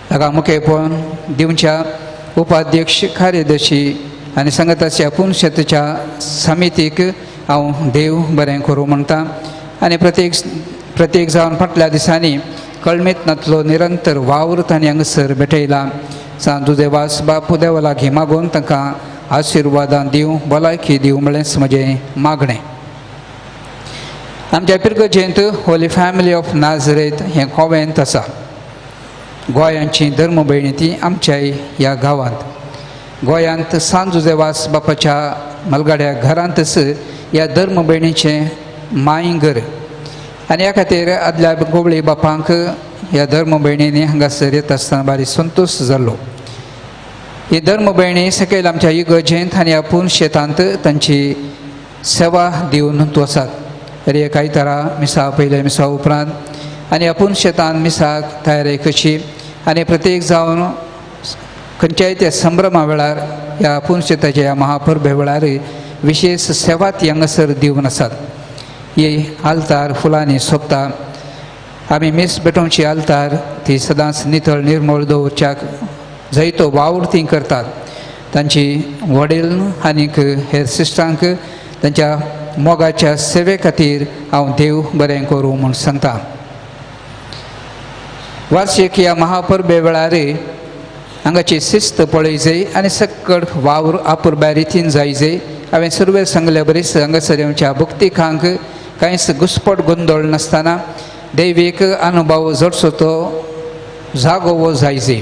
ताका मुखेलपण दिवच्या उपाध्यक्ष, कार्यदर्शी आनी संगताच्या पुणशेताच्या समितीक हांव देव बरें करूं म्हणटा. आनी प्रत्येक जावन फाटल्या दिसांनी कळमेतनांतलो निरंतर वावर तांणी हांगासर भेटयला. सांजुदेवास बापू देवा लागीं मागून तांकां आशिर्वादां दिवं, भलायकी दिवं म्हळेंच म्हजें मागणें. आमच्या पिरगजेंत होली फॅमिली ऑफ नाझरेत हें कॉवेंत आसा. गोंयांची धर्म भयणी ती आमच्याय ह्या गांवांत. गोंयांत सांजुदेवास बापाच्या मलगाड्या घरांतच ह्या धर्म भयणीचें मायंगर आनी ह्या खातीर आदल्या गोवळी बापांक ह्या धर्म भयणींनी हांगासर येता आसतना बारी संतोश जाल्लो. ही धर्म भयणी सकयल आमच्या इगर्जेंत आनी ह्या पुणशेतांत तांची सेवा दिवन वचात. तरी एक आयतारा मिसा पयल्या मिसा उपरांत आनी ह्या पुणशेतान मिसाक तयारी कशी आनी प्रत्येक जावन खंयच्याय त्या संभ्रमा वेळार ह्या पुणशेताच्या ह्या महापर्वे वेळार विशेष सेवा ती हांगासर दिवन आसात. ही आलतार फुलांनी सोंपता. आमी मीस भेटोवची आलतार ती सदांच नितळ निर्मळ दवरच्याक जायतो वावर ती करतात. तांची वडील आनीक हेर सिस्टरांक तांच्या मोगाच्या सेवे खातीर हांव देव बरें करूं म्हूण सांगता. वार्षिक ह्या महापर्वे वेळार हांगाची शिस्त पळय जाय आनी सक्कड वावर आपुरबाय रितीन जाय जाय हांवें सुरवेर सांगले बरीच हांगासर आमच्या भक्तीकांक कांयच घुसपट गोंदळ नासतना दैवीक अनुभव जडसो तो जागो वो जायजे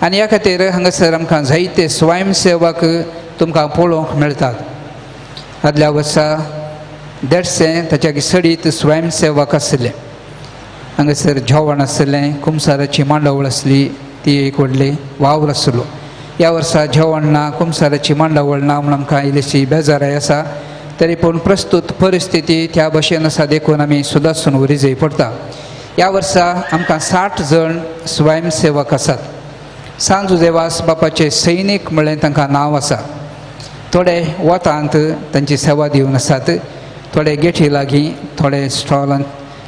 आनी ह्या खातीर हांगासर आमकां जायते स्वयंसेवक तुमकां पळोवंक मेळटात। आदल्या वर्सा 150 ताच्या सडीत स्वयंसेवक आसले। हांगासर जेवण आसलें, कुमसाराची मांडवळ आसली, ती एक व्हडली वावर आसलो। ह्या वर्सा जेवण ना, कुमसाराची मांडवळ ना म्हूण आमकां इल्लीशी बेजाराय आसा। तरी पूण प्रस्तुत परिस्थिती त्या भशेन आसा देखून आमी सुदारसून उरी जाय पडटा। ह्या वर्सा आमकां 60 जण स्वयंसेवक आसात। सांज उदेवास बापाचे सैनीक म्हणलें तांकां नांव आसा। थोडे वतांत तांची सेवा दिवन आसात, थोडे गेटी लागीं, थोडे स्टॉलांत,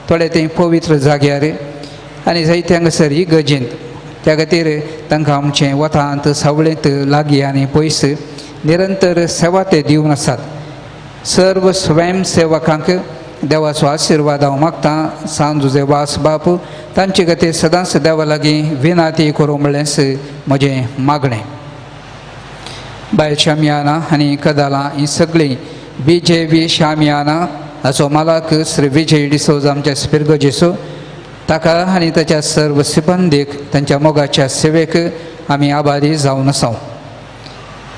थोडे थंय पवित्र जाग्यार आनी जायते हांगासर इगर्जेंत। त्या खातीर तांकां आमचें वतांत सावळेंत लागीं आनी पयस निरंतर सेवा ते दिवन आसात। सर्व स्वयंसेवकांक देवाचो आशिर्वाद हांव मागतां। सांज उदेवास बाप तांचे खातीर सदांच देवा लागीं विनाती करूं म्हणलेंच म्हजें मागणें। बायल शामियाना आनी कदालां ही सगळीं BJV शामियाना हाचो मालक श्री विजय डिसोजा आमच्या स्पिरगोजेचो ताका आनी ताच्या सर्व सिबंदीक तांच्या मोगाच्या सेवेक आमी आभारी जावन आसात।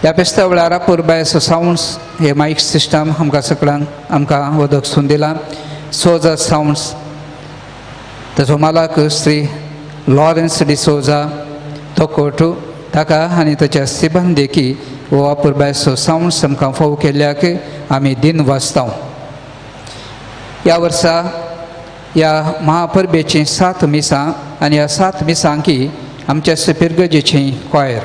ह्या फेस्ता वेळार पुरबायस सावंड्स हे मायक सिस्टम आमकां सगळ्यांक आमकां वदकसून दिला। सोजा सावंड्स ताचो मालक श्री लॉरेन्स डिसोजा तोकोट ताका आनी ताच्या सिबंदीकी वो अपुरबायसो सावंड्स आमकां फावो केल्ल्याक आमी दिन वाचता। ह्या वर्सा ह्या महापरबेचीं 7 मिसां आनी ह्या 7 मिसांकी आमच्या स्पिरगजेचीं क्वायर,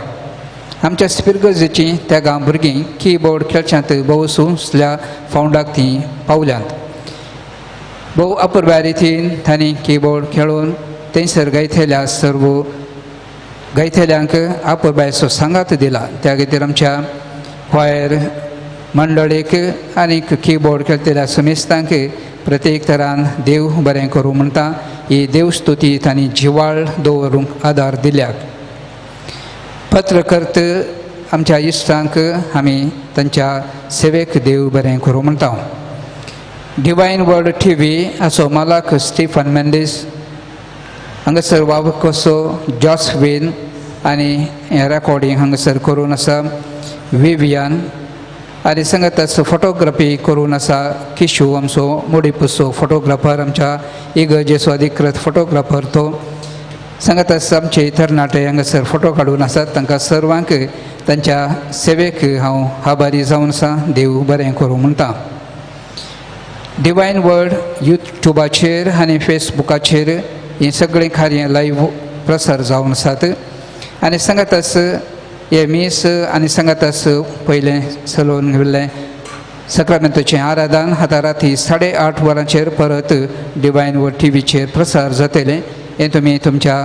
आमच्या स्पिरगजेचीं त्या गांव भुरगीं कीबोर्ड खेळच्यांत भोव सुसल्या फावंडाक तीं पावल्यांत। भोव अपुरब्या रितीन तांणी कीबोर्ड खेळून थंयसर गायथेल्या सर्व गायथेल्यांक अपुरबायचो सांगात दिला। त्या खातीर आमच्या क्वायर मंडळीक आनीक कीबोर्ड खेळटल्या समेस्तांक प्रत्येक तरान देव बरें करूं म्हणटा ही देवस्तुती तांणी जिवाळ दवरूंक आदार दिल्याक। पत्रकर्त आमच्या इश्टांक आमी तांच्या सेवेक देव बरें करूं म्हणटा। डिवायन वर्ल्ड TV हाचो मालक स्टीफन मेंडीस, हांगासर वावकोसो जॉसविन आनी हें रेकॉर्डिंग हांगासर करून आसा विवियन आनी सांगाताच फोटोग्राफी करून आसा किशू आमचो मोडीपुसो फोटोग्राफर, आमच्या इगर्जेचो अधिकृत फोटोग्राफर तो। सांगाताच आमचे तरणाटे हांगासर फोटो काडून आसात। तांकां सर्वांक तांच्या सेवेक हांव आभारी जावन आसा। देव बरें करूं म्हणटा। डिवायन वर्ल्ड यूट्यूबाचेर आनी फेसबुकाचेर ही सगळीं कार्य लायव्ह प्रसार जावन आसात। आनी सांगाताच हे मीस आनी सांगाताच पयलें चलोवन गेल्लें सक्रामेंताचें आराधन आतां राती 8:30 वरांचेर परत डिवायन वर्ल्ड TVचेर प्रसार जातलें। हें तुमी तुमच्या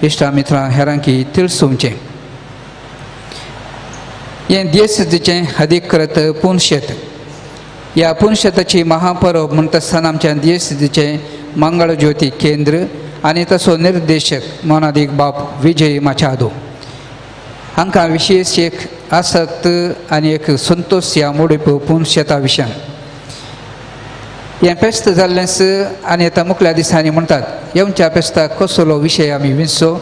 इश्टा मित्रां हेरांकी तिळसुंवचें। हें दियेसुदीचें अधिकृत पुनशेत। ह्या पुनशेताची महापर्व म्हणटा आसतना आमच्या दियेसुदीचें मंगळ ज्योती केंद्र आनी ताचो निर्देशक मोनादीक बाब विजय माचादो हांकां विशेश एक आसक्त आनी एक संतोश ह्या मोडीप पुनशेता विशयान। हें फेस्त जाल्लेंच आनी आतां मुखल्या दिसांनी म्हणटात येवच्या फेस्ताक कसलो विशय आमी विंचो,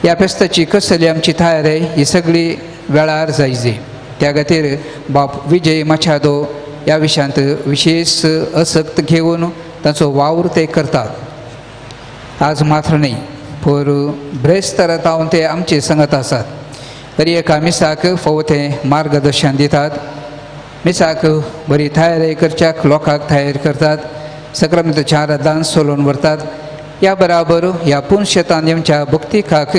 ह्या फेस्ताची कसली आमची तयारी ही सगळी वेळार जायजी। त्या खातीर बाब विजय माचादो ह्या विशयांत विशेश आसक्त घेवन ताचो वावर ते करतात। आज मात्र न्ही पूण ब्रेस्तार तावन ते आमचे सांगत आसात। तरी एका मिसाक फावो ते मार्गदर्शन दितात। मिसाक बरी तयारी करच्याक लोकांक तयार करतात। सक्रामेंताचें आराधन चलोवन व्हरतात। ह्या बराबर ह्या पुनशेतान येवच्या भक्तिकाक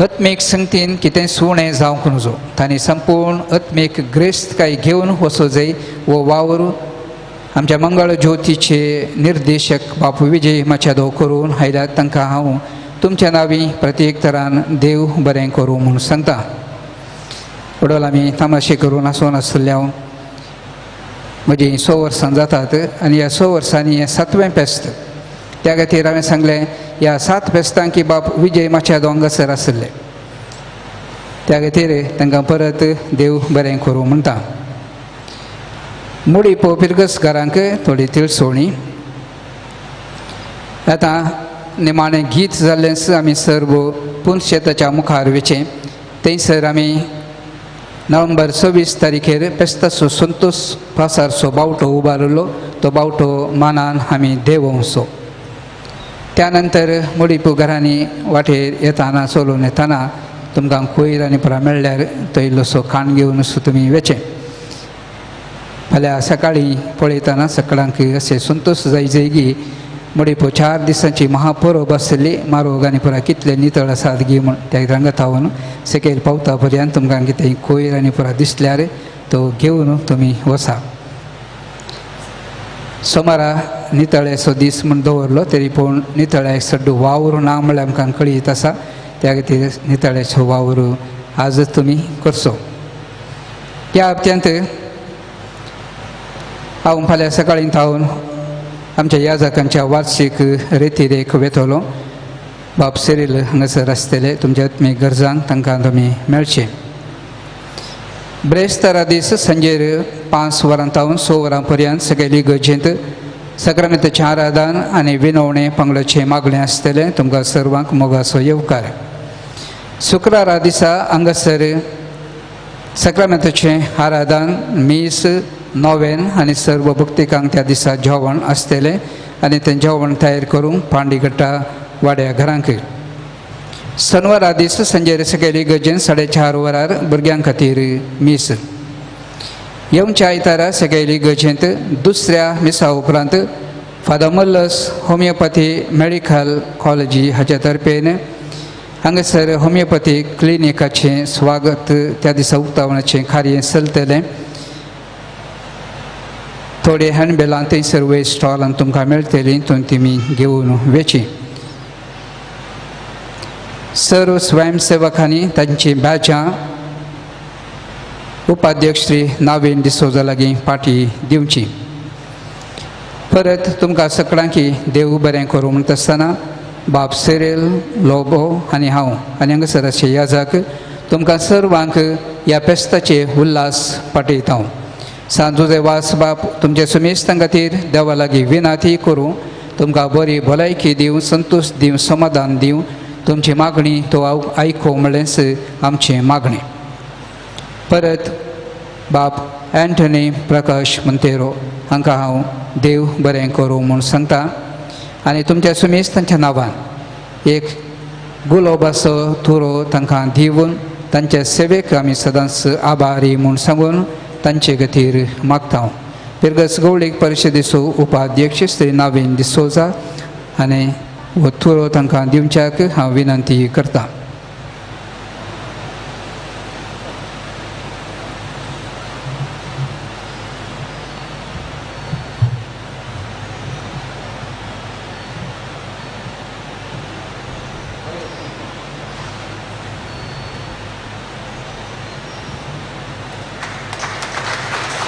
आत्मीक संगतीन कितें सुणें जावंक नजो, तांणी संपूर्ण आत्मीक ग्रेस्तकाय घेवन वचूं जाय। वो वावर आमच्या मंगळ ज्योतीचे निर्देशक बापू विजय माचादो करून आयल्यात। तांकां हांव तुमच्या नांवी प्रत्येक तरान देव बरें करूं म्हूण सांगता। वडोल आमी तमाशे करून आसून आसल्या म्हजी 6 वर्सां जातात आनी ह्या 6 वर्सांनी हें 7वें फेस्त। त्या खातीर हांवें सांगलें ह्या 7 फेस्तांक की बाप विजय माचादो हांगासर आसले। त्या खातीर तांकां परत देव बरें करूं म्हणटा। मुडी पोपिरगसकारांक थोडी तिळसोळणी. आतां निमाणें गीत जाल्लेंच आमी सर्व पुनशेताच्या मुखार वेचें. थंयसर आमी नोव्हेंबर 26 तारीखेर पेस्ताचो संतोष पासारचो बावटो उबारलो. तो बावटो मानान आमी देंवोवचो. त्यानंतर मुडीपू घरांनी वाटेर येताना चलून येताना तुमकां कोयर आनी पुरा मेळ्ळ्यार तो इल्लोसो खाण घेवन तुमी वेचें. फाल्यां सकाळीं पळयतना सकळांक अशें संतोश जाय जैगी मुडीपू 4 दिसांची महापरब आसली. मारोग आनी पुरा कितले नितळ आसात गी म्हूण त्या रंगात थावन सकयल पावता पर्यंत तुमकां कितें कोयर आनी पुरा दिसल्यार तो घेवन तुमी वसा. सोमारा नितळेचो दीस म्हूण दवरलो तरी पूण नितळ्याक सड्डू वावर ना म्हळ्यार आमकां कळीत आसा. त्या खातीर नितळ्याचो वावर आजच तुमी करचो. ह्या हप्त्यांत हांव फाल्यां सकाळीं थावन आमच्या याजकांच्या वार्षिक रेतीरेक वेतलो. बाब सिरील हांगासर आसतले. तुमच्या आत्मीक गरजांक तांकां तुमी मेळचे. ब्रेस्तारा दीस सांजेर 5 वरां थावन 6 वरां पर्यंत सकयल इगर्जेंत सक्रामेंताचें आराधन आनी विनवणें पंगडाचें मागणें आसतलें. तुमकां सर्वांक मोगाचो येवकार. शुक्रारा दिसा हांगासर सक्रामेंताचें आराधन मीस नोवेन आनी सर्व भक्तिकांक त्या दिसा जेवण आसतलें आनी तें जेवण तयार करूंक पांडीगट्टा वाड्या घरांक. शनिवारा दीस सांजेर सकयल इगर्जेंत 4:30 वरार भुरग्यां खातीर मीस. येवच्या आयतारा सकयल इगर्जेंत दुसऱ्या मिसा उपरांत फादर मल्लस होमिओपॅथी मेडिकल कॉलेजी हाच्या तर्फेन हांगासर होमिओपॅथी क्लिनिकाचें स्वागत त्या दिसा उक्तावणाचें कार्य चलतलें. थोडे हँडबेलां थंयसर वयर स्टॉलान तुमकां मेळटलीं. थंय तुमी घेवन वेची. सर्व स्वयंसेवकांनी तांची बॅचां उपाध्यक्ष श्री नावीन डिसोजा लागीं पाटी दिवची. परत तुमकां सगळ्यांकी देव बरें करूं म्हणटा आसतना बाब सिरील लोबो आनी हांव आनी हांगासर अशे याजक तुमकां सर्वांक ह्या पेस्ताचे उल्हास पाठयता. सांजुजे वास बाप तुमचे सुमेस्तां खातीर देवा लागीं विनाती करूं. तुमकां बरी भलायकी दिवं, संतोश दिवं, समाधान दिवं. तुमची मागणी तो आयको म्हणलेंच आमचें मागणें. परत बाब एंटनी प्रकाश मंतेरो हांकां हांव देव बरें करूं म्हूण सांगता. आनी तुमच्या सुमेस्तांच्या नांवान एक गुलाबाचो तुरो तांकां दिवन तांच्या सेवेक आमी सदांच आभारी म्हूण सांगून तांचे खातीर मागता. पिरगस गवळीक परिशदेचो उपाध्यक्ष श्री नावीन डिसोजा आनी हो तुरो तांकां दिवच्याक हांव विनंती करतां.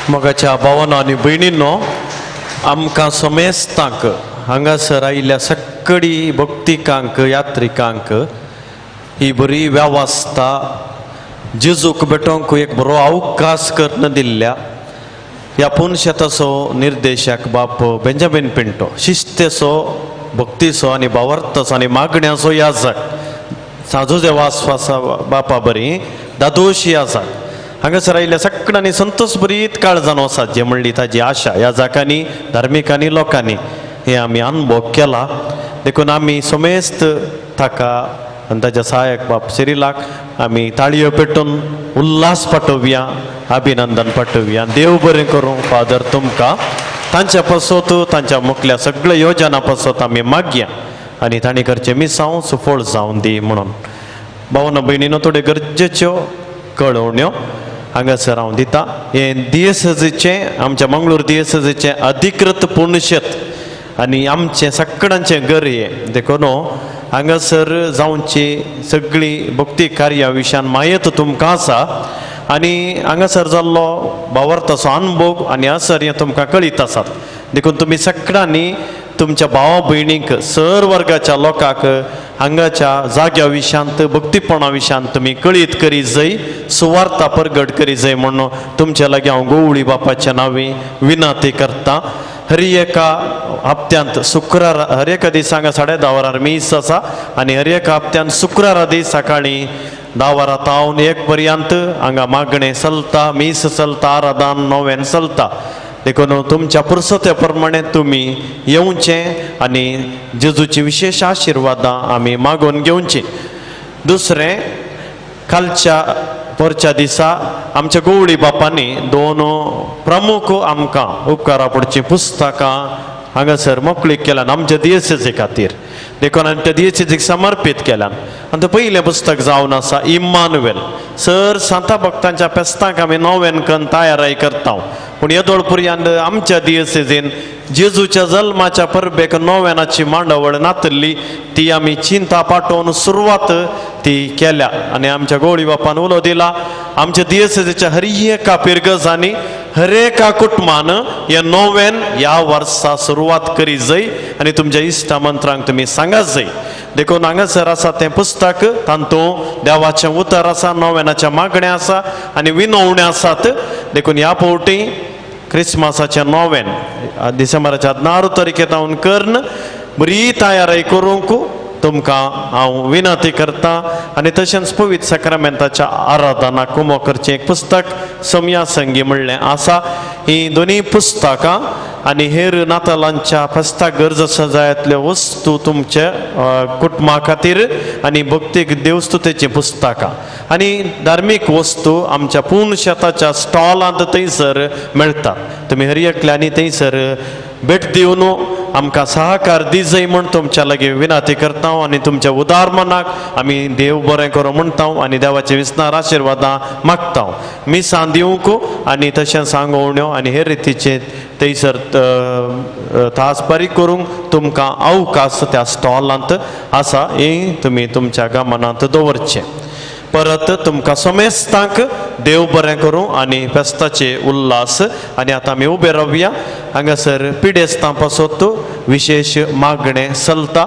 मोगाच्या भावांनो आनी भयणींनो, आमकां समेस्तांक हांगासर आयिल्ल्या सगळी भक्तिकांक यात्रिकांक ही बरी वेवस्था जेजूक भेटोवंक एक बरो अवकाश करून दिल्ल्या ह्या पुनशेताचो निर्देशक बाप बेंजामिन पिंटो, शिस्तेचो, भक्तीचो आनी भावार्थाचो आनी मागण्याचो याजक सांजुजे वासवासा बापा बरी दादोश याजक हांगासर आयिल्ल्या सगळ्यांनी संतोश बरीत काळजान वसात जे म्हणली ताजी आशा याजकांनी, धार्मिकांनी, लोकांनी हे आमी अनुभव केला. देखून आमी समेस्त ताका आनी ताच्या सहायक बाप सिरिलाक आमी ताळयो पेटून उल्हास पाठोवया, अभिनंदन पाठोवया. देव बरें करूं. फादर तुमकां तांच्या पासत तांच्या मुखल्या सगळ्या योजना पासत आमी मागया आनी तांणी करचे मिसांव सुफळ जावन दी म्हणून. भावना भयणीनो, थोड्यो गरजेच्यो कळवण्यो हांगासर हांव दिता. हे दिएसचें आमच्या मंगळूर दिएसचें अधिकृत पुणशेत आनी आमचें सगळ्यांचें घर हे देखून हांगासर जावची सगळी भक्ती कार्या विशयान मायेत तुमकां आसा आनी हांगासर जाल्लो भावार्थाचो अनुभव आनी असर हें तुमकां कळीत आसात. देखून तुमी सगळ्यांनी तुमच्या भावा भयणीक सर वर्गाच्या लोकांक हांगाच्या जाग्या विशांत भक्तीपणा विशांत तुमी कळीत करी जय सुवार्ता परगट करी जय म्हणून तुमच्या लागीं हांव गवळी बापाच्या नांवे विनंती करता. हर एका हप्त्यांत शुक्रार हर एका दिसांक 10:30 वरार मीस आसा आनी हर एका हप्त्यान शुक्रारा दीस सकाळीं 10 वरां तावन 1 पर्यंत हांगा मागणें चलता, मीस चलता, आराधन नोवेन चलता. देखून तुमच्या पुरसत्या प्रमाणे तुमी येवचें आनी जेजूची विशेष आशिर्वादां आमी मागून घेवची. दुसरें, कालच्या परच्या दिसा आमच्या गवळी बापांनी 2 प्रमुख आमकां उपकारा पडचीं पुस्तकां हांगासर मोकळीक केल्यान आमच्या दियेसेचे खातीर. देखून आमी त्या दियेसेक समर्पीत केल्यान. आनी तें पयलें पुस्तक जावन आसा इम्मानुवेल. सर सांता भक्तांच्या फेस्तांक आमी नोवेन करून तयारी करता, पूण येदोळ पर्यंत आमच्या दियेसेजीन जेजूच्या जल्माच्या परबेक नोवेनाची मांडवळ नातल्ली ती आमी चिंता पाठोवन सुरवात ती केल्या. आनी आमच्या गवळी बापान उलो दिला आमच्या दियेसेच्या हर एका पिरगजांनी हर एका कुटुंबान हे नोवेन ह्या वर्सा सुरवात करी जय आनी तुमच्या इश्टा मंत्रांक तुमी सांगात जय. देखून हांगासर आसा तें पुस्तक, तातूंत देवाचें उतर आसा, नोवेनाच्या मागण्या आसा आनी विनवण्या आसात. देखून ह्या फावटी क्रिस्मसाचें नोवेन डिसेंबराच्या 16 तारखेक हांव कर्ण बरी तयारी करूंक तुमकां हांव विनंती करता. आनी तशेंच पवित्र सक्रामेंताच्या आराधनाक कुमो करचें एक पुस्तक सोम्या संगी म्हणलें आसा. ही दोनी पुस्तकां आनी हेर नातालांच्या फेस्ताक गरज आसा जायतल्यो वस्तू तुमच्या कुटुंबा खातीर आनी भक्तीक देवस्तुतेचीं पुस्तकां आनी धार्मीक वस्तू आमच्या पूर्ण शेताच्या स्टॉलांत थंयसर मेळटात. तुमी हर एकल्यांनी थंयसर भेट दिवन आमकां सहकार दिजय म्हण तुमच्या लागीं विनंती करता आनी तुमच्या उदार मनाक आमी देव बरें करूं म्हणटा आनी देवाचे विस्तार आशिर्वादां मागता. मिसां दिवंक आनी तशेंच सांगोवण्यो आनी हेर रितीचे थंयसर तास बारीक करूंक तुमकां अवकाश त्या स्टॉलांत आसा. हें तुमी तुमच्या गमनांत दवरचें. परत तुमकां समेस्तांक देव बरें करूं आनी फेस्ताचे उल्हास. आनी आतां आमी उबे रावया. हांगासर पिडेस्तां पासत विशेष मागणें चलता.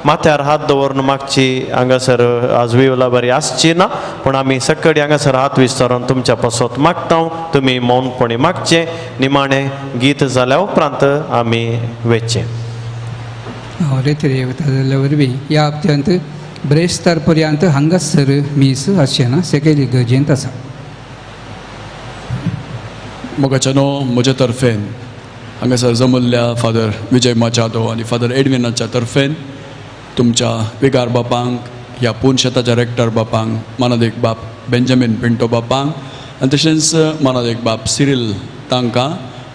माथ्यार हात दवरून मागची हांगासर आज विवला बरी आसची ना, पूण आमी सकडी हांगासर हात विस्तारून तुमच्या पासत मागता. तुमी मौनपणी मागचें. निमाणें गीत जाल्या उपरांत आमी वेचें. रेतरे जाल्या वरवीं ह्या हप्त्यांत ब्रेस्तार पर्यंत हांगासर मीस आसचेना, सेकेली गरजेंत आसा. मोगाच्यानो म्हजे तर्फेन हांगासर जमल्ल्या फादर विजय माचादो आनी फादर एडविनाच्या तर्फेन तुमच्या विगार बापांक, ह्या पूर्ण शेताच्या रेक्टर बापांक, मानादेक बाप बेंजामीन पिंटो बापांक आनी तशेंच मानादेक बाप सिरील तांकां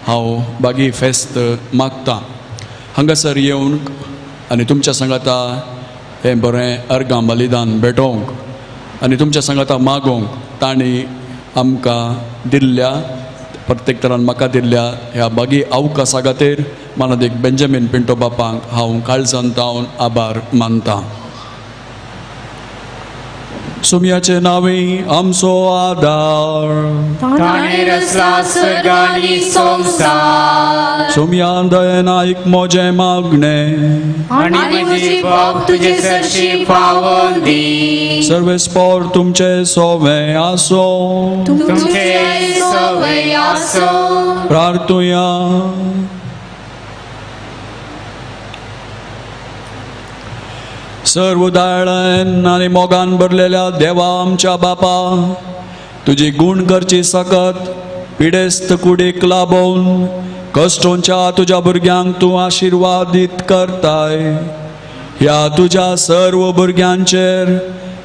हांव बागी फेस्त मागतां. हांगासर येवन आनी तुमच्या सांगाता हें बरें अर्गां बलिदान भेटोवंक आनी तुमच्या सांगाता मागोवंक तांणी आमकां दिल्ल्या, प्रत्येक तरान म्हाका दिल्ल्या ह्या बागी अवकाशा खातीर मानादेक बेंजामीन पिंटो बापांक हांव काळजान तावन आभार मानतां. सोम्याचे नांवे आमचो आदार, ताणें रचला सर्ग आनी संवसार. सोम्या दयेन आयक मोजें मागणें आनी म्हजी भोग तुजे सरशी पावोवन दी. सर्वेस्पोर तुमचे सोवें आसो, तुमचे सवय आसो. प्रार्थुया. सर्व दाळण आनी मोगान भरलेल्या देवा आमच्या बापा, तुजी गुण करची सकत पिडेस्त कुडीक लाबोवन कश्टोंच्या तुज्या भुरग्यांक तूं आशिर्वादीत करताय. ह्या तुज्या सर्व भुरग्यांचेर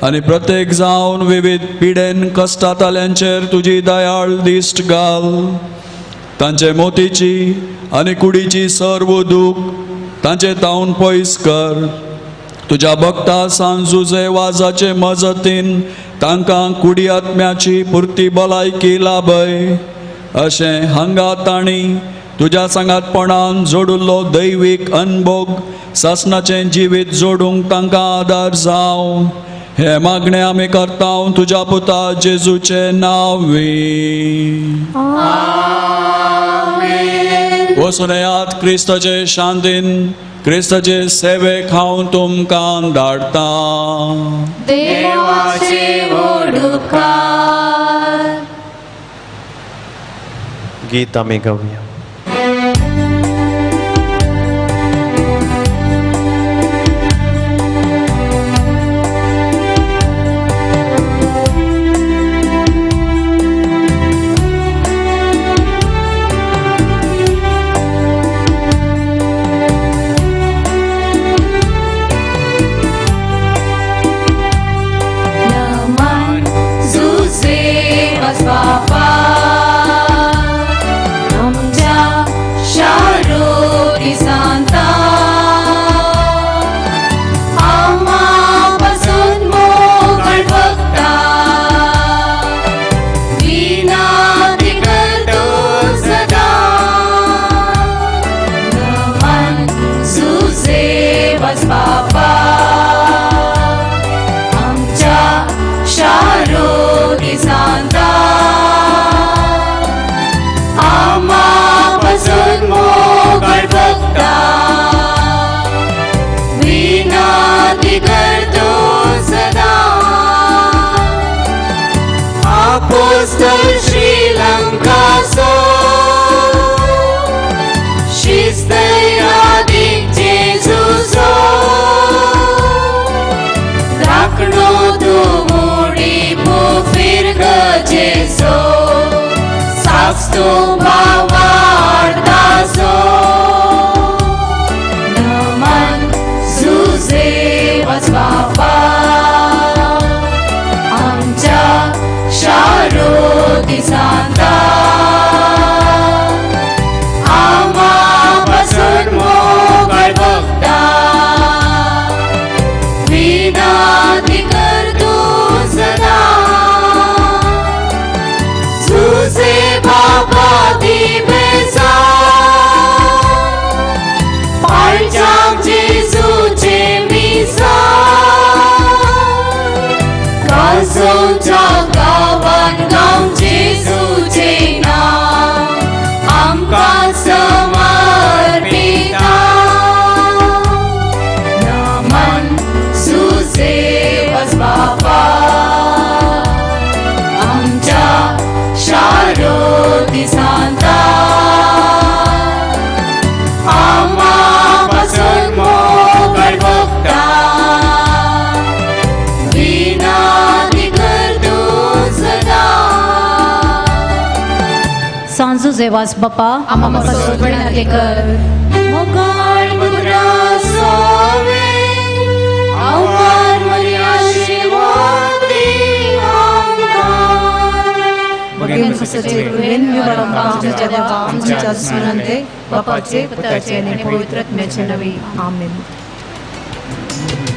आनी प्रत्येक जावन विविध पिडेन कश्टांतल्यांचेर तुजी दयाळ दिश्ट घाल. तांचे मोतीची आनी कुडीची सर्व दूख तांचे तावन पयस कर. तुज्या भक्ता सांजुजे वाजाचे मजतीन तांकां कुडी आत्म्याची पुर्ती भलायकी लाभय. अशें हांगा तांणी तुज्या सांगातपणान जोडुल्लो दैवीक अनभोग सासणाचें जिवीत जोडूंक तांकां आदार जावं. हे मागणें आमी करता तुज्या पुता जेजूचे नांवी. वचून येयात क्रिस्ताचे शांतीन क्रिस्ताचे सेवेक हांव तुमकां धाडटा. देवाचे ओडुकार. गीत आमी गावया. Naman Zusevas Bapa, आमच्या शारोरी सांता, आम्हापासून मोकळ बघता, विनंती करतो सदा. नमन सुसेवस बापा, आमच्या शारोरी सांता, आम्हापासून मोकळ बघता, विनंती करतो सदा. अपोस्तल श्रीलंकासो शिस्त यादीक जेजूसो, राखणो तू मोडी फिर गजेसो, सास्तो भावार्तासो. नमन सुसेवस बापा, आमच्या शारोदी सांता, आम्हापासून मोकळ बघता, विनंती करतो सदा. तुझे बाबा दिवेसा, पायजाम जेजूचे मिसा, कासोच्या गावान गाव जेजूचे नाव आमकां समर्पिता. नमन सुसेवस बापा, आमच्या शारोदी सांता, आम्हापासून मोकळ बघता, विनंती करतो सदा. सांजू जेवास बापा आम्हापासून विनंती कर. मोकळ मुद्रा सोवे, आव्हान मरी आशीर्वाद दी आमकां. बगेन कसचे रुवेन विवळम आमच्या देवा आमच्या विनंती बापाचे पुत्राचे आणि पवित्र आत्म्याचे नावे आमेन.